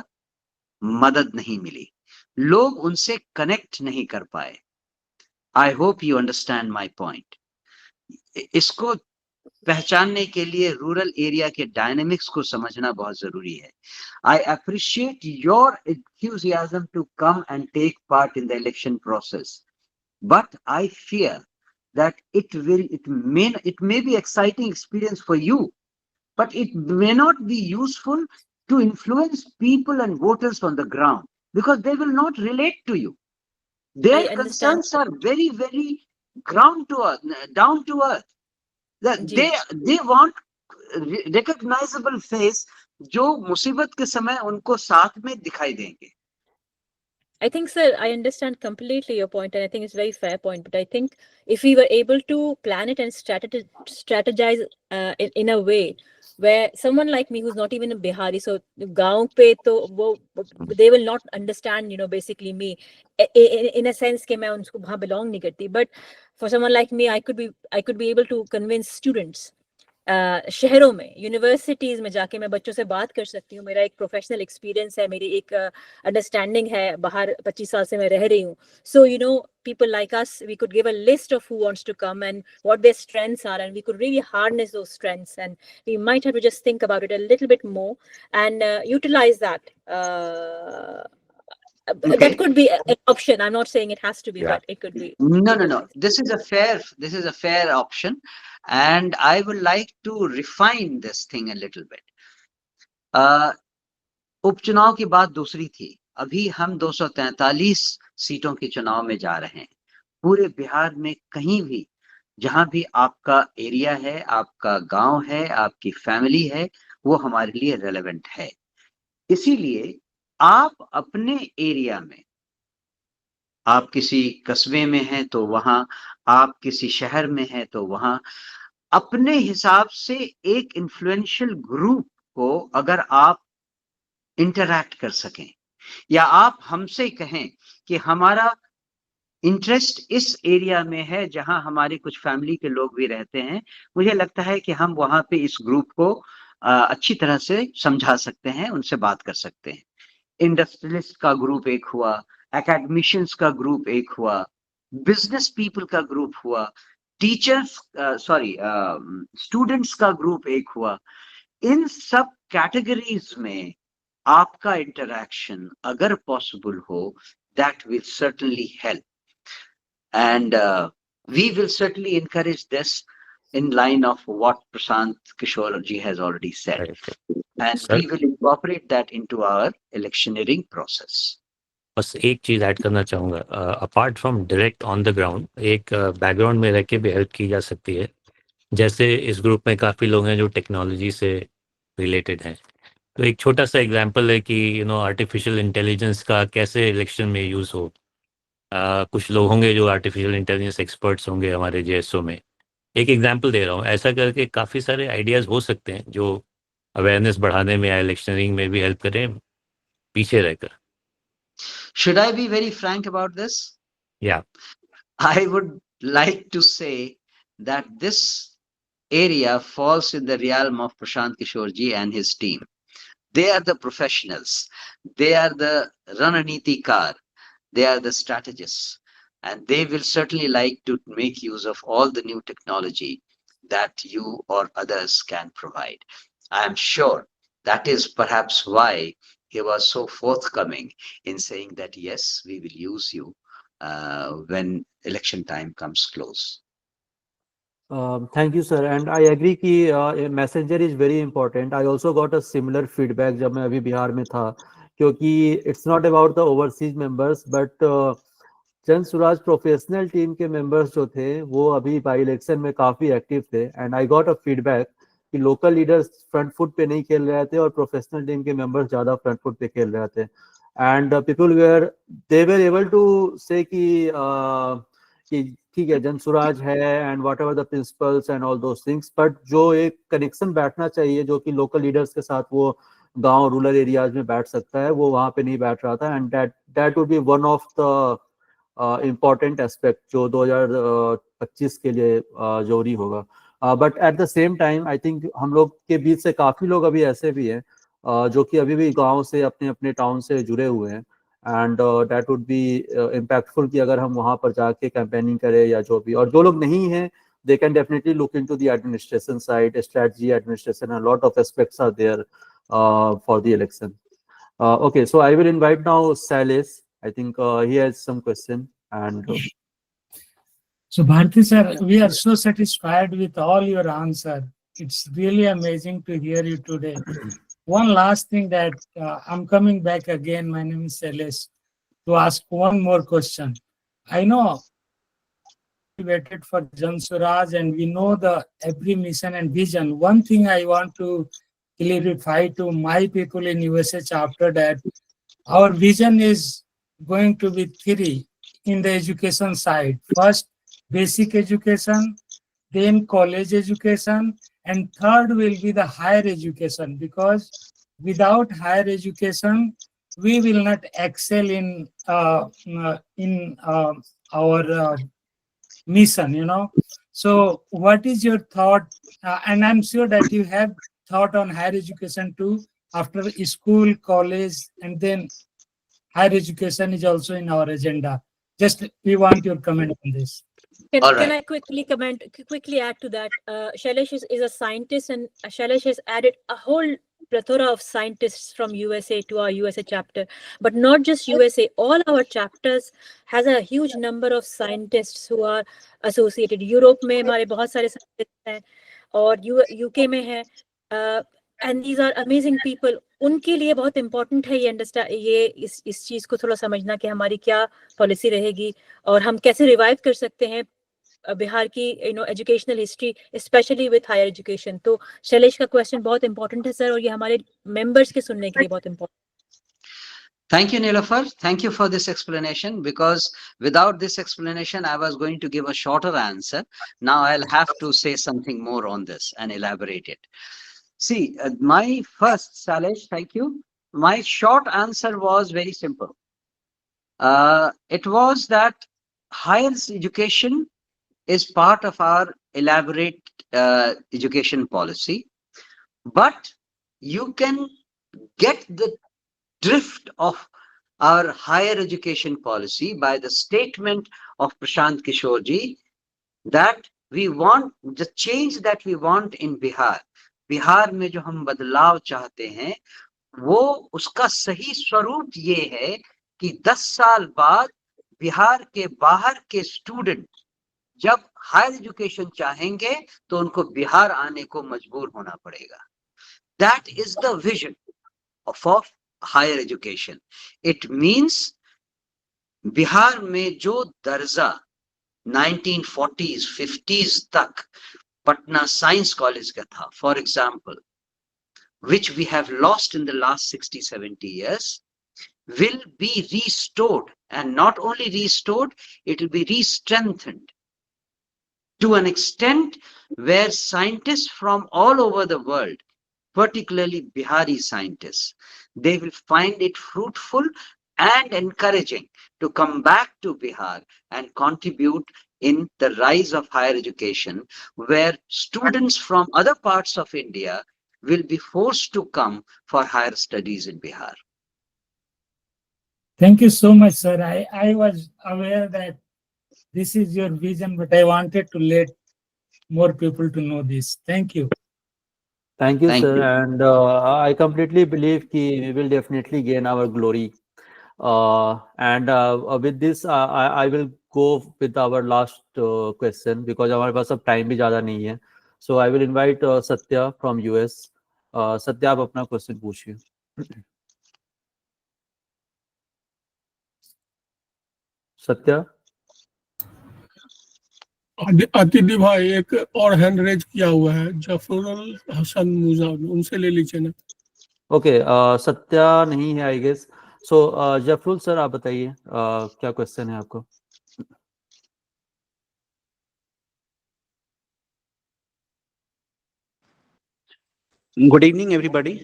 मदद नहीं मिली। लोग उनसे कनेक्ट नहीं कर पाए। I hope you understand my point. इसको पहचानने के लिए रूरल एरिया के डायनेमिक्स को समझना बहुत जरूरी है। I appreciate your enthusiasm to come and take part in the election process, but I fear that it may be exciting experience for you, but it may not be useful to influence people and voters on the ground, because they will not relate to you. Their concerns are very, very down to earth. They want recognizable face जो मुसीबत के समय उनको साथ में दिखाई देंगे। I think, sir, I understand completely your point, and I think it's a very fair point. But I think if we were able to plan it and strategize in a way where someone like me who's not even a Bihari, so gaon pe to they will not understand, basically me in a sense कि मैं उनको वहाँ belong नहीं करती. But for someone like me, I could be able to convince students. शहरों में, universities में जाके मैं बच्चों से बात कर सकती हूँ। मेरा एक प्रोफेशनल एक्सपीरियंस है, मेरी एक अंडरस्टैंडिंग है, बाहर 25 साल से मैं रह रही हूँ। So people like us, we could give a list of who wants to come and what their strengths are, and we could really harness those strengths, and we might have to just think about it a little bit more and utilize that. That could be an option. I'm not saying it has to be, but it could be. No. This is a fair option, and I would like to refine this thing a little bit. उपचुनाव की बात दूसरी थी। अभी हम 243 सीटों के चुनाव में जा रहे हैं। पूरे बिहार में कहीं भी, जहां भी आपका एरिया है, आपका गांव है, आपकी फैमिली है, वो हमारे लिए रेलेवेंट है। इसीलिए आप अपने एरिया में, आप किसी कस्बे में हैं तो वहां, आप किसी शहर में हैं तो वहां, अपने हिसाब से एक इन्फ्लुएंशियल ग्रुप को अगर आप इंटरैक्ट कर सकें, या आप हमसे कहें कि हमारा इंटरेस्ट इस एरिया में है जहां हमारे कुछ फैमिली के लोग भी रहते हैं, मुझे लगता है कि हम वहां पे इस ग्रुप को अच्छी तरह से समझा सकते हैं, उनसे बात कर सकते हैं। इंडस्ट्रियलिस्ट का ग्रुप एक हुआ, एकेडमिशियंस का ग्रुप एक हुआ, बिजनेस पीपल का ग्रुप हुआ, स्टूडेंट्स का ग्रुप एक हुआ। इन सब कैटेगरीज में आपका इंटरैक्शन अगर पॉसिबल हो, that will certainly help, and we will certainly encourage this in line of what Prashant Kishore ji has already said, and we will incorporate that into our electioneering process. बस एक चीज add करना चाहूंगा, apart from direct on the ground, एक background में रह के भी हेल्प की जा सकती है। जैसे इस ग्रुप में काफी लोग हैं जो टेक्नोलॉजी से रिलेटेड हैं, तो एक छोटा सा एग्जांपल है कि आर्टिफिशियल इंटेलिजेंस का कैसे इलेक्शन में यूज हो। कुछ लोग होंगे जो आर्टिफिशियल इंटेलिजेंस एक्सपर्ट्स होंगे हमारे जेएसओ में। एक एग्जांपल दे रहा हूँ, ऐसा करके काफ़ी सारे आइडियाज़ हो सकते हैं जो अवेयरनेस बढ़ाने में या इलेक्शनिंग में भी हेल्प करें पीछे रहकर। Should I be very frank about this? Yeah. I would like to say that this area falls in the realm of Prashant Kishore ji and his team. They are the professionals. They are the Rananitikar. They are the strategists. And they will certainly like to make use of all the new technology that you or others can provide. I am sure that is perhaps why he was so forthcoming in saying that, yes, we will use you when election time comes close. Thank you, sir. And I agree कि messenger is very important. I also got a similar feedback जब मैं अभी बिहार में था, क्योंकि it's not about the overseas members, but जन Swaraj professional team के members जो थे वो अभी बाई इलेक्शन में काफी एक्टिव थे. And I got a feedback कि लोकल लीडर्स फ्रंट फुट पे नहीं खेल रहे थे और प्रोफेशनल टीम के मेंबर्स ज्यादा फ्रंट फुट पे खेल रहे थे. And people they were able to say कि ठीक है जन स्वराज है and whatever the principles and all those things, but जो एक कनेक्शन बैठना चाहिए जो कि लोकल लीडर्स के साथ वो गांव रूरल एरियाज में बैठ सकता है, वो वहां पे नहीं बैठ रहा था. And that would B one of the important aspect जो 2025 के लिए जरूरी होगा. But at the same time I think हम लोग के बीच से काफी लोग अभी ऐसे भी हैं जो कि अभी भी गांव से अपने अपने टाउन से जुड़े हुए हैं. And that would B impactful कि अगर हम वहां पर जाके कैंपेनिंग करें या जो भी. और जो लोग नहीं हैं they can definitely look into the administration side, strategy, administration, a lot of aspects are there for the election. Okay, so I will invite now Sailesh. I think he has some question. And so Bharti sir, we are so satisfied with all your answer. It's really amazing to hear you today. One last thing that I'm coming back again. My name is Sailesh, to ask one more question. I know we waited for Jan Swaraj and we know the every mission and vision. One thing I want to clarify to my people in USA chapter that our vision is going to be 3 in the education side. First, basic education, then college education, and third will be the higher education, because without higher education, we will not excel in our mission, you know. So what is your thought? And I'm sure that you have thought on higher education too, after school, college, and then higher education is also in our agenda. Just we want your comment on this. Can I quickly add to that? Shailesh is a scientist, and Shailesh has added a whole plethora of scientists from USA to our USA chapter. But not just USA, all our chapters has a huge number of scientists who are associated. Europe में हमारे बहुत सारे scientists हैं और UK में हैं. And these are amazing people. उनके लिए बहुत important है ये इस चीज को थोड़ा समझना कि हमारी क्या पॉलिसी रहेगी और हम कैसे रिवाइव कर सकते हैं बिहार की एजुकेशनल हिस्ट्री, स्पेशली विद हायर एजुकेशन. तो शैलेश का क्वेश्चन बहुत इंपॉर्टेंट है सर, और ये हमारे मेंबर्स के सुनने के लिए बहुत important. Thank you, Nilofar. Thank you for this explanation, because without this explanation, I was going to give a shorter answer. Now I'll have to say something more on this and elaborate it. See, my first, Sailesh, thank you. My short answer was very simple. It was that higher education is part of our elaborate education policy, but you can get the drift of our higher education policy by the statement of Prashant Kishore ji that we want the change that we want in Bihar. Bihar में जो हम बदलाव चाहते हैं वो उसका सही स्वरूप ये है कि 10 साल बाद बिहार के बाहर के स्टूडेंट जब हायर एजुकेशन चाहेंगे तो उनको बिहार आने को मजबूर होना पड़ेगा. That is the vision of higher education. It means Bihar में जो दर्जा 1940s 50s तक Patna Science College का था, for example, which we have lost in the last 60-70 years, will be restored, and not only restored, it will be re-strengthened to an extent where scientists from all over the world, particularly Bihari scientists, they will find it fruitful and encouraging to come back to Bihar and contribute in the rise of higher education, where students from other parts of India will be forced to come for higher studies in Bihar. Thank you so much, sir. I was aware that this is your vision, but I wanted to let more people to know this. Thank you. Thank you, Thank sir. you. And I completely believe कि we will definitely gain our glory. With this, I will go with our last question because हमारे पास अब time भी ज़्यादा नहीं है. So I will invite Satya from US. Satya, आप अपना question पूछिए. सत्या. अतिथि भाई एक और हैंड रेज किया हुआ है, जफरुल हसन मुजाद, उनसे ले लीजिए ना. ओके, सत्या नहीं है I guess. So Zafarul sir, आप बताइए क्या क्वेश्चन है आपको. Good evening everybody.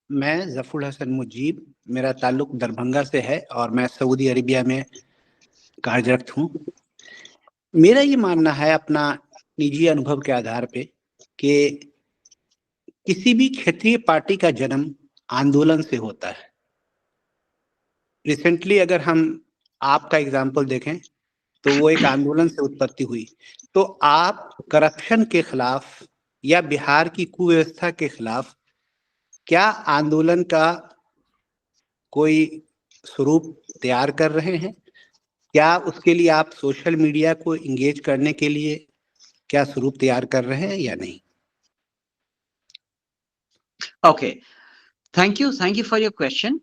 मैं जफरुल हसन मुजीब, मेरा ताल्लुक दरभंगा से है और मैं सऊदी अरेबिया में कार्यरत हूँ. मेरा ये मानना है अपना निजी अनुभव के आधार पे कि किसी भी क्षेत्रीय पार्टी का जन्म आंदोलन से होता है. रिसेंटली अगर हम आपका एग्जाम्पल देखें तो वो एक आंदोलन से उत्पत्ति हुई. तो आप करप्शन के खिलाफ या बिहार की कुव्यवस्था के खिलाफ क्या आंदोलन का कोई स्वरूप तैयार कर रहे हैं? क्या उसके लिए आप सोशल मीडिया को इंगेज करने के लिए क्या स्वरूप तैयार कर रहे हैं या नहीं? Okay, thank you for your question.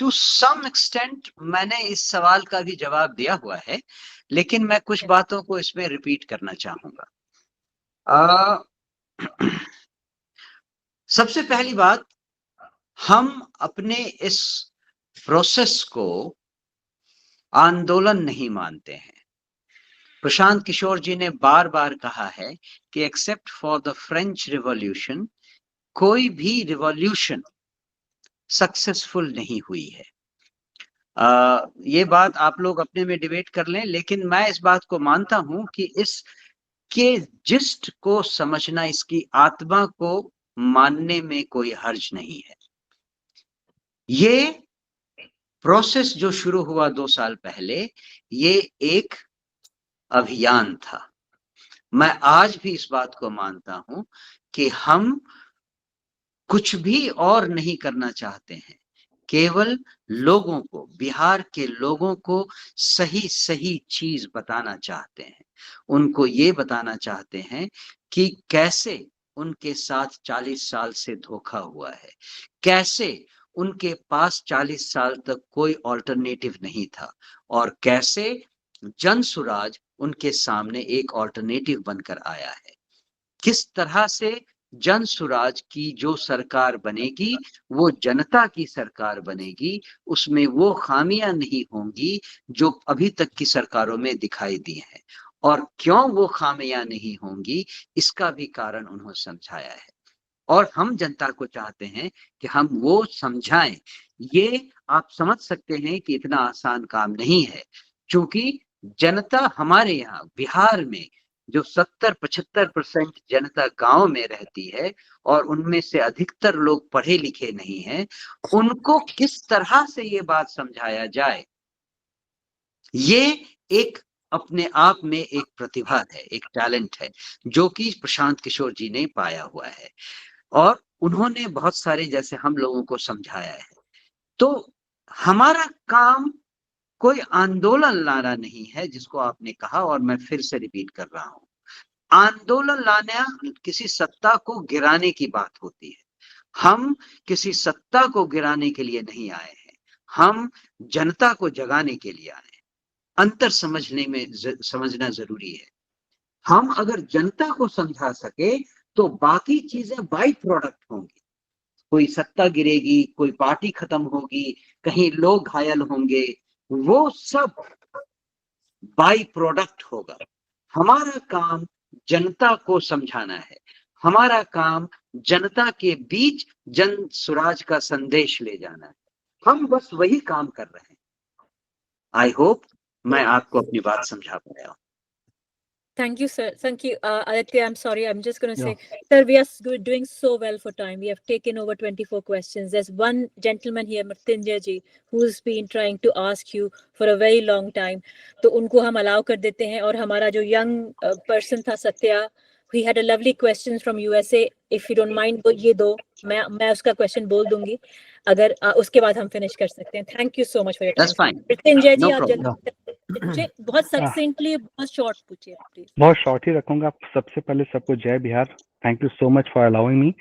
To some extent मैंने इस सवाल का भी जवाब दिया हुआ है, लेकिन मैं कुछ बातों को इसमें रिपीट करना चाहूंगा. सबसे पहली बात, हम अपने इस प्रोसेस को आंदोलन नहीं मानते हैं. प्रशांत किशोर जी ने बार बार कहा है कि except for the French revolution कोई भी रिवॉल्यूशन सक्सेसफुल नहीं हुई है. ये बात आप लोग अपने में डिबेट कर लें, लेकिन मैं इस बात को मानता हूं कि इसके जिस्ट को समझना, इसकी आत्मा को मानने में कोई हर्ज नहीं है. ये प्रोसेस जो शुरू हुआ 2 साल पहले, ये एक अभियान था. मैं आज भी इस बात को मानता हूं कि हम कुछ भी और नहीं करना चाहते हैं, केवल लोगों को, बिहार के लोगों को सही चीज बताना चाहते हैं. उनको ये बताना चाहते हैं कि कैसे उनके साथ 40 साल से धोखा हुआ है, कैसे उनके पास 40 साल तक कोई ऑल्टरनेटिव नहीं था, और कैसे जन सुराज उनके सामने एक ऑल्टरनेटिव बनकर आया है. किस तरह से जन सुराज की जो सरकार बनेगी वो जनता की सरकार बनेगी, उसमें वो खामियां नहीं होंगी जो अभी तक की सरकारों में दिखाई दी हैं. और क्यों वो खामियां नहीं होंगी, इसका भी कारण उन्होंने समझाया है, और हम जनता को चाहते हैं कि हम वो समझाएं. ये आप समझ सकते हैं कि इतना आसान काम नहीं है, क्योंकि जनता हमारे यहाँ बिहार में जो 70-75% जनता गांव में रहती है और उनमें से अधिकतर लोग पढ़े लिखे नहीं हैं, उनको किस तरह से ये बात समझाया जाए, ये एक अपने आप में एक प्रतिभा है, एक टैलेंट है जो कि प्रशांत किशोर जी ने पाया हुआ है, और उन्होंने बहुत सारे जैसे हम लोगों को समझाया है. तो हमारा काम कोई आंदोलन लाना नहीं है, जिसको आपने कहा, और मैं फिर से रिपीट कर रहा हूं. आंदोलन लाना किसी सत्ता को गिराने की बात होती है. हम किसी सत्ता को गिराने के लिए नहीं आए हैं, हम जनता को जगाने के लिए आए हैं. अंतर समझना जरूरी है. हम अगर जनता को समझा सके तो बाकी चीजें बाई प्रोडक्ट होंगी. कोई सत्ता गिरेगी, कोई पार्टी खत्म होगी, कहीं लोग घायल होंगे, वो सब बाई प्रोडक्ट होगा. हमारा काम जनता को समझाना है, हमारा काम जनता के बीच जन सुराज का संदेश ले जाना है. हम बस वही काम कर रहे हैं। आई होप मैं आपको अपनी बात समझा पाया हूँ। Thank you, sir. Thank you. Aditya, I'm sorry. I'm just going to say, Yeah. sir, we are doing so well for time. We have taken over 24 questions. There's one gentleman here, Mrityunjay ji, who's been trying to ask you for a very long time. तो उनको हम allow कर देते हैं और हमारा जो young person था Satya, he had a lovely question from USA. If you don't mind, वो ये दो मैं उसका question बोल दूंगी अगर उसके बाद हम finish कर सकते हैं. Thank you so much for your time. That's fine. Mrityunjay ji No आप problem. जल्दी बहुत succinctly बहुत short पूछिए please. बहुत शॉर्ट ही रखूंगा। सबसे पहले सबको जय Bihar. Thank you so much for allowing me.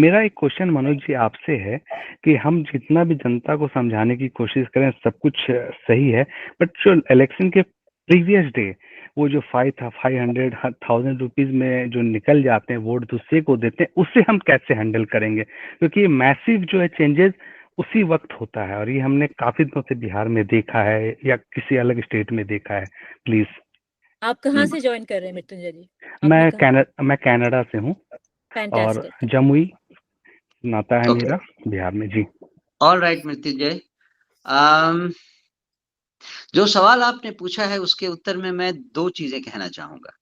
मेरा एक क्वेश्चन मनोज जी आपसे है कि हम जितना भी जनता को समझाने की कोशिश करें सब कुछ सही है, बट जो इलेक्शन के प्रीवियस डे वो जो 500,000 रुपीज में जो निकल जाते हैं वोट दूसरे को देते हैं, उससे हम कैसे हैंडल करेंगे? क्योंकि मैसिव जो है चेंजेस उसी वक्त होता है और ये हमने काफी दिनों से बिहार में देखा है या किसी अलग स्टेट में देखा है। प्लीज। आप कहाँ से ज्वाइन कर रहे हैं मृत्युंजय जी? मैं कनाडा से हूँ और जमुई नाता है मेरा बिहार में जी। ऑल राइट मृत्युंजय, जो सवाल आपने पूछा है उसके उत्तर में मैं दो चीजें कहना चाहूंगा।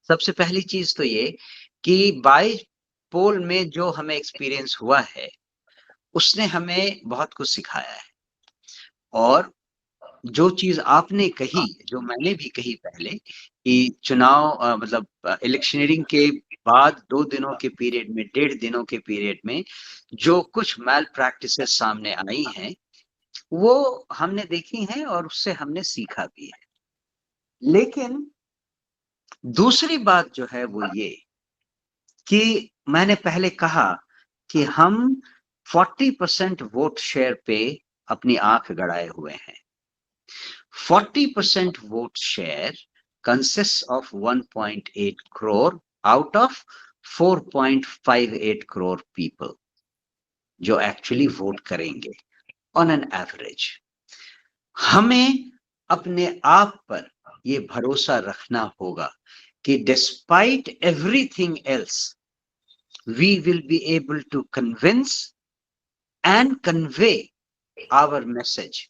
सबसे पहली चीज तो ये कि बाई पोल में जो हमें एक्सपीरियंस हुआ है उसने हमें बहुत कुछ सिखाया है, और जो चीज आपने कही, जो मैंने भी कही पहले कि चुनाव मतलब इलेक्शनरिंग के बाद 2 दिनों के पीरियड में, 1.5 दिनों के पीरियड में जो कुछ मैल प्रैक्टिसेस सामने आई हैं वो हमने देखी हैं और उससे हमने सीखा भी है। लेकिन दूसरी बात जो है वो ये कि मैंने पहले कहा कि हम 40% वोट शेयर पे अपनी आंख गड़ाए हुए हैं। 40% vote share consists of 1.8 crore out of 4.58 crore people जो एक्चुअली वोट करेंगे ऑन एन एवरेज। हमें अपने आप पर ये भरोसा रखना होगा कि despite everything else we will be able to convince and convey our message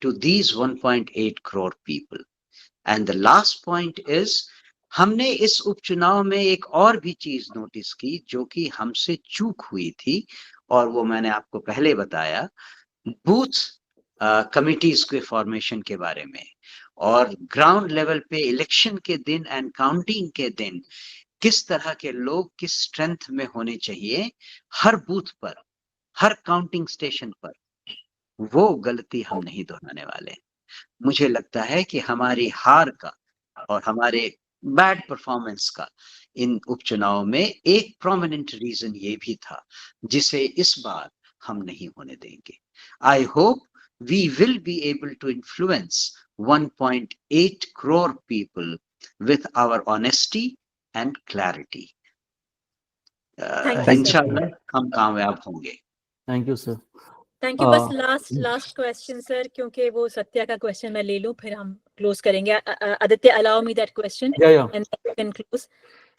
to these 1.8 crore people. And the last point is हमने इस उपचुनाव में एक और भी चीज नोटिस की जो कि हमसे चूक हुई थी, और वो मैंने आपको पहले बताया बूथ कमिटीज के फॉर्मेशन के बारे में, और ग्राउंड लेवल पे इलेक्शन के दिन एंड काउंटिंग के दिन किस तरह के लोग किस स्ट्रेंथ में होने चाहिए हर बूथ पर, हर काउंटिंग स्टेशन पर। वो गलती हम नहीं दोहराने वाले। मुझे लगता है कि हमारी हार का और हमारे बैड परफॉर्मेंस का इन उपचुनाव में एक प्रोमिनेंट रीजन ये भी था जिसे इस बार हम नहीं होने देंगे। I hope we will be able to influence 1.8 crore people with our honesty and clarity. इंशाल्लाह हम कामयाब होंगे। Thank you sir. Thank you. बस लास्ट क्वेश्चन सर, क्योंकि वो सत्या का क्वेश्चन मैं ले लूं फिर हम क्लोज करेंगे। Aditya, allow me that question and can close.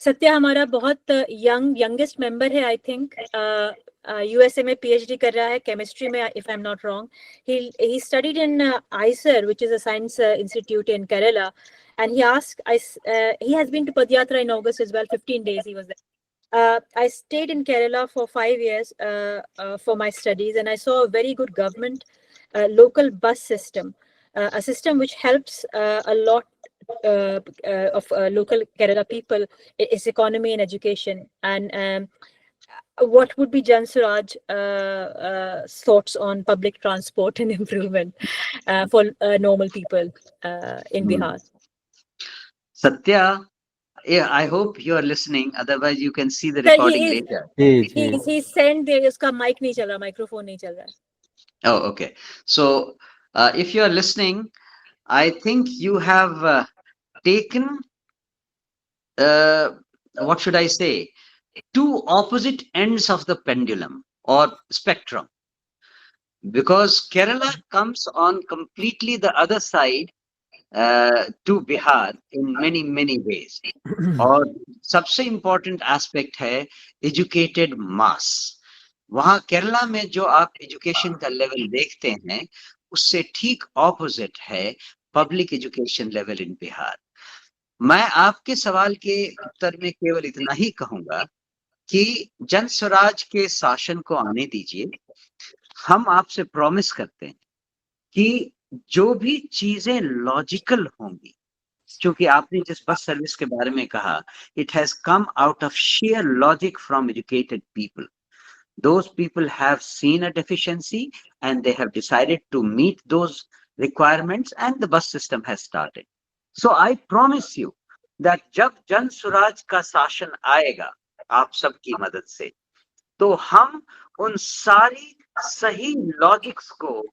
Satya हमारा बहुत यंगेस्ट मेंबर है, आई थिंक यूएसए में पीएचडी कर रहा है केमिस्ट्री में, if I am not wrong. He studied in Eicher which is a science institute in Kerala, and he has been to Padyatra in August as well. 15 days he was there. I stayed in Kerala for 5 years for my studies, and I saw a very good government local bus system, a system which helps a lot of local Kerala people, its economy and education. And what would be Jan Suraj thoughts on public transport and improvement for normal people in Bihar? Satya, yeah, I hope you are listening. Otherwise, you can see the recording later. He sent there. उसका mic नहीं चल रहा, microphone नहीं चल रहा. Oh, okay. So, if you are listening, I think you have taken, what should I say, two opposite ends of the pendulum or spectrum. Because Kerala comes on completely the other side to Bihar in many ways. और सबसे important aspect है educated mass. वहां केरला में जो आप education का level देखते हैं उससे ठीक ऑपोजिट है public education level in Bihar. मैं आपके सवाल के उत्तर में केवल इतना ही कहूंगा कि जन स्वराज के शासन को आने दीजिए। हम आपसे प्रॉमिस करते हैं कि जो भी चीजें लॉजिकल होंगी, क्योंकि आपने जिस बस सर्विस के बारे में कहा, it has come out of sheer logic from educated people. Those people have seen a deficiency and they have decided to meet those requirements and the bus system has started. So I promise you that जब जन स्वराज का शासन आएगा आप सबकी मदद से, तो हम उन सारी सही लॉजिक्स को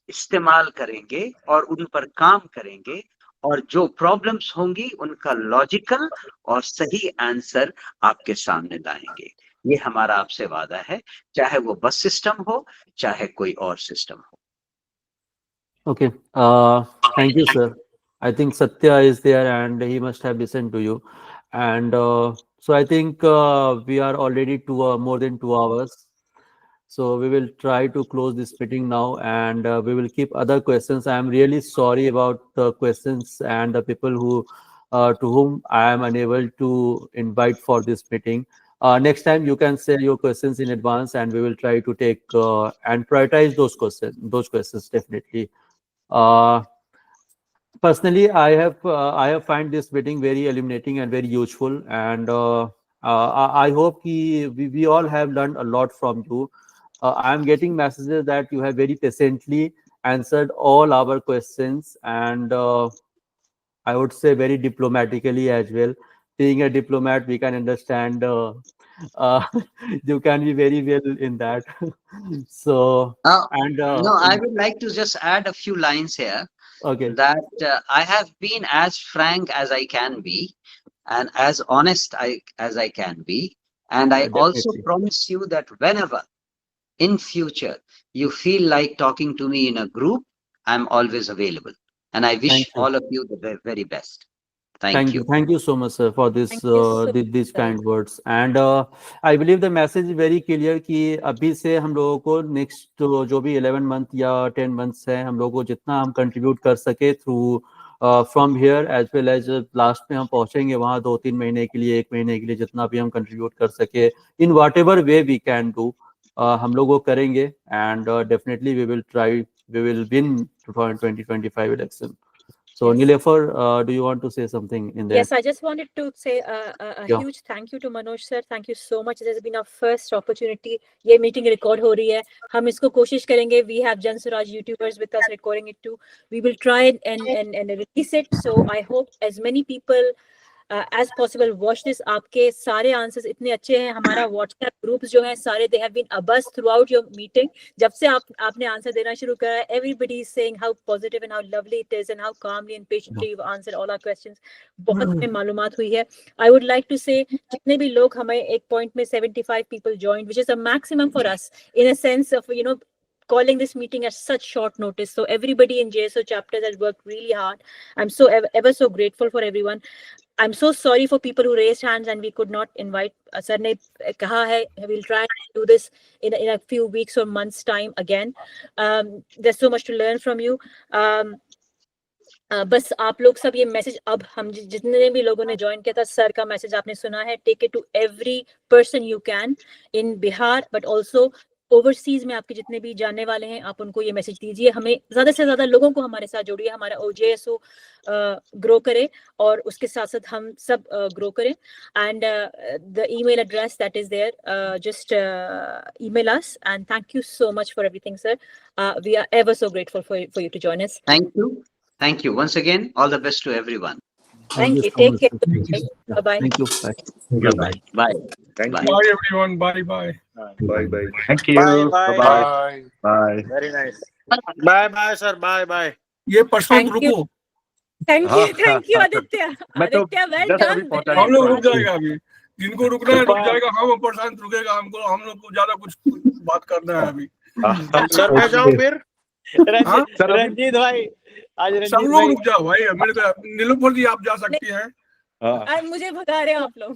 इस्तेमाल करेंगे और उन पर काम करेंगे, और जो प्रॉब्लम्स होंगी उनका लॉजिकल और सही आंसर आपके सामने लाएंगे। ये हमारा आपसे वादा है, चाहे वो बस सिस्टम हो चाहे कोई और सिस्टम हो। Okay, thank you, sir. I think Satya is there and he must have listened to you. And so I think we are already more than 2 hours. So we will try to close this meeting now, and we will keep other questions. I am really sorry about the questions and the people who to whom I am unable to invite for this meeting. Next time you can send your questions in advance, and we will try to take and prioritize those questions definitely. Personally, I have find this meeting very illuminating and very useful, and I hope we all have learned a lot from you. I am getting messages that you have very patiently answered all our questions, and I would say very diplomatically as well. Being a diplomat, we can understand you can be very well in that. So and no, I would like to just add a few lines here. Okay. That I have been as frank as I can be and as honest as I can be, and I also promise you that whenever in future you feel like talking to me in a group, I'm always available, and I wish all of you the very best. Thank you. Thank you so much, sir, for this these kind words. And I believe the message is very clear कि अभी से हम लोगों को next जो भी 11 month या 10 months है, हम लोगों को जितना हम contribute कर सके through from here as well as last में हम पहुंचेंगे वहाँ 2-3 महीने के लिए, 1 महीने के लिए, जितना भी हम contribute कर सके in whatever way we can do, हम लोग वो करेंगे, and definitely we will win 2025 election. So Nilefar, do you want to say something in there? Yes, I just wanted to say a huge thank you to Manoj sir. Thank you so much. This has been our first opportunity. ये meeting record हो रही है. हम इसको कोशिश करेंगे. We have Jan Swaraj YouTubers with us recording it too. We will try and release it. So I hope as many people as possible watch this. आपके सारे answers इतने अच्छे हैं. हमारा WhatsApp groups जो हैं सारे they have been abuzz throughout your meeting. जब से आपने answer देना शुरू करा, everybody is saying how positive and how lovely it is and how calmly and patiently you've answered all our questions. बहुत हमें मालूमात हुई है. I would like to say जितने भी लोग हमें एक point में 75 people joined, which is a maximum for us in a sense of calling this meeting at such short notice. So everybody in JSO chapters has worked really hard. I'm so ever so grateful for everyone. I'm so sorry for people who raised hands and we could not invite. Sir ने कहा है we'll try and do this in a few weeks or months time again. There's so much to learn from you. बस आप लोग सब ये message अब हम जितने भी लोगों ने ज्वाइन किया था, सर का मैसेज आपने सुना है. Take it to every person you can in Bihar but also overseas में आपके जितने भी जानने वाले हैं, आप उनको ये मैसेज दीजिए. हमें ज्यादा से ज्यादा लोगों को हमारे साथ जोड़िए, हमारा OJSO ग्रो करे और उसके साथ साथ हम सब ग्रो करें. And the email address that is there, just email us. And thank you so much for everything, sir. We are ever so grateful for you to join us. Thank you once again. All the best to everyone. Thank you. Take care. Bye-bye. Thank you. Bye. Bye. Bye everyone. Bye. Bye. Thank you. Bye. Bye. Very nice. Bye, sir. Bye. ये प्रशांत रुको. Thank you Aditya. Aditya well done. हम लोग रुक जाएगा अभी. जिनको रुकना है रुक जाएगा. हम प्रशांत रुकेगा. हम लोग को ज्यादा कुछ बात करना है अभी. सर मैं जाऊँ फिर. रंजीत भाई आज सब लोग रुक जाओ भाई. मेरे को नीलोफर जी आप जा सकती हैं. मुझे भगा रहे हो आप लोग.